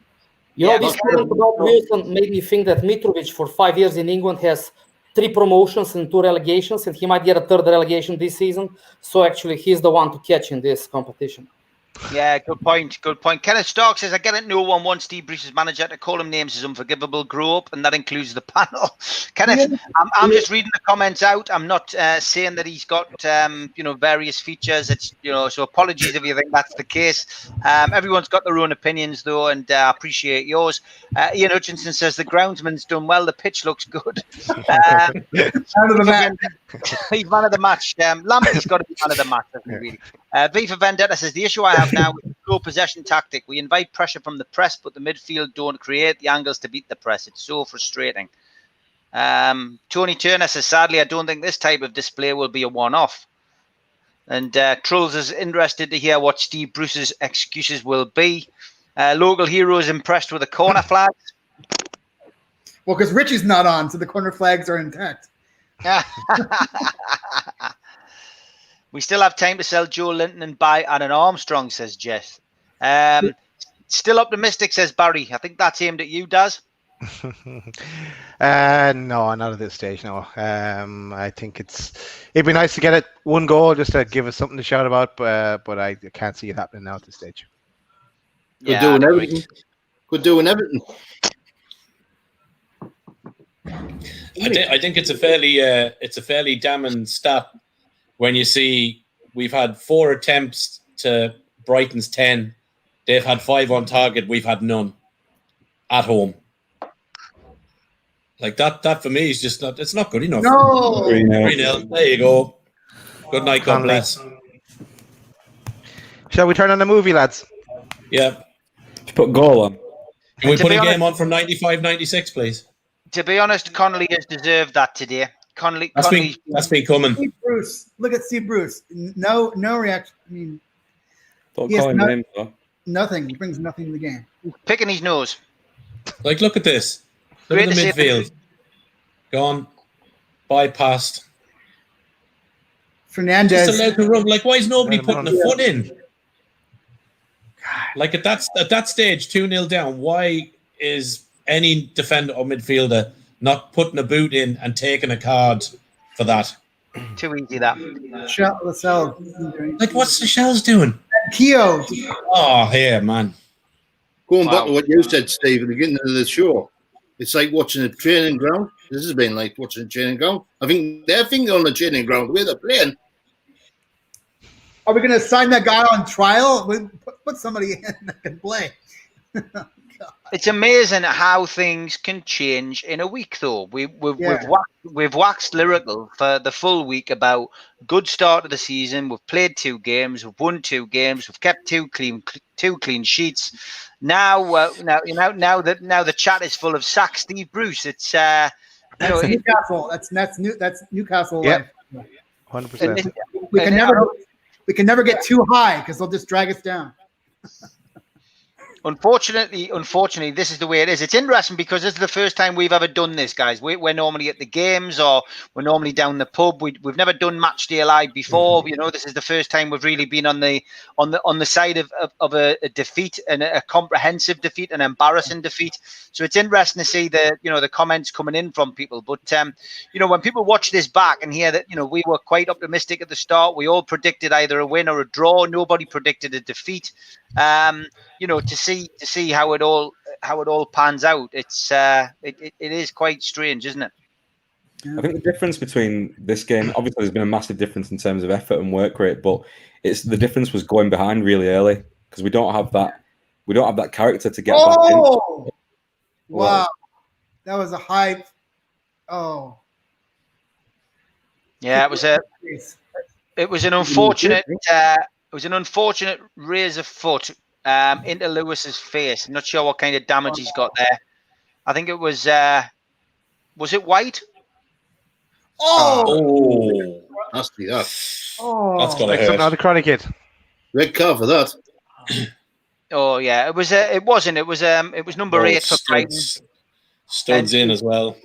Speaker 7: This comment about Wilson made me think that Mitrovic for 5 years in England has 3 promotions and 2 relegations, and he might get a 3rd relegation this season. So actually, he's the one to catch in this competition.
Speaker 6: Yeah, good point. Kenneth Stark says, I get it, no one wants Steve Bruce's manager to call him names is unforgivable. Grow up, and that includes the panel. Kenneth, I'm just reading the comments out. I'm not saying that he's got various features. It's so apologies if you think that's the case. Everyone's got their own opinions though, and I appreciate yours. Ian Hutchinson says the groundsman's done well. The pitch looks good. He's man of the match. Lamptey's got to be man of the match, hasn't he, really? V for Vendetta says the issue I have now with the slow possession tactic. We invite pressure from the press, but the midfield don't create the angles to beat the press. It's so frustrating. Tony Turner says, sadly, I don't think this type of display will be a one-off. And Trulls is interested to hear what Steve Bruce's excuses will be. Local heroes impressed with the corner flags.
Speaker 5: Well, because Richie's not on, so the corner flags are intact.
Speaker 6: We still have time to sell Joe Linton and buy Aaron Armstrong, says Jess. Still optimistic, says Barry. I think that's aimed at you, Daz.
Speaker 8: No, not at this stage. No, I think it'd be nice to get it one goal just to give us something to shout about, but I can't see it happening now at this stage.
Speaker 2: Could do an Everton. Could do an Everton.
Speaker 12: I think it's a fairly damning stat when you see we've had 4 attempts to Brighton's 10. They've had 5 on target. We've had none at home. Like that for me is just not. It's not good enough.
Speaker 5: No.
Speaker 12: 3-0. There you go. Good night. God
Speaker 8: Connolly.
Speaker 12: bless.
Speaker 8: Shall we turn on the movie, lads?
Speaker 12: Yeah.
Speaker 3: Just put goal on.
Speaker 12: Can we
Speaker 6: To
Speaker 12: put
Speaker 6: be
Speaker 12: a
Speaker 6: honest-
Speaker 12: game on from 95, 96, please?
Speaker 6: To be honest, Connolly has deserved that today. Connolly,
Speaker 12: That's been coming.
Speaker 5: Steve Bruce. Look at Steve Bruce. No reaction. I mean,
Speaker 3: Don't
Speaker 5: Yes,
Speaker 3: call him
Speaker 5: no-
Speaker 3: names, though.
Speaker 5: nothing. He brings nothing to the game.
Speaker 6: picking his nose.
Speaker 12: Like, look at this. Look
Speaker 6: Great
Speaker 12: at the
Speaker 6: to see
Speaker 12: midfield. Gone. Bypassed.
Speaker 5: Fernandez.
Speaker 12: Just allowed to run. Like, why is nobody putting a foot in? Like, at that stage, 2-0 down, why is any defender or midfielder not putting a boot in and taking a card for that?
Speaker 6: Too easy, that.
Speaker 5: Lascelles.
Speaker 12: Like, what's the Shells doing?
Speaker 5: Keogh.
Speaker 12: Oh, here, man.
Speaker 2: Going back to what you said, Steve, at the beginning of the show, it's like watching a training ground. This has been like watching a training ground. I think they're thinking on the training ground where they're playing.
Speaker 5: Are we going to sign that guy on trial? Put somebody in that can play.
Speaker 6: It's amazing how things can change in a week, though. We've waxed lyrical for the full week about good start of the season. We've played 2 games, we've won 2 games, we've kept 2 clean sheets. Now the chat is full of sack Steve Bruce. It's
Speaker 5: Newcastle. That's Newcastle.
Speaker 8: Yep.
Speaker 5: Life.
Speaker 8: 100%.
Speaker 5: We can never get too high because they'll just drag us down.
Speaker 6: Unfortunately, this is the way it is. It's interesting because this is the first time we've ever done this, guys. We're normally at the games or we're normally down the pub. We've never done match day live before. You know, this is the first time we've really been on the side of a defeat, and a comprehensive defeat, an embarrassing defeat. So it's interesting to see the comments coming in from people. But when people watch this back and hear that we were quite optimistic at the start, we all predicted either a win or a draw. Nobody predicted a defeat. To see how it all pans out, it is quite strange, isn't it?
Speaker 3: I think the difference between this game, obviously, there's been a massive difference in terms of effort and work rate, but the difference was going behind really early because we don't have that character to get back in.
Speaker 5: Wow, that was a high. Oh,
Speaker 6: yeah, it was an unfortunate. It was an unfortunate raise of foot into Lewis's face. I'm not sure what kind of damage he's got there. I think it was it white?
Speaker 2: Oh, nasty that.
Speaker 5: Oh,
Speaker 12: That's gotta
Speaker 8: Like
Speaker 12: hurt.
Speaker 8: something out of the Karate Kid.
Speaker 2: Red card for that.
Speaker 6: Oh yeah, it was. It wasn't. It was number 8 for Brighton.
Speaker 12: Studs in as well.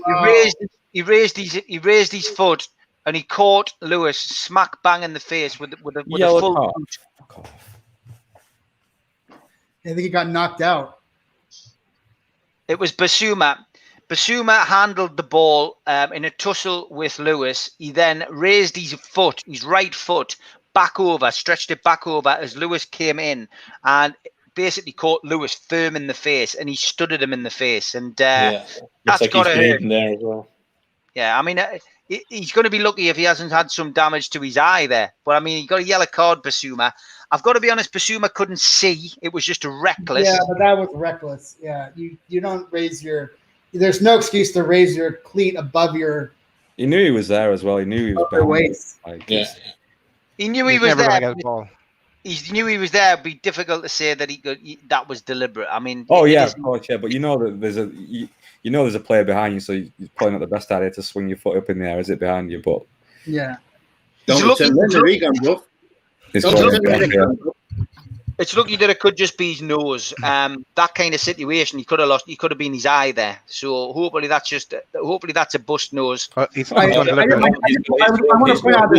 Speaker 6: He raised his foot and he caught Lewis smack bang in the face with a full boot.
Speaker 5: I think he got knocked out.
Speaker 6: It was Basuma. Basuma handled the ball in a tussle with Lewis. He then raised his right foot, back over, stretched it back over as Lewis came in and basically caught Lewis firm in the face, and he studded him in the face. And that's
Speaker 12: like
Speaker 6: got to
Speaker 12: he's
Speaker 6: hurt.
Speaker 12: bleeding there as well.
Speaker 6: Yeah, I mean, he's going to be lucky if he hasn't had some damage to his eye there. But I mean, he got a yellow card, Basuma. I've got to be honest, Basuma couldn't see. It was just reckless.
Speaker 5: Yeah, but that was reckless. Yeah, you don't raise your. There's no excuse to raise your cleat above your.
Speaker 3: He knew he was there as well. He knew he was
Speaker 5: Your waist.
Speaker 6: He knew he was
Speaker 8: Never
Speaker 6: there.
Speaker 8: gonna get the ball.
Speaker 6: He knew he was there. It'd be difficult to say that that was deliberate. I mean,
Speaker 3: Oh yeah, of course, yeah. But you know that there's a player behind you, so you're probably not the best idea to swing your foot up in the air. Is it behind you? But
Speaker 5: Yeah.
Speaker 6: It's lucky that it could just be his nose. That kind of situation, he could have lost. He could have been his eye there. So hopefully that's a bust nose.
Speaker 5: I want to point out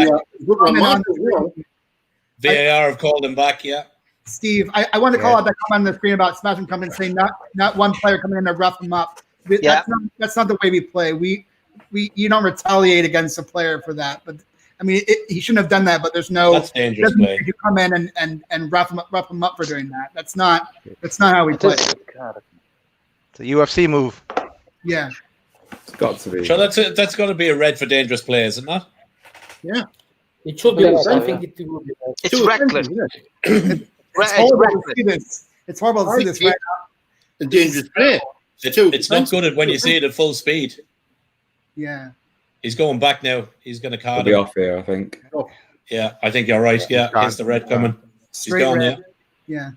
Speaker 12: VAR have called him back. Yeah.
Speaker 5: Steve, I want to call out that comment on the screen about Smashing coming and saying not one player coming in to rough him up. That's not the way we play. You don't retaliate against a player for that. But I mean, he shouldn't have done that. But there's no.
Speaker 12: That's dangerous play.
Speaker 5: You come in and rough him up for doing that. That's not how we play.
Speaker 8: It's a UFC move.
Speaker 5: Yeah.
Speaker 3: It's got to be.
Speaker 12: So that's got to be a red for dangerous players, isn't that?
Speaker 5: Yeah.
Speaker 7: It should be. I think it will be.
Speaker 6: It's reckless.
Speaker 5: It's horrible to see this. It's horrible to see this right now.
Speaker 2: A dangerous play.
Speaker 12: It's not good when you see it at full speed.
Speaker 5: Yeah.
Speaker 12: He's going back now. He's going to
Speaker 3: He'll
Speaker 12: card
Speaker 3: be
Speaker 12: him.
Speaker 3: off here, I think.
Speaker 12: Yeah, I think you're right. Yeah, here's the red coming.
Speaker 5: Straight
Speaker 12: He's gone,
Speaker 5: red. Yeah.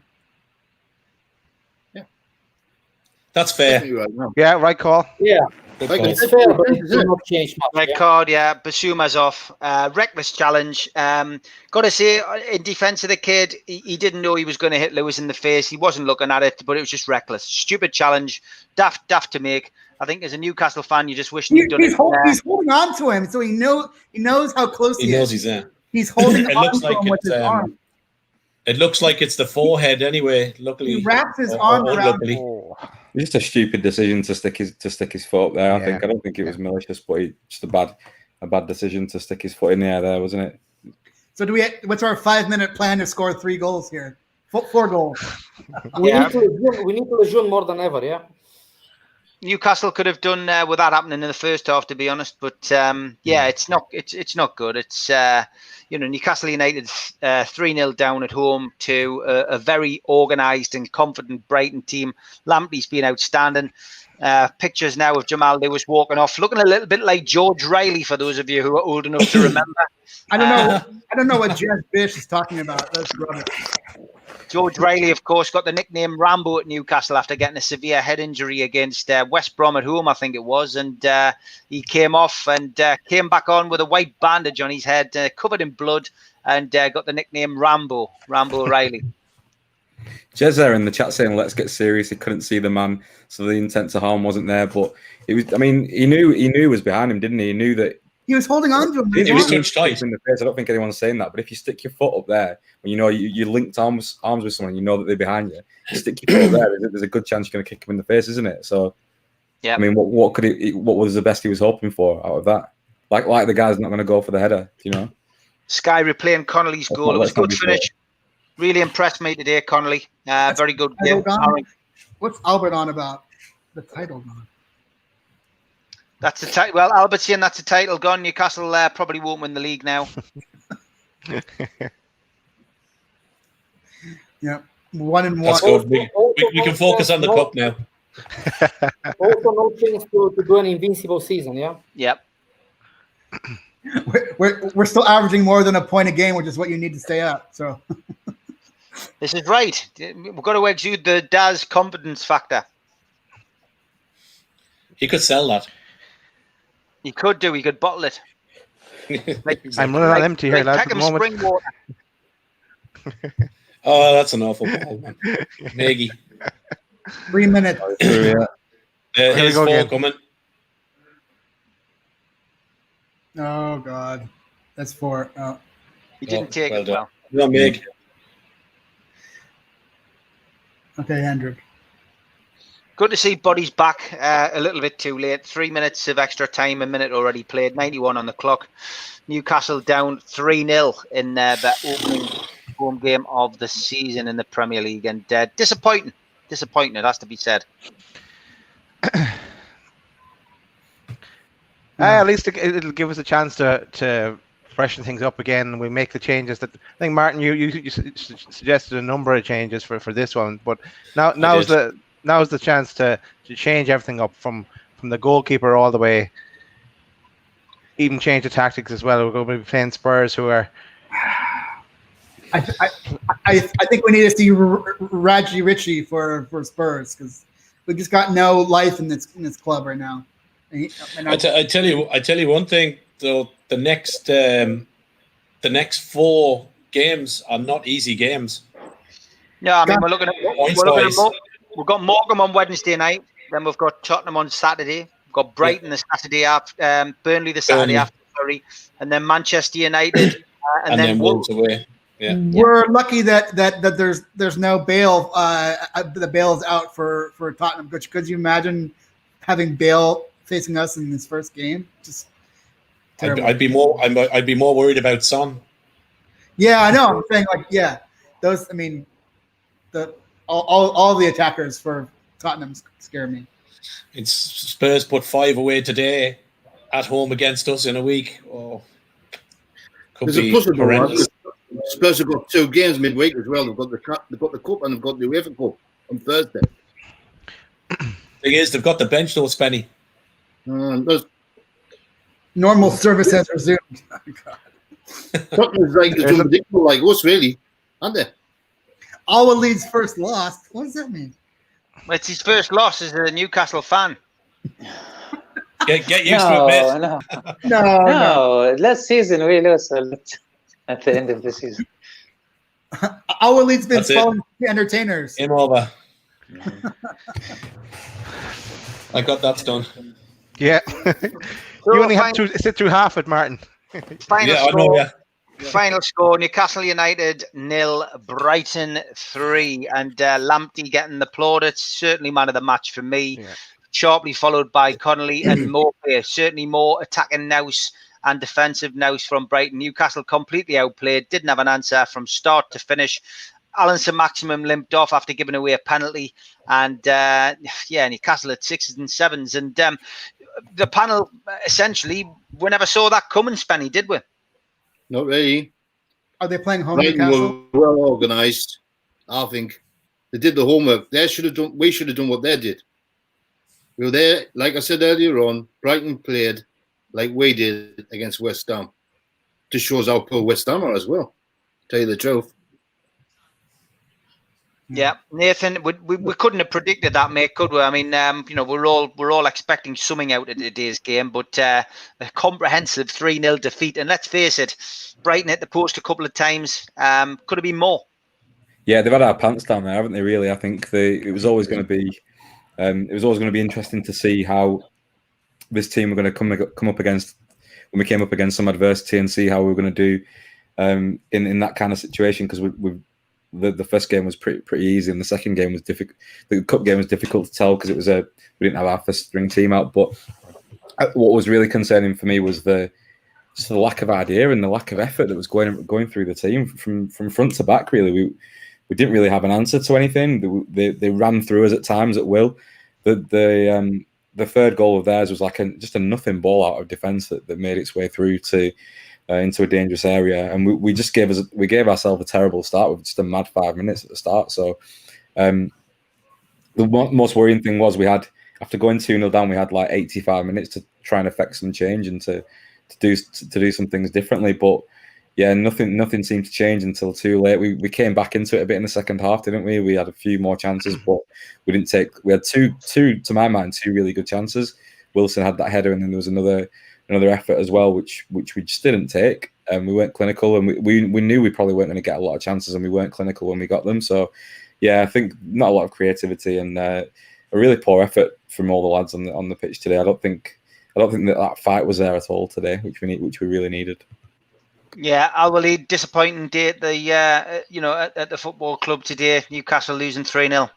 Speaker 12: That's fair.
Speaker 8: Yeah, right call.
Speaker 7: Yeah.
Speaker 12: Good
Speaker 2: Like
Speaker 12: call.
Speaker 7: It's fair, but it will not change much.
Speaker 6: Red card, Basuma's off. Reckless challenge. Got to say, in defence of the kid, he didn't know he was going to hit Lewis in the face. He wasn't looking at it, but it was just reckless. Stupid challenge. Daft to make. I think as a Newcastle fan, you just wish he'd done it.
Speaker 5: He's holding on to him, so he knows how close he is.
Speaker 12: He knows he's there.
Speaker 5: He's holding
Speaker 12: It
Speaker 5: on
Speaker 12: looks
Speaker 5: to
Speaker 12: like
Speaker 5: him with his arm.
Speaker 12: It looks like it's the forehead anyway. Luckily,
Speaker 5: He wraps his arm around
Speaker 12: unluckily.
Speaker 5: him.
Speaker 3: Just a stupid decision to stick his foot up there. I
Speaker 8: Yeah.
Speaker 3: think. I don't think it was malicious, but just a bad decision to stick his foot in the air there, wasn't it?
Speaker 5: So what's our 5-minute plan to score 3 goals here? 4 goals.
Speaker 7: We need to resume more than ever. Yeah.
Speaker 6: Newcastle could have done with that happening in the first half, to be honest. But it's not good. It's Newcastle United 3-0 down at home to a very organised and confident Brighton team. Lamptey's been outstanding. Pictures now of Jamal Lewis walking off, looking a little bit like George Riley for those of you who are old enough to remember.
Speaker 5: I don't know what Jez Bish is talking about. That's rubbish.
Speaker 6: George Riley, of course, got the nickname Rambo at Newcastle after getting a severe head injury against West Brom at home, I think it was. And he came off and came back on with a white bandage on his head, covered in blood, and got the nickname Rambo Riley.
Speaker 3: Jez there in the chat saying, "Let's get serious." He couldn't see the man, so the intent to harm wasn't there. But it was. I mean, he knew it was behind him, didn't he? He knew that.
Speaker 5: He was holding on to him.
Speaker 12: He was touched tight.
Speaker 3: In the face. I don't think anyone's saying that. But if you stick your foot up there, when you linked arms with someone, you know that they're behind you. You stick your foot up there. There's a good chance you're going to kick him in the face, isn't it? So,
Speaker 6: yeah.
Speaker 3: I mean, what was the best he was hoping for out of that? Like the guy's not going to go for the header, you know.
Speaker 6: Sky replaying Connolly's goal. It was a good finish. Really impressed me today, Connolly. Very good game.
Speaker 5: What's Albert on about? The title gone.
Speaker 6: That's the title. Well, Albert's saying that's the title gone. Newcastle probably won't win the league now.
Speaker 5: Yeah, 1-1.
Speaker 12: That's good. We can focus on the cup now.
Speaker 7: Also, no chance to do an invincible season. Yeah.
Speaker 6: Yep.
Speaker 5: We're still averaging more than a point a game, which is what you need to stay up. So
Speaker 6: this is right. We've got to exude the Daz confidence factor.
Speaker 12: He could sell that.
Speaker 6: He could do. He could bottle it.
Speaker 8: I'm running on empty here, lads. At the
Speaker 6: Peckham
Speaker 8: moment.
Speaker 6: spring water.
Speaker 12: Oh, that's an awful ball, man. Nagy.
Speaker 5: 3 minutes.
Speaker 12: Here's
Speaker 8: go
Speaker 12: 4
Speaker 8: again.
Speaker 12: coming.
Speaker 5: Oh God, that's 4. Oh.
Speaker 6: He didn't take it
Speaker 12: done.
Speaker 6: well.
Speaker 12: Not Meg.
Speaker 5: Okay, Hendrik.
Speaker 6: Good to see Buddy's back a little bit too late. 3 minutes of extra time, a minute already played, 91 on the clock. Newcastle down 3-0 in the opening home game of the season in the Premier League. And disappointing, it has to be said.
Speaker 8: At least it'll give us a chance to freshen things up again. We make the changes that I think, Martin, you suggested a number of changes for this one, but now's the chance to change everything up from the goalkeeper all the way. Even change the tactics as well. We're going to be playing Spurs, who are.
Speaker 5: I think we need to see Raji Ritchie for Spurs, because we've just got no life in this club right now.
Speaker 12: I tell you one thing though. The next 4 games are not easy games.
Speaker 6: No, I mean we've got Morecambe on Wednesday night. Then we've got Tottenham on Saturday. We've got Brighton the Saturday after, Burnley the Saturday after, sorry, and then Manchester United, and then
Speaker 12: Wolves away. Yeah.
Speaker 5: We're lucky that there's no Bale. The Bale is out for Tottenham. Could you imagine having Bale facing us in his first game? Just terrible.
Speaker 12: I'd be more worried about Son.
Speaker 5: Yeah, I know. I'm saying those. I mean, all the attackers for Tottenham scare me.
Speaker 12: It's Spurs put 5 away today at home against us in a week. Oh, could
Speaker 2: There's a
Speaker 12: be
Speaker 2: plus about
Speaker 12: horrendous.
Speaker 2: that. Spurs have got 2 games midweek as well. They've got the cup and they've got the UEFA Cup on Thursday.
Speaker 12: Thing is, they've got the bench though, Spenny.
Speaker 5: Normal service has resumed. Oh, God.
Speaker 2: Tottenham's it's unpredictable like us, really, aren't they?
Speaker 5: Our Leeds first lost. What does that mean?
Speaker 6: It's his first loss as a Newcastle fan.
Speaker 12: Get used to it, mate.
Speaker 4: No. Last season we lost a lot at the end of the season.
Speaker 5: Our Leeds been
Speaker 12: That's it.
Speaker 5: following the entertainers.
Speaker 12: Game over. I got that done.
Speaker 8: Yeah. You only have to sit through half it, Martin.
Speaker 6: Final
Speaker 12: Yeah, I
Speaker 6: score.
Speaker 12: know. Yeah.
Speaker 6: Final score: Newcastle United 0, Brighton 3, and Lamptey getting the plaudits. Certainly man of the match for me.
Speaker 8: Yeah.
Speaker 6: Sharply followed by Connolly and Mopey. Certainly more attacking nous and defensive nous from Brighton. Newcastle completely outplayed. Didn't have an answer from start to finish. Alan Maximum limped off after giving away a penalty, and Newcastle at 6s and 7s, and the panel essentially we never saw that coming, Spenny, did we?
Speaker 2: Not really.
Speaker 5: Are they playing home
Speaker 2: Brighton
Speaker 5: Newcastle?
Speaker 2: were well organised. I think they did the homework. We should have done what they did. We were there, like I said earlier on. Brighton played like we did against West Ham. Just shows how poor West Ham are as well. Tell you the truth.
Speaker 6: Yeah, Nathan, we couldn't have predicted that, mate, could we? I mean, we're all expecting something out of today's game, but a comprehensive 3-0 defeat. And let's face it, Brighton hit the post a couple of times. Could have been more.
Speaker 3: Yeah, they've had our pants down there, haven't they? Really, I think it was always going to be, interesting to see how this team were going to come up against when we came up against some adversity, and see how we were going to do in that kind of situation, because the first game was pretty easy, and the second game was difficult. The cup game was difficult to tell because it was we didn't have our first string team out. But what was really concerning for me was the lack of idea and the lack of effort that was going through the team from front to back. Really, we didn't really have an answer to anything. They ran through us at times at will. The third goal of theirs was like just a nothing ball out of defence that made its way through to. Into a dangerous area, and we gave ourselves a terrible start with just a mad 5 minutes at the start. So the most worrying thing was we had, after going 2-0 down, we had like 85 minutes to try and affect some change and to do some things differently. But yeah, nothing seemed to change until too late. We came back into it a bit in the second half, didn't we? We had a few more chances, but we didn't take. We had two to my mind, 2 really good chances. Wilson had that header, and then there was another effort as well, which we just didn't take. We weren't clinical, and we knew we probably weren't going to get a lot of chances, and we weren't clinical when we got them. So, yeah, I think not a lot of creativity and a really poor effort from all the lads on the pitch today. I don't think that fight was there at all today, which we really needed.
Speaker 6: Yeah, Al-Walid, disappointing day at the at the football club today. Newcastle losing 3-0.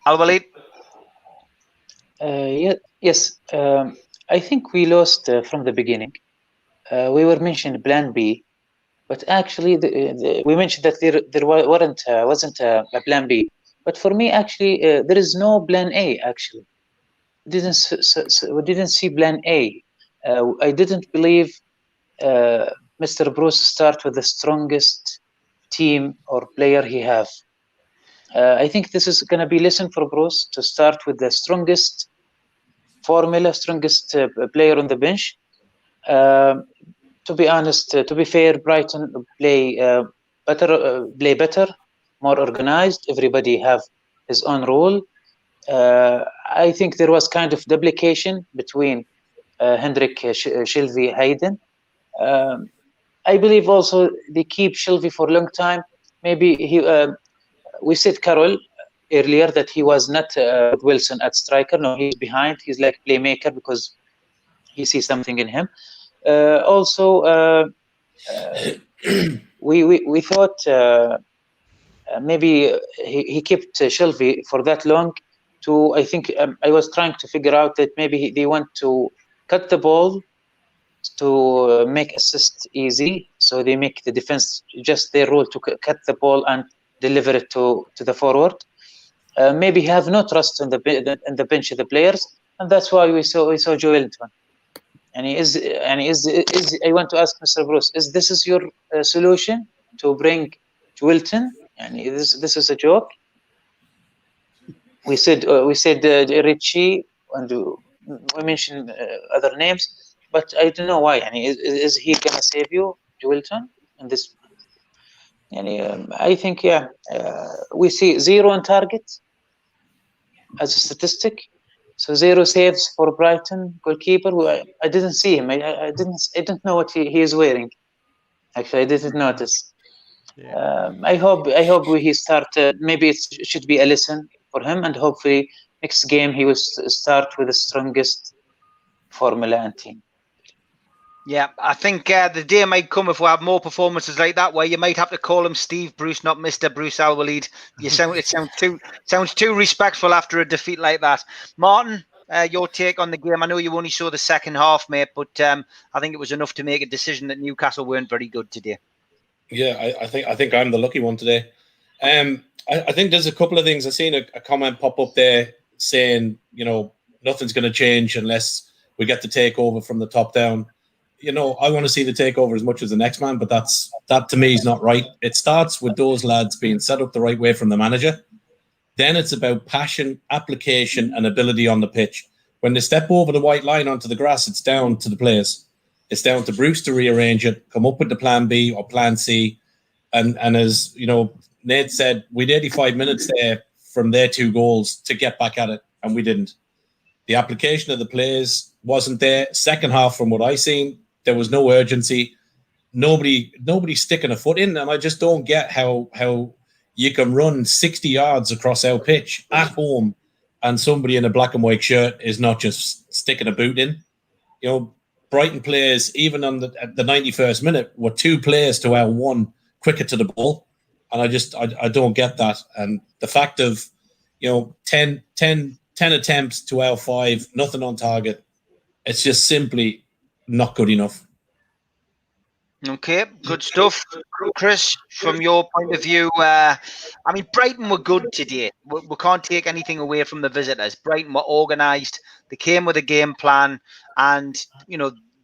Speaker 6: Al-Walid.
Speaker 4: Yes. I think we lost from the beginning. We were mentioned Plan B, but actually we mentioned that there wasn't a Plan B. But for me, actually, there is no Plan A. Actually, we didn't see Plan A. I didn't believe Mr. Bruce start with the strongest team or player he have. I think this is going to be lesson for Bruce to start with the strongest player on the bench. To be honest, to be fair, Brighton play better, more organized. Everybody have his own role. I think there was kind of duplication between Hendrik, Shelvey, Hayden. I believe also they keep Shelvey for a long time. Maybe we said Carroll earlier that he was not Wilson at striker. No, he's behind. He's like playmaker because he sees something in him. Also, we thought maybe he kept Shelby for that long. I think I was trying to figure out that maybe they want to cut the ball to make assist easy, so they make the defense just their role to cut the ball and deliver it to the forward. Maybe have no trust in the bench of the players, and that's why we saw Joelinton. And is I want to ask Mr. Bruce, is this your solution to bring Joelinton? And this is a joke. We said Richie, and we mentioned other names, but I don't know why. And is he gonna save you, Joelinton, in this? And I think we see 0 on target as a statistic. So 0 saves for Brighton goalkeeper. I didn't see him. I didn't know what he is wearing. Actually, I didn't notice.
Speaker 8: Yeah.
Speaker 4: I hope he started. Maybe it should be a lesson for him, and hopefully next game he will start with the strongest Formula and team.
Speaker 6: Yeah, I think the day might come if we have more performances like that, where you might have to call him Steve Bruce, not Mr. Bruce Al-Walid. It sounds too respectful after a defeat like that. Martin, your take on the game? I know you only saw the second half, mate, but I think it was enough to make a decision that Newcastle weren't very good today.
Speaker 12: Yeah, I think I'm the lucky one today. I think there's a couple of things. I've seen a comment pop up there saying, nothing's going to change unless we get the takeover from the top down. I want to see the takeover as much as the next man, but that to me is not right. It starts with those lads being set up the right way from the manager. Then it's about passion, application, and ability on the pitch. When they step over the white line onto the grass, it's down to the players. It's down to Bruce to rearrange it, come up with the plan B or plan C. And as Nate said, we had 85 minutes there from their 2 goals to get back at it, and we didn't. The application of the players wasn't there. Second half, from what I seen, there was no urgency. Nobody sticking a foot in, and I just don't get how you can run 60 yards across our pitch at home, and somebody in a black and white shirt is not just sticking a boot in. Brighton players, even on the 91st minute, were 2 players to our 1 quicker to the ball, and I don't get that. And the fact of 10 attempts to our 5, nothing on target, it's just simply not good enough.
Speaker 6: Okay, good stuff. Chris, from your point of view, Brighton were good today. We can't take anything away from the visitors. Brighton were organised. They came with a game plan, and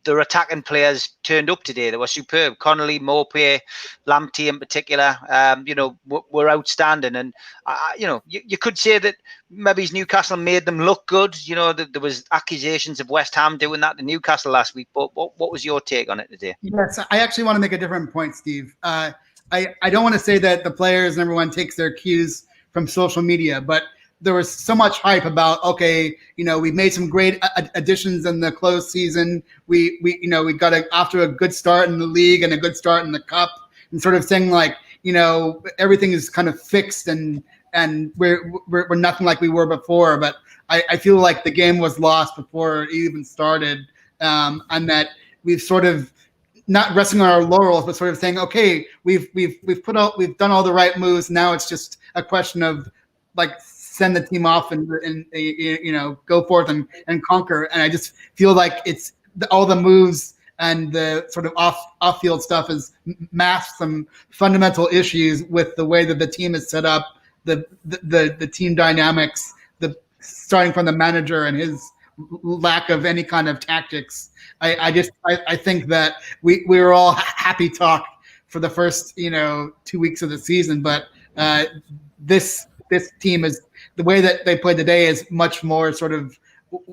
Speaker 6: their attacking players turned up today. They were superb. Connolly, Maupay, Lamptey in particular, were outstanding. And, you could say that maybe Newcastle made them look good. There was accusations of West Ham doing that to Newcastle last week. But what was your take on it today?
Speaker 5: Yes, I actually want to make a different point, Steve. I don't want to say that the players and everyone takes their cues from social media, but there was so much hype about, we've made some great additions in the closed season. We got off to a good start in the league and a good start in the cup, and sort of saying everything is kind of fixed and we're nothing like we were before. But I feel like the game was lost before it even started, and that we've sort of not resting on our laurels, but sort of saying, okay, we've done all the right moves. Now it's just a question of send the team off and go forth and conquer. And I just feel like it's all the moves and the sort of off-field stuff has masked some fundamental issues with the way that the team is set up, the team dynamics, starting from the manager and his lack of any kind of tactics. I think that we were all happy talk for the first 2 weeks of the season, but this team is, the way that they played today is much more sort of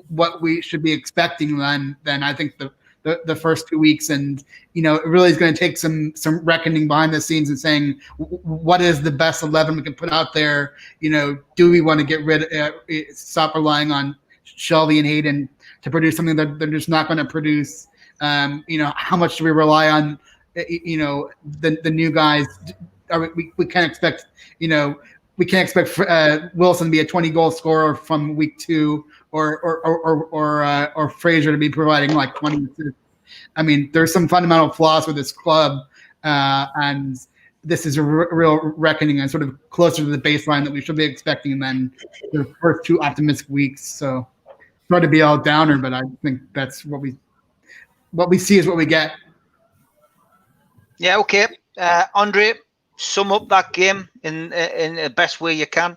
Speaker 5: what we should be expecting than I think the first 2 weeks. And it really is going to take some reckoning behind the scenes and saying what is the best 11 we can put out there. Do we want to get stop relying on Shelby and Hayden to produce something that they're just not going to produce? How much do we rely on the new guys? We can't expect we can't expect Wilson to be a 20-goal scorer from week 2, or Fraser to be providing 20 I mean, there's some fundamental flaws with this club, and this is a real reckoning and sort of closer to the baseline that we should be expecting than the first 2 optimistic weeks. So, try to be all downer, but I think that's what we see is what we get.
Speaker 6: Yeah, okay. Andre, sum up that game in the best way you can.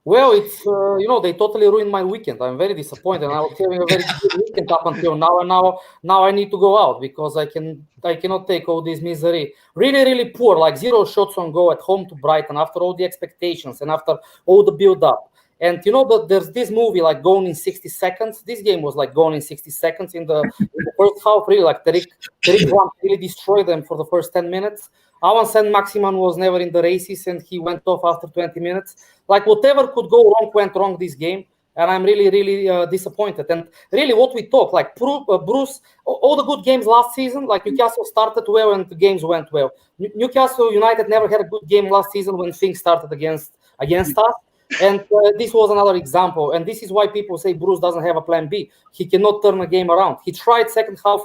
Speaker 7: Well, it's they totally ruined my weekend. I'm very disappointed. I was having a very good weekend up until now, and now I need to go out because I cannot take all this misery. Really, really poor, like 0 shots on goal at home to Brighton after all the expectations and after all the build-up. And there's this movie like Gone in 60 Seconds. This game was like Gone in 60 Seconds in the first half. Really, like Tariq really destroyed them for the first 10 minutes. Awan Saint-Maximin was never in the races, and he went off after 20 minutes. Like whatever could go wrong went wrong this game, and I'm really, really disappointed. And really, what we talk, like Bruce, all the good games last season, like Newcastle started well and the games went well. Newcastle United never had a good game last season when things started against us. And this was another example. And this is why people say Bruce doesn't have a plan B. He cannot turn a game around. He tried second half,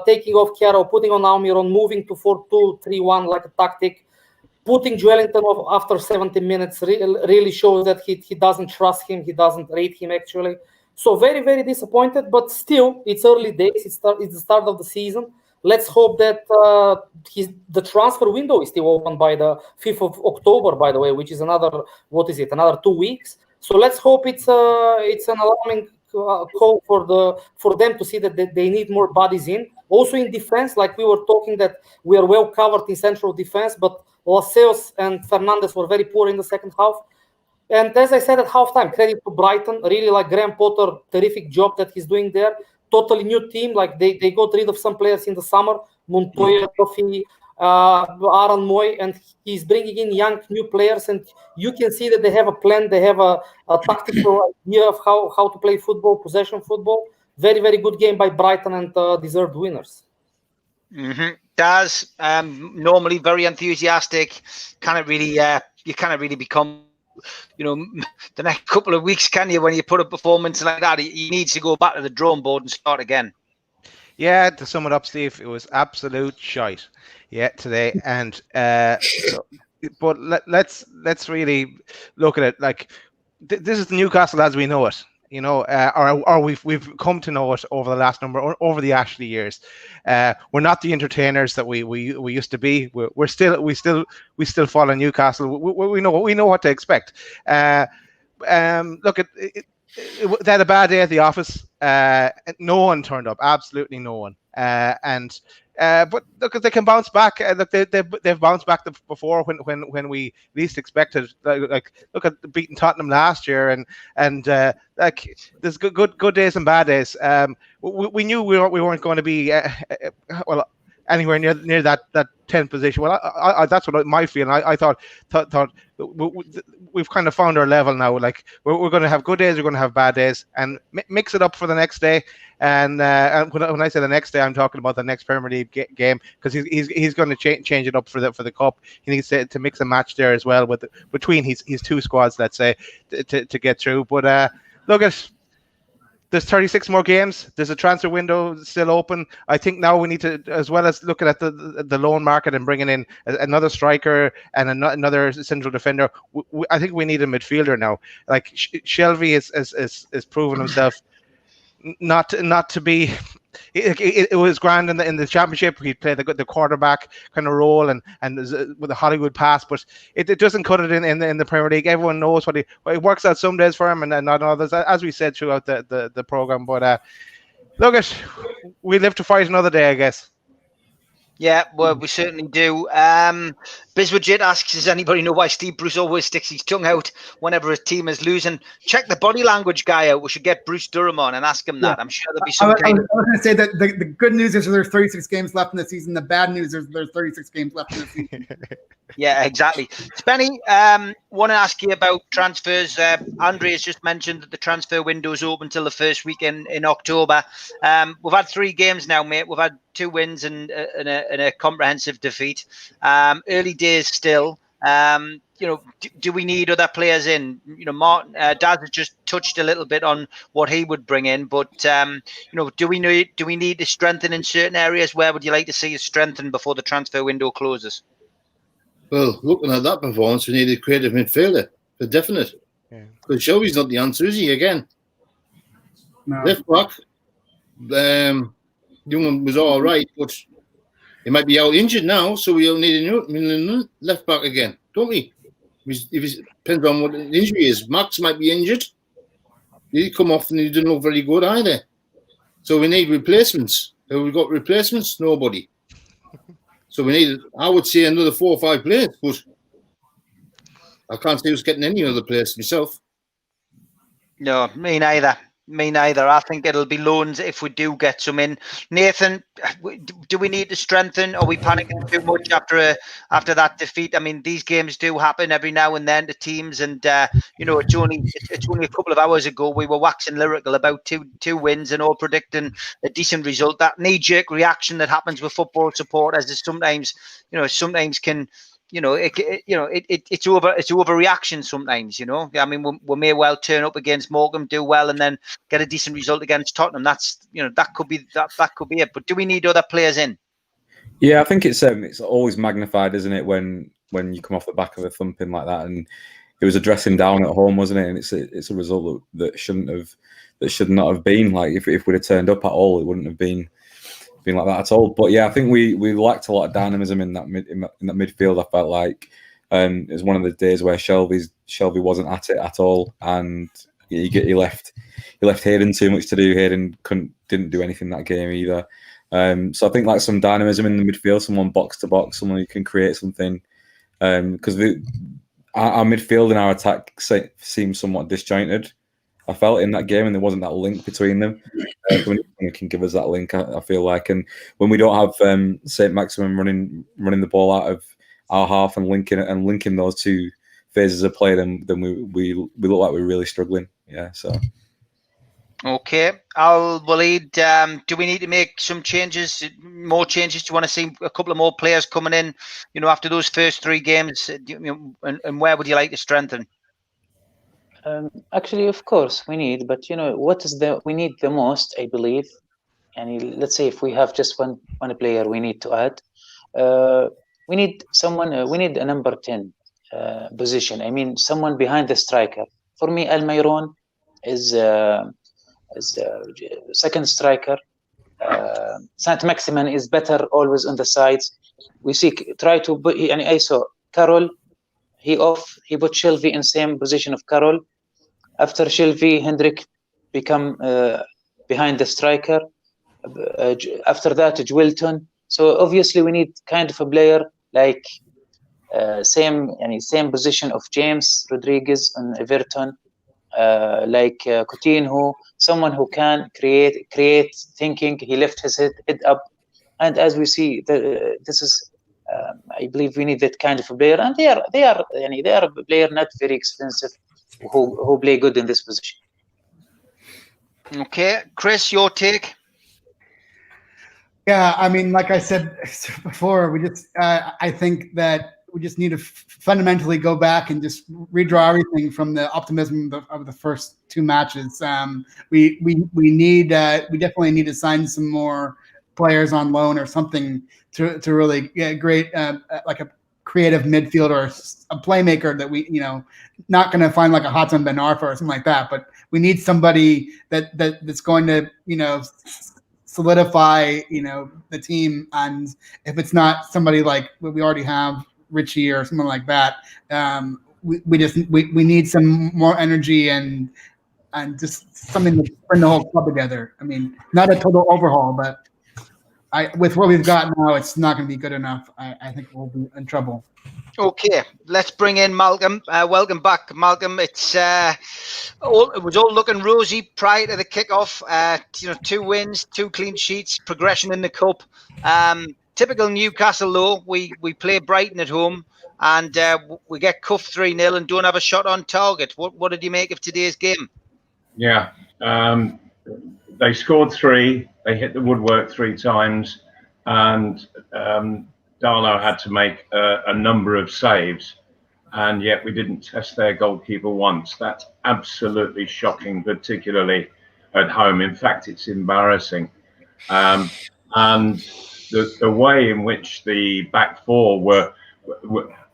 Speaker 7: taking off Carroll, putting on Almiron, moving to 4-2-3-1 like a tactic. Putting Joelinton off after 70 minutes really shows that he doesn't trust him. He doesn't rate him, actually. So very, very disappointed. But still, it's early days. It's the start of the season. Let's hope that the transfer window is still open by the 5th of October, by the way, which is another 2 weeks. So let's hope it's an alarming call for them to see that they need more bodies in. Also in defense, like we were talking that we are well covered in central defense, but Lascelles and Fernandez were very poor in the second half. And as I said at halftime, credit to Brighton. Really, like Graham Potter, terrific job that he's doing there. Totally new team. Like they got rid of some players in the summer, Montoya, Duffy, Aaron Moy, and he's bringing in young new players. And you can see that they have a plan. They have a tactical idea of how to play football, possession football. Very, very good game by Brighton and deserved winners.
Speaker 6: Mm-hmm. Daz, normally very enthusiastic. You can't really become, the next couple of weeks, can you? When you put a performance like that, he needs to go back to the drawing board and start again.
Speaker 8: Yeah, to sum it up, Steve, it was absolute shite. Yeah, today, and but let's really look at it. Like this is the Newcastle as we know it. Or we've come to know it over the last over the Ashley years. We're not the entertainers that we used to be. We still follow Newcastle. We know what to expect. Look at it. They had a bad day at the office. No one turned up. Absolutely no one. But look, they can bounce back. They've bounced back before when we least expected. Like look at beating Tottenham last year, and like there's good days and bad days. We knew we weren't going to be anywhere near that 10th position. Well, I that's what my feeling. I thought we've kind of found our level now. Like we're going to have good days, we're going to have bad days, and mix it up for the next day. And when I say the next day, I'm talking about the next Premier League game, because he's going to change it up for the cup. He needs to mix and match there as well between his 2 squads, let's say, to get through. But look at. There's 36 more games. There's a transfer window still open. I think now we need to, as well as looking at the loan market and bringing in another striker and another central defender. I think we need a midfielder now. Like Shelby is proven himself not to be. It was grand in the championship. He played the quarterback kind of role and with a Hollywood pass, but it doesn't cut it in the Premier League. Everyone knows what it works out some days for him and not others, as we said throughout the program. But look at, we live to fight another day, I guess.
Speaker 6: Yeah, well, we certainly do. Biswajit asks, does anybody know why Steve Bruce always sticks his tongue out whenever his team is losing? Check the body language guy out. We should get Bruce Durham on and ask him that. I'm sure there'll be some kind of...
Speaker 5: I was going to say that the good news is there's 36 games left in the season. The bad news is there's 36 games left in the season.
Speaker 6: Yeah, exactly. Spenny, want to ask you about transfers. Andre has just mentioned that the transfer window is open till the first week in October. We've had 3 games now, mate. We've had 2 wins and a comprehensive defeat. Early days still. You know, do we need other players in? You know, Martin Daz has just touched a little bit on what he would bring in, but you know, do we need to strengthen in certain areas? Where would you like to see us strengthen before the transfer window closes?
Speaker 2: Well, looking at that performance, we need a creative midfielder for definite. Because Shelby's not the answer, is he? Again,
Speaker 5: No.
Speaker 2: left back. Young was all right, but he might be out injured now, so we'll need a new left back again, don't we? If it depends on what the injury is. Max might be injured. He come off and he didn't look very good either. So we need replacements. Have we got replacements? Nobody. So we need, I would say, another 4 or 5 players, but I can't see us getting any other players myself.
Speaker 6: No, me neither. Me neither. I think it'll be loans if we do get some in. Nathan, do we need to strengthen? Are we panicking too much after that defeat? I mean, these games do happen every now and then to teams, and you know, it's only a couple of hours ago we were waxing lyrical about two wins and all predicting a decent result. That knee-jerk reaction that happens with football supporters is sometimes can. You know, it's overreaction sometimes. You know, I mean, we may well turn up against Morecambe, do well, and then get a decent result against Tottenham. That's, you know, that could be it. But do we need other players in?
Speaker 3: Yeah, I think it's always magnified, isn't it, when you come off the back of a thumping like that? And it was a dressing down at home, wasn't it? And it's a result that should not have been. Like if we'd have turned up at all, it wouldn't have been like that at all. But yeah, I think we lacked a lot of dynamism in that midfield. I felt like it was one of the days where Shelby wasn't at it at all, and he left Hayden too much to do. Hayden didn't do anything that game either. So I think like some dynamism in the midfield, someone box to box, someone who can create something. Because our midfield and our attack seemed somewhat disjointed. I felt in that game, and there wasn't that link between them. When can give us that link, I feel like, and when we don't have Saint Maximin running the ball out of our half and linking those two phases of play, then we look like we're really struggling. Yeah. So.
Speaker 6: Okay, Al-Walid, do we need to make some changes, more changes? Do you want to see a couple of more players coming in, you know, after those first 3 games? And where would you like to strengthen?
Speaker 4: Actually, of course, we need, but you know, we need the most, I believe. And let's say if we have just one player we need to add, we need someone, we need a number 10 position. I mean, someone behind the striker. For me, Almiron is second striker. Saint Maximin is better always on the sides. We try to put, and I saw Carroll, he put Shelby in same position of Carroll. After Shelby, Hendrik become behind the striker. After that, Wilton. So obviously we need kind of a player like same position of James Rodriguez and Everton, like Coutinho, someone who can create thinking. He left his head up, and as we see, this is. I believe we need that kind of a player, and they are a player not very expensive who play good in this position.
Speaker 6: Okay, Chris, your take?
Speaker 5: Yeah, I mean, like I said before, I think that we just need to fundamentally go back and just redraw everything from the optimism of the first 2 matches. We definitely need to sign some more players on loan or something to really get great, like a creative midfielder or a playmaker that we, not going to find like a Hatem Ben Arfa or something like that, but we need somebody that's going to, solidify, the team. And if it's not somebody like we already have, Richie or someone like that, we need some more energy and just something to bring the whole club together. I mean, not a total overhaul, but with what we've got now, it's not going to be good enough. I think we'll be in trouble.
Speaker 6: Okay, let's bring in Malcolm. Welcome back, Malcolm. It was all looking rosy prior to the kickoff. 2 wins, 2 clean sheets, progression in the cup. Typical Newcastle, though. We play Brighton at home, and we get cuffed 3-0 and don't have a shot on target. What did you make of today's game?
Speaker 13: Yeah, they scored 3. They hit the woodwork 3 times, and Darlow had to make a number of saves. and yet we didn't test their goalkeeper once. That's absolutely shocking, particularly at home. In fact, it's embarrassing. And the way in which the back four were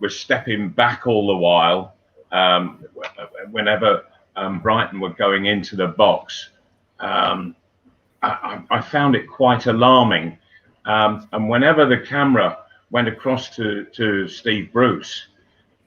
Speaker 13: stepping back all the while, whenever Brighton were going into the box, I found it quite alarming. And whenever the camera went across to Steve Bruce,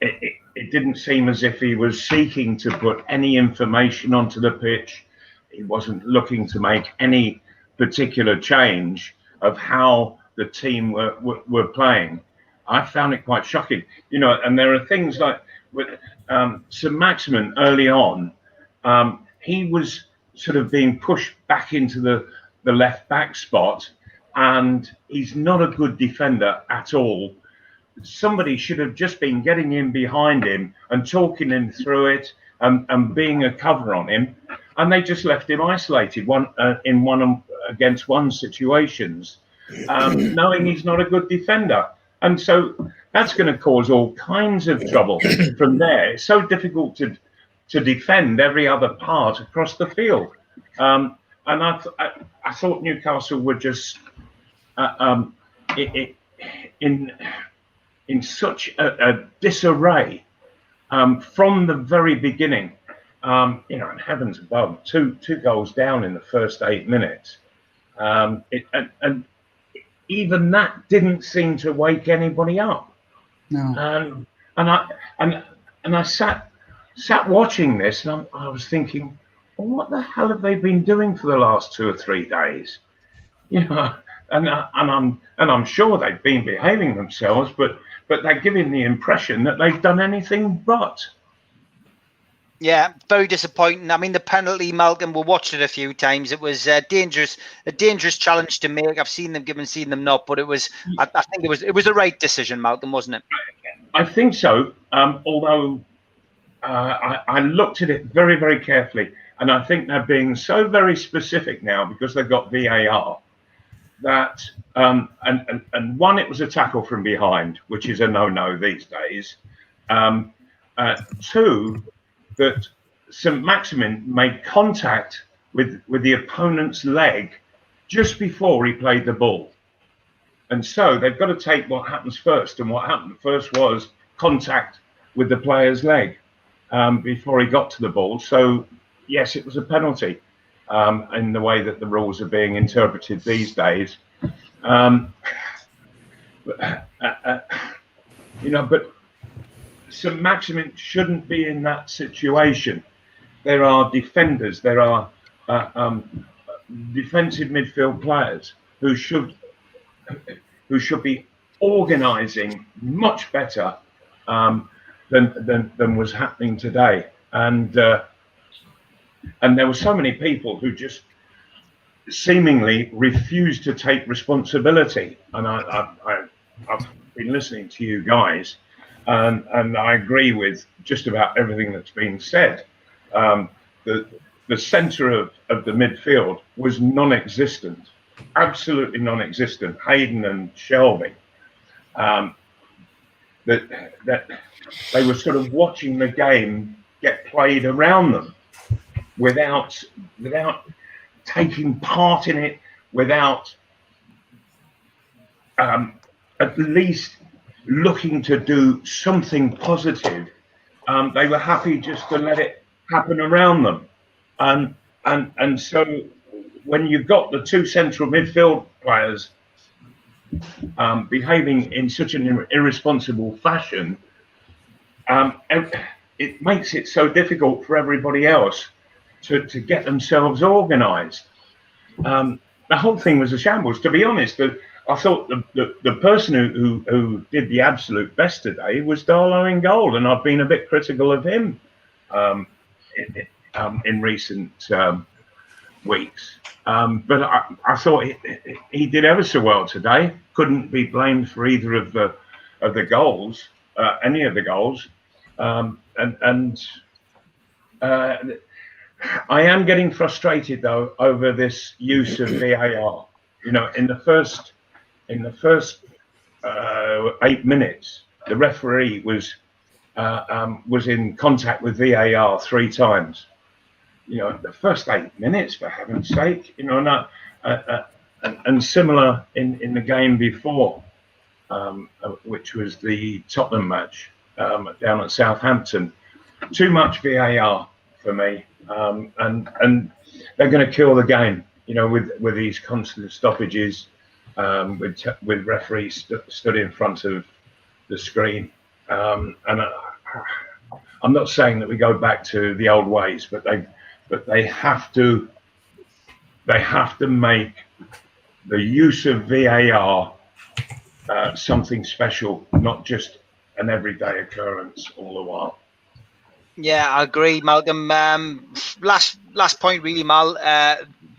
Speaker 13: it didn't seem as if he was seeking to put any information onto the pitch. He wasn't looking to make any particular change of how the team were playing. I found it quite shocking, and there are things like with Sir Maximin early on, he was sort of being pushed back into the left back spot, and he's not a good defender at all. Somebody should have just been getting in behind him and talking him through it and being a cover on him, and they just left him isolated in one against one situations, knowing he's not a good defender. And so that's going to cause all kinds of trouble from there. It's so difficult to defend every other part across the field. And I thought Newcastle were just in such a disarray from the very beginning. And heavens above, two goals down in the first 8 minutes. And even that didn't seem to wake anybody up.
Speaker 5: No.
Speaker 13: And I sat watching this, and I was thinking, well, what the hell have they been doing for the last 2 or 3 days? And I'm sure they've been behaving themselves, but they're giving the impression that they've done anything but.
Speaker 6: Yeah, very disappointing. I mean, the penalty, Malcolm, we watched it a few times. It was a dangerous challenge to make. I've seen them give and seen them not, but it was. I think it was the right decision, Malcolm, wasn't it?
Speaker 13: I think so. Although I looked at it very, very carefully, and I think they're being so very specific now because they've got VAR. That and one, it was a tackle from behind, which is a no-no these days. Two, that St. Maximin made contact with the opponent's leg just before he played the ball. And so they've got to take what happens first. And what happened first was contact with the player's leg before he got to the ball. So, yes, it was a penalty in the way that the rules are being interpreted these days. But St. Maximin shouldn't be in that situation. There are defenders, there are defensive midfield players who should be organising much better than was happening today. And there were so many people who just seemingly refused to take responsibility. And I've been listening to you guys. And I agree with just about everything that's been said. The centre of the midfield was non-existent, absolutely non-existent. Hayden and Shelby, that they were sort of watching the game get played around them without taking part in it, without at least looking to do something positive. They were happy just to let it happen around them. And so when you've got the two central midfield players behaving in such an irresponsible fashion, it makes it so difficult for everybody else to get themselves organised. The whole thing was a shambles, to be honest. I thought the person who did the absolute best today was Darlow in goal, and I've been a bit critical of him in recent weeks. But I thought he did ever so well today. Couldn't be blamed for either of the goals, any of the goals. I am getting frustrated though over this use of VAR. In the first 8 minutes, the referee was was in contact with VAR 3 times. You know, the first 8 minutes, for heaven's sake. You know, and similar in the game before, which was the Tottenham match down at Southampton. Too much VAR for me, and they're going to kill the game. You know, with these constant stoppages, with referees stood in front of the screen, and I'm not saying that we go back to the old ways, but they have to make the use of VAR something special, not just an everyday occurrence all the while.
Speaker 6: Yeah, I agree, Malcolm. Last point, really, Mal.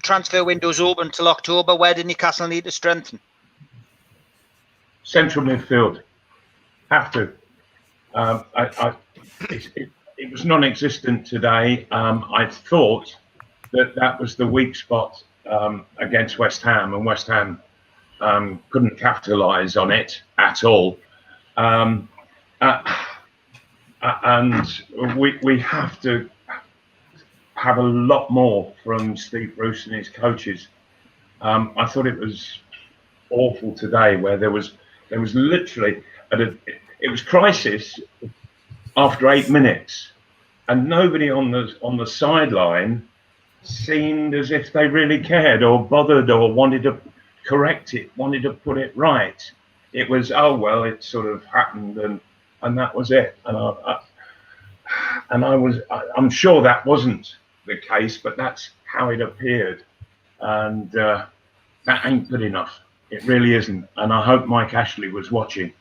Speaker 6: Transfer window's open till October. Where did Newcastle need to strengthen?
Speaker 13: Central midfield. Have to. It was non-existent today. I thought that was the weak spot against West Ham, and West Ham couldn't capitalise on it at all. And we have to have a lot more from Steve Bruce and his coaches. I thought it was awful today, where there was literally it was crisis after 8 minutes, and nobody on the sideline seemed as if they really cared or bothered or wanted to correct it, wanted to put it right. It was, oh well, it sort of happened, and that was it. And I'm sure that wasn't the case, but that's how it appeared, and that ain't good enough. It really isn't. And I hope Mike Ashley was watching.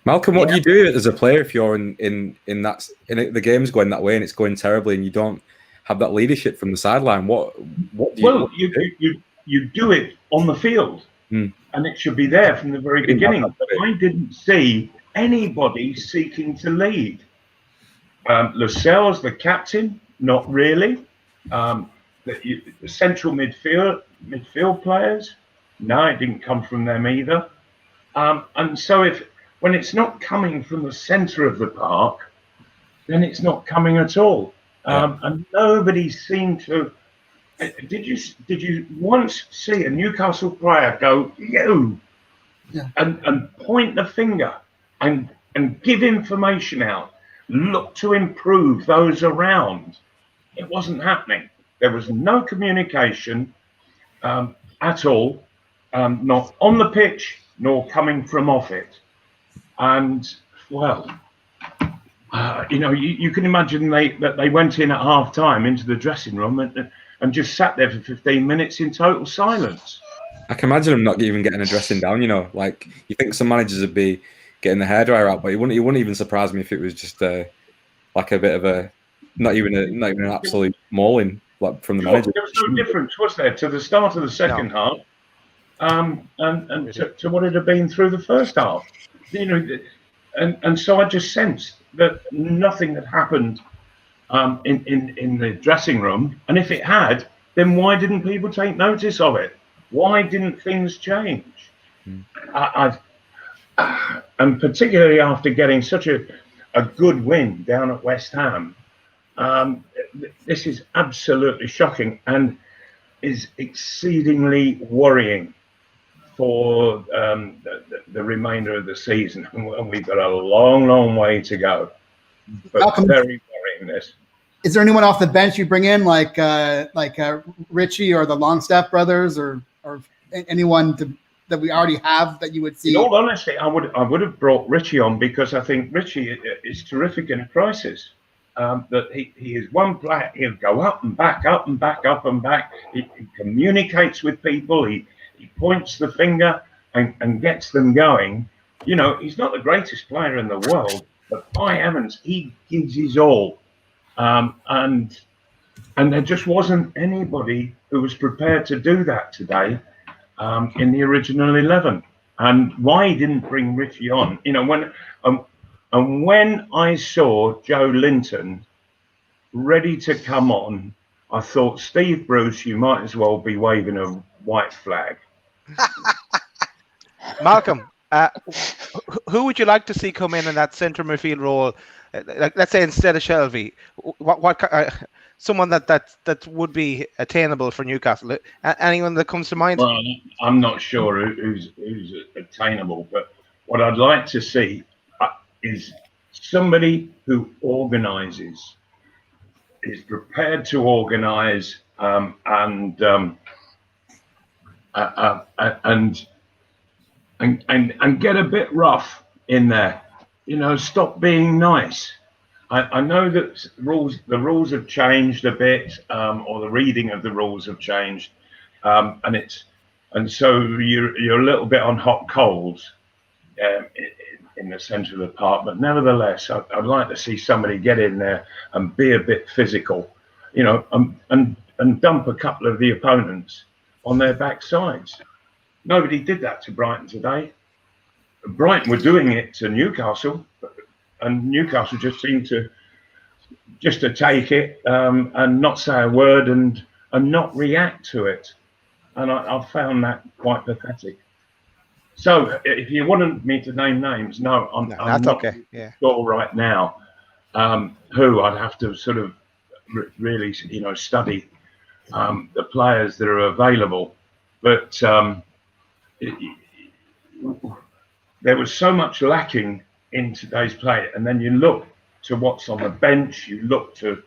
Speaker 3: Malcolm, what do you do as a player if you're in the game's going that way and it's going terribly and you don't have that leadership from the sideline? What do you
Speaker 13: you do it on the field, and it should be there from the very beginning. But I didn't see anybody seeking to lead. Lascelles, the captain, not really. The central midfield players, no, it didn't come from them either. And so when it's not coming from the centre of the park, then it's not coming at all. And nobody seemed to. Did you once see a Newcastle player go and point the finger and give information out, look to improve those around? It wasn't happening. There was no communication at all, not on the pitch nor coming from off it. And well, you can imagine that they went in at half time into the dressing room and just sat there for 15 minutes in total silence.
Speaker 3: I can imagine them not even getting a dressing down. Like you think some managers would be getting the hairdryer out, but it wouldn't even surprise me if it was just like a bit of a not even an absolute mauling like from the manager.
Speaker 13: There was no difference, was there, to the start of the second half, and to what it had been through the first half. And so I just sensed that nothing had happened in the dressing room, and if it had, then why didn't people take notice of it? Why didn't things change? And particularly after getting such a good win down at West Ham, this is absolutely shocking and is exceedingly worrying for the remainder of the season, and we've got a long way to go. But
Speaker 5: Malcolm,
Speaker 13: very worrying this.
Speaker 5: Is there anyone off the bench you bring in, like Richie or the Longstaff brothers, or anyone that we already have that you would see?
Speaker 13: In all honesty, I would have brought Richie on, because I think Richie is terrific in a crisis. That he is one player. He'll go up and back, up and back, up and back. He communicates with people. He points the finger and gets them going. He's not the greatest player in the world, but by heavens, he gives his all. And there just wasn't anybody who was prepared to do that today in the original 11. And why he didn't bring Richie on, when I saw Joe Linton ready to come on, I thought, Steve Bruce, you might as well be waving a white flag.
Speaker 8: Malcolm, Who would you like to see come in that centre midfield role? Like, let's say instead of Shelby, someone that would be attainable for Newcastle. Anyone that comes to mind?
Speaker 13: Well, I'm not sure who's attainable, but what I'd like to see is somebody who organises, is prepared to organise, and get a bit rough in there. Stop being nice. I know that the rules have changed a bit, or the reading of the rules have changed, and so you're a little bit on hot coals in the centre of the park. But nevertheless, I'd like to see somebody get in there and be a bit physical, and dump a couple of the opponents on their backsides. Nobody did that to Brighton today. Brighton were doing it to Newcastle, and Newcastle just seemed to take it and not say a word and not react to it. And I found that quite pathetic. So if you wanted me to name names, I'm
Speaker 8: that's
Speaker 13: not
Speaker 8: okay. Yeah.
Speaker 13: sure right now who. I'd have to sort of really, study the players that are available. But there was so much lacking in today's play, and then you look to what's on the bench, you look to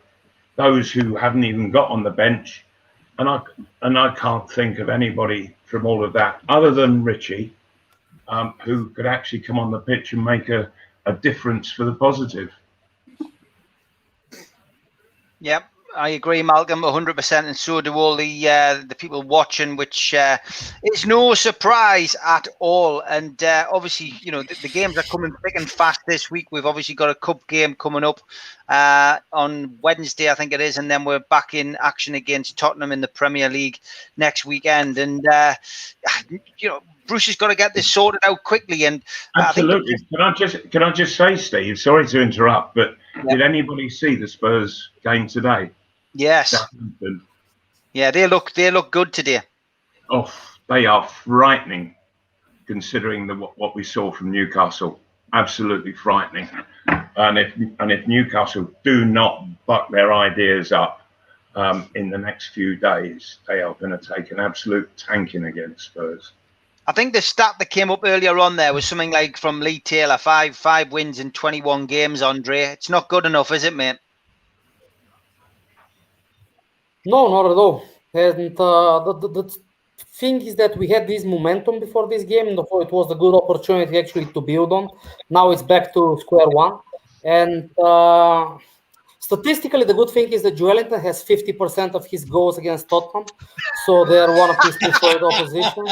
Speaker 13: those who haven't even got on the bench, and I can't think of anybody from all of that other than Richie, who could actually come on the pitch and make a difference for the positive.
Speaker 6: Yep, I agree, Malcolm, 100%, and so do all the people watching, which is no surprise at all. And obviously, the games are coming thick and fast this week. We've obviously got a cup game coming up on Wednesday, I think it is, and then we're back in action against Tottenham in the Premier League next weekend. And Bruce has got to get this sorted out quickly. And
Speaker 13: absolutely, can I just say, Steve? Sorry to interrupt, but did anybody see the Spurs game today?
Speaker 6: Yes. Yeah, they look good today.
Speaker 13: Oh, they are frightening, considering what we saw from Newcastle. Absolutely frightening. And if Newcastle do not buck their ideas up in the next few days, they are going to take an absolute tanking against Spurs.
Speaker 6: I think the stat that came up earlier on there was something like from Lee Taylor, five wins in 21 games, Andre. It's not good enough, is it, mate?
Speaker 7: No, not at all. And the thing is that we had this momentum before this game, and it was a good opportunity actually to build on. Now it's back to square one. And statistically, the good thing is that Joelinton has 50% of his goals against Tottenham, so they're one of his preferred oppositions.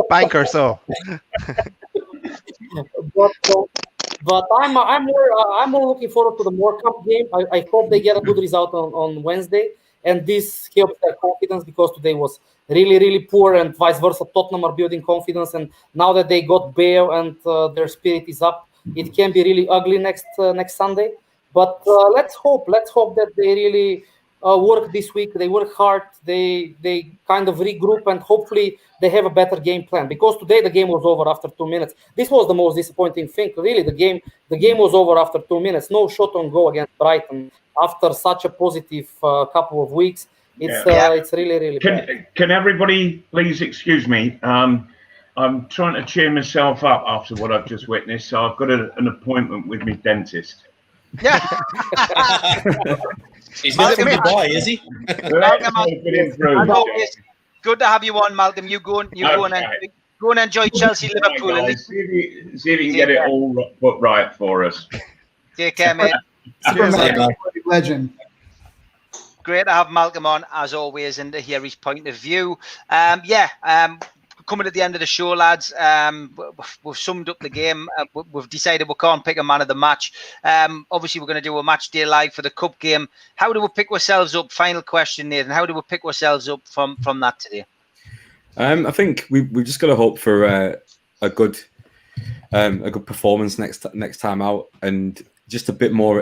Speaker 8: Banker, so.
Speaker 7: But I'm more looking forward to the Morecambe game. I hope they get a good result on Wednesday, and this helps their confidence, because today was really, really poor, and vice versa. Tottenham are building confidence, and now that they got Bale and their spirit is up, it can be really ugly next Sunday. But let's hope that they really work this week. They work hard. They kind of regroup, and hopefully they have a better game plan. Because today the game was over after 2 minutes. This was the most disappointing thing. Really, the game was over after 2 minutes. No shot on goal against Brighton after such a positive couple of weeks. It's really, really bad.
Speaker 13: Can everybody please excuse me? I'm trying to cheer myself up after what I've just witnessed. So I've got an appointment with my dentist.
Speaker 6: Yeah.
Speaker 12: He's not from Dubai, is he?
Speaker 6: Good to have you on, Malcolm. You go and enjoy Chelsea, Liverpool.
Speaker 13: Right, see if you can get it all put right for us.
Speaker 6: Take care, mate.
Speaker 5: Legend.
Speaker 6: Great to have Malcolm on, as always, and to hear his point of view. Coming at the end of the show, lads, we've summed up the game. We've decided we can't pick a man of the match. Obviously, we're going to do a match day live for the cup game. How do we pick ourselves up? Final question, Nathan. How do we pick ourselves up from that today?
Speaker 3: I think we've just got to hope for a good performance next time out, and just a bit more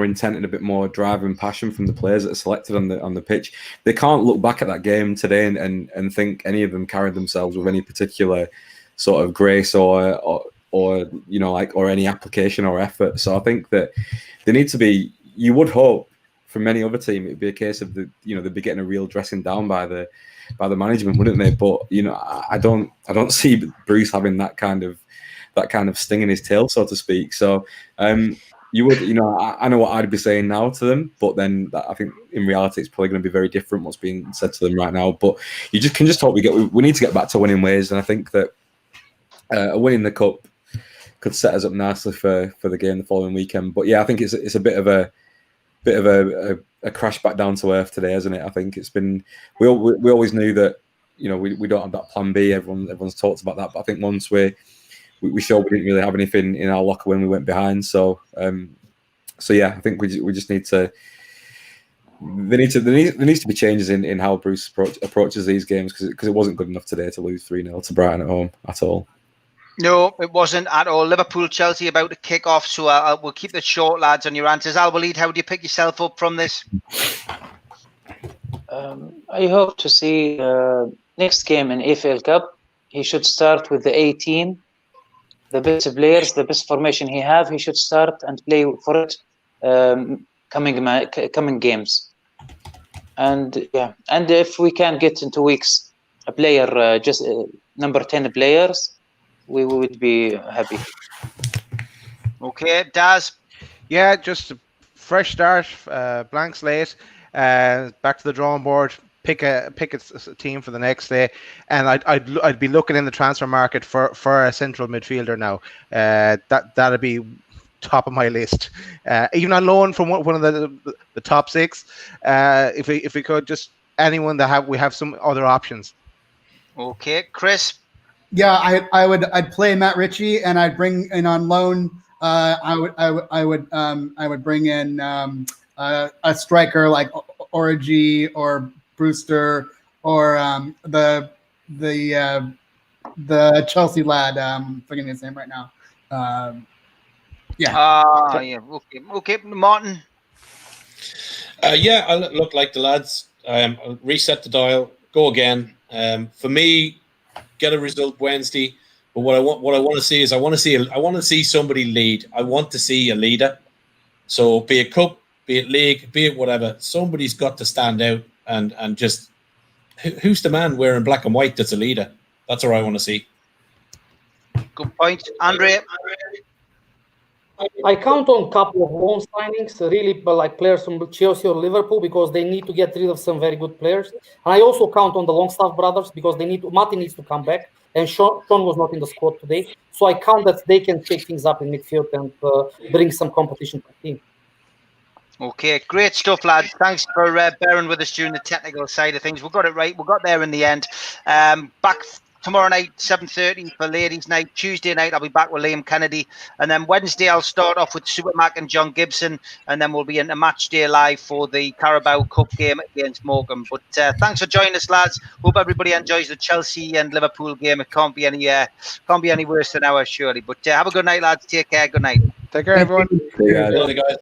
Speaker 3: intent and a bit more drive and passion from the players that are selected on the pitch. They can't look back at that game today and think any of them carried themselves with any particular sort of grace or you know, like, or any application or effort. So I think that they need to be. You would hope from any other team it'd be a case of they'd be getting a real dressing down by the management, wouldn't they? But you know, I don't see Bruce having that kind of sting in his tail, so to speak. So you would, you know, I know what I'd be saying now to them, but then I think in reality it's probably going to be very different what's being said to them right now. But you can just hope we need to get back to winning ways, and I think that a win in the cup could set us up nicely for the game the following weekend. But yeah, I think it's a bit of a crash back down to earth today, isn't it? I think it's been we always knew that, you know, we don't have that plan B. Everyone's talked about that, but I think once we showed we didn't really have anything in our locker when we went behind. So yeah, I think we just need to. There needs to be changes in how Bruce approaches these games, because it wasn't good enough today to lose 3-0 to Brighton at home at all.
Speaker 6: No, it wasn't at all. Liverpool, Chelsea about to kick off, so we'll keep it short, lads, on your answers. Al-Walid, how do you pick yourself up from this?
Speaker 4: I hope to see next game in AFL Cup. He should start with the 18, the best players, the best formation he have. He should start and play for it coming games. And yeah, and if we can get into weeks a player, just number 10 players, we would be happy.
Speaker 6: Okay, Daz.
Speaker 8: Yeah, just a fresh start, blank slate, back to the drawing board. Pick a team for the next day, and I'd be looking in the transfer market for a central midfielder now. That'd be top of my list. Even on loan from one of the top six. If we could, just anyone we have some other options.
Speaker 6: Okay, Chris.
Speaker 5: Yeah, I'd play Matt Ritchie, and I'd bring in on loan. I would bring in a striker like Origi or Brewster or the Chelsea lad. Forgetting his name right now.
Speaker 6: Yeah. Okay, Martin.
Speaker 12: Yeah, I look like the lads. I'll reset the dial, go again. For me, get a result Wednesday. But what I want to see is I want to see somebody lead. I want to see a leader. So be it cup, be it league, be it whatever, somebody's got to stand out and just who's the man wearing black and white that's a leader? That's what I want to see.
Speaker 6: Good point, Andre.
Speaker 7: I count on a couple of loan signings, really, but like players from Chelsea or Liverpool, because they need to get rid of some very good players. And I also count on the Longstaff brothers, because Martin needs to come back, and Sean was not in the squad today. So I count that they can shake things up in midfield and bring some competition to the team.
Speaker 6: Okay, great stuff, lads. Thanks for bearing with us during the technical side of things. We got it right. We got there in the end. Back tomorrow night, 7:30 for ladies' night. Tuesday night, I'll be back with Liam Kennedy. And then Wednesday, I'll start off with Supermac and John Gibson. And then we'll be into match day live for the Carabao Cup game against Morecambe. But thanks for joining us, lads. Hope everybody enjoys the Chelsea and Liverpool game. It can't be any worse than ours, surely. But have a good night, lads. Take care. Good night.
Speaker 8: Take care, everyone.
Speaker 12: Guys.